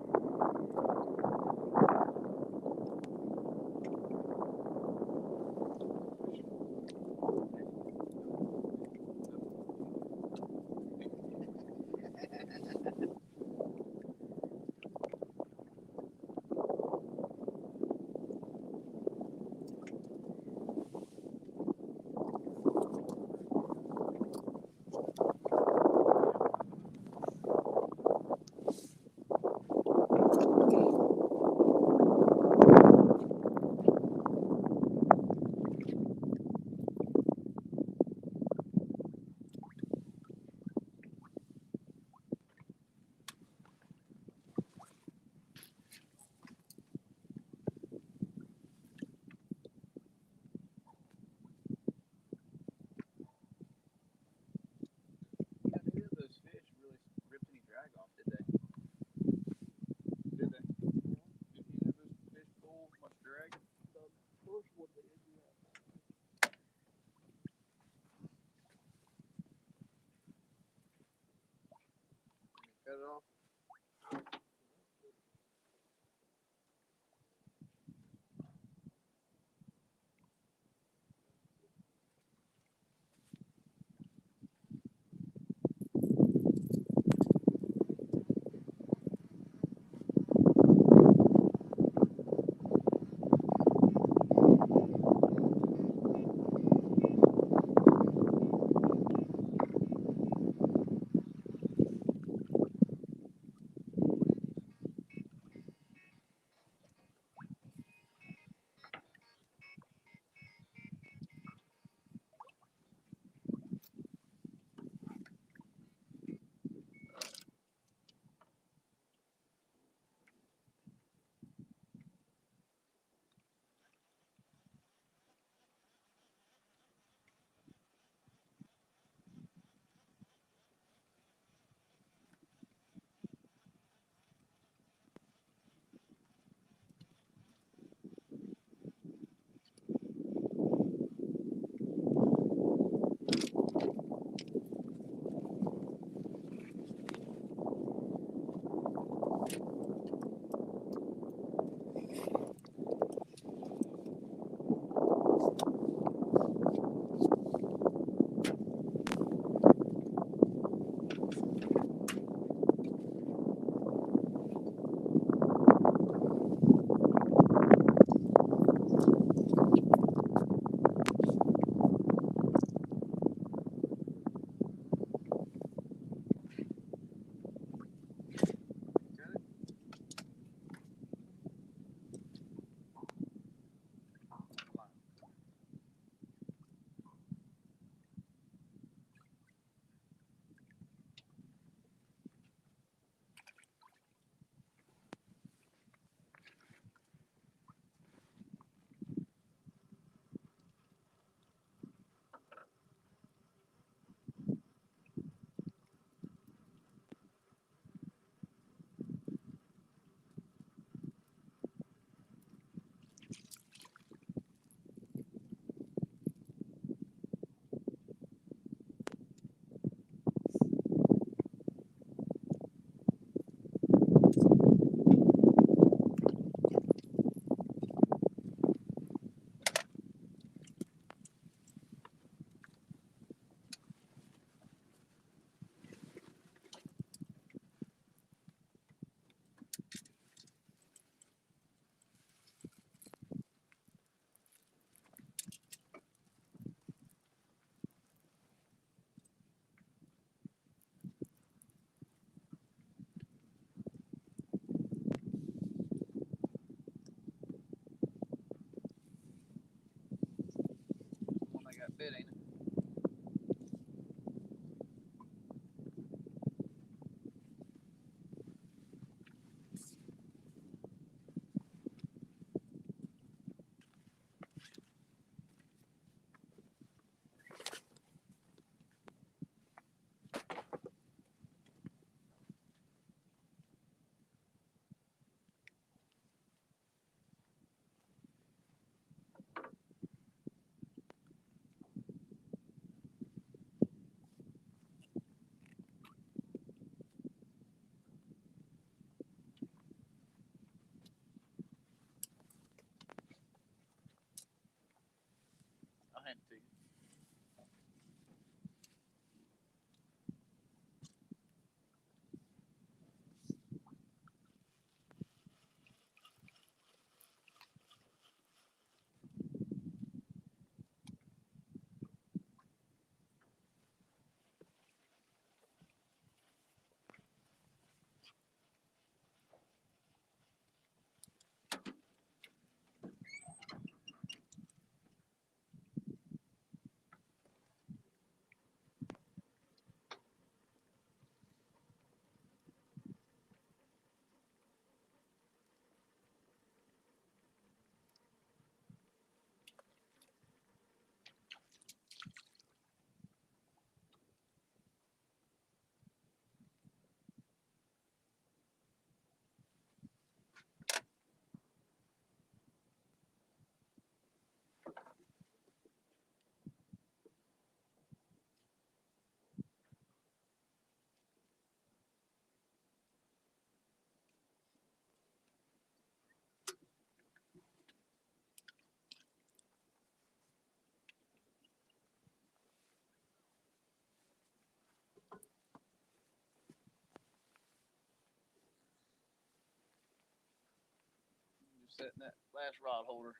Speaker 2: setting that last rod holder.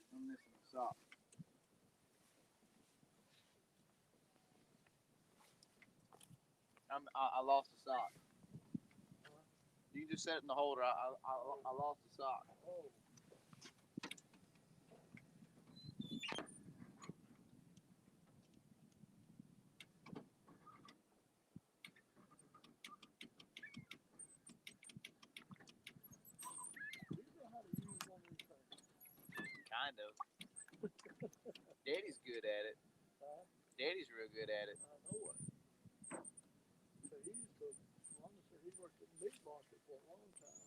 Speaker 2: I'm missing a sock. I lost the sock. You just set it in the holder. I lost the sock.
Speaker 1: Oh. You know how to use one of these things.
Speaker 2: Kind of. Daddy's good at it.
Speaker 1: Huh?
Speaker 2: Daddy's real good at it.
Speaker 1: I know it. So he used to, honestly, he worked at the meat market for a long time.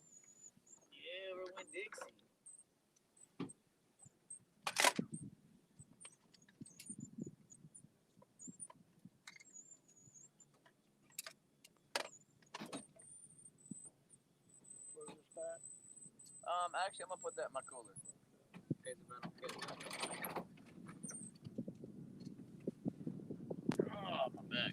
Speaker 2: Yeah, we're with Dixie.
Speaker 1: Where's this back?
Speaker 2: Actually, I'm gonna put that in my cooler. In case if I don't get it. Oh, my back.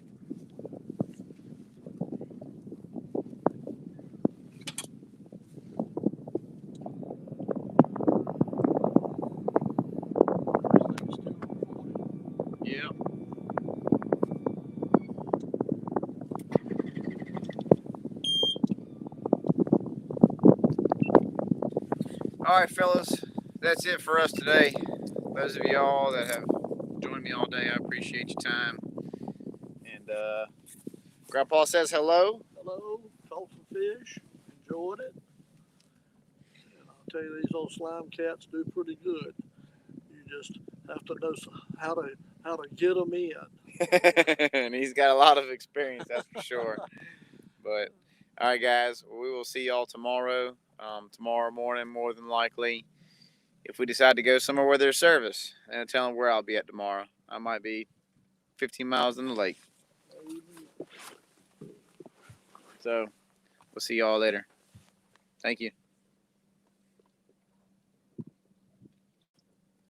Speaker 1: This thing's still recording.
Speaker 2: Yeah. All right, fellas, that's it for us today. Those of y'all that have joined me all day, I appreciate your time. And Grandpa says hello.
Speaker 1: Hello, caught some fish, enjoyed it. And I'll tell you, these old slime cats do pretty good. You just have to know how to get them in.
Speaker 2: And he's got a lot of experience, that's for sure. But all right, guys, we will see y'all tomorrow. Tomorrow morning, more than likely. If we decide to go somewhere where there's service, and tell them where I'll be at tomorrow. I might be 15 miles in the lake. So we'll see y'all later. Thank you.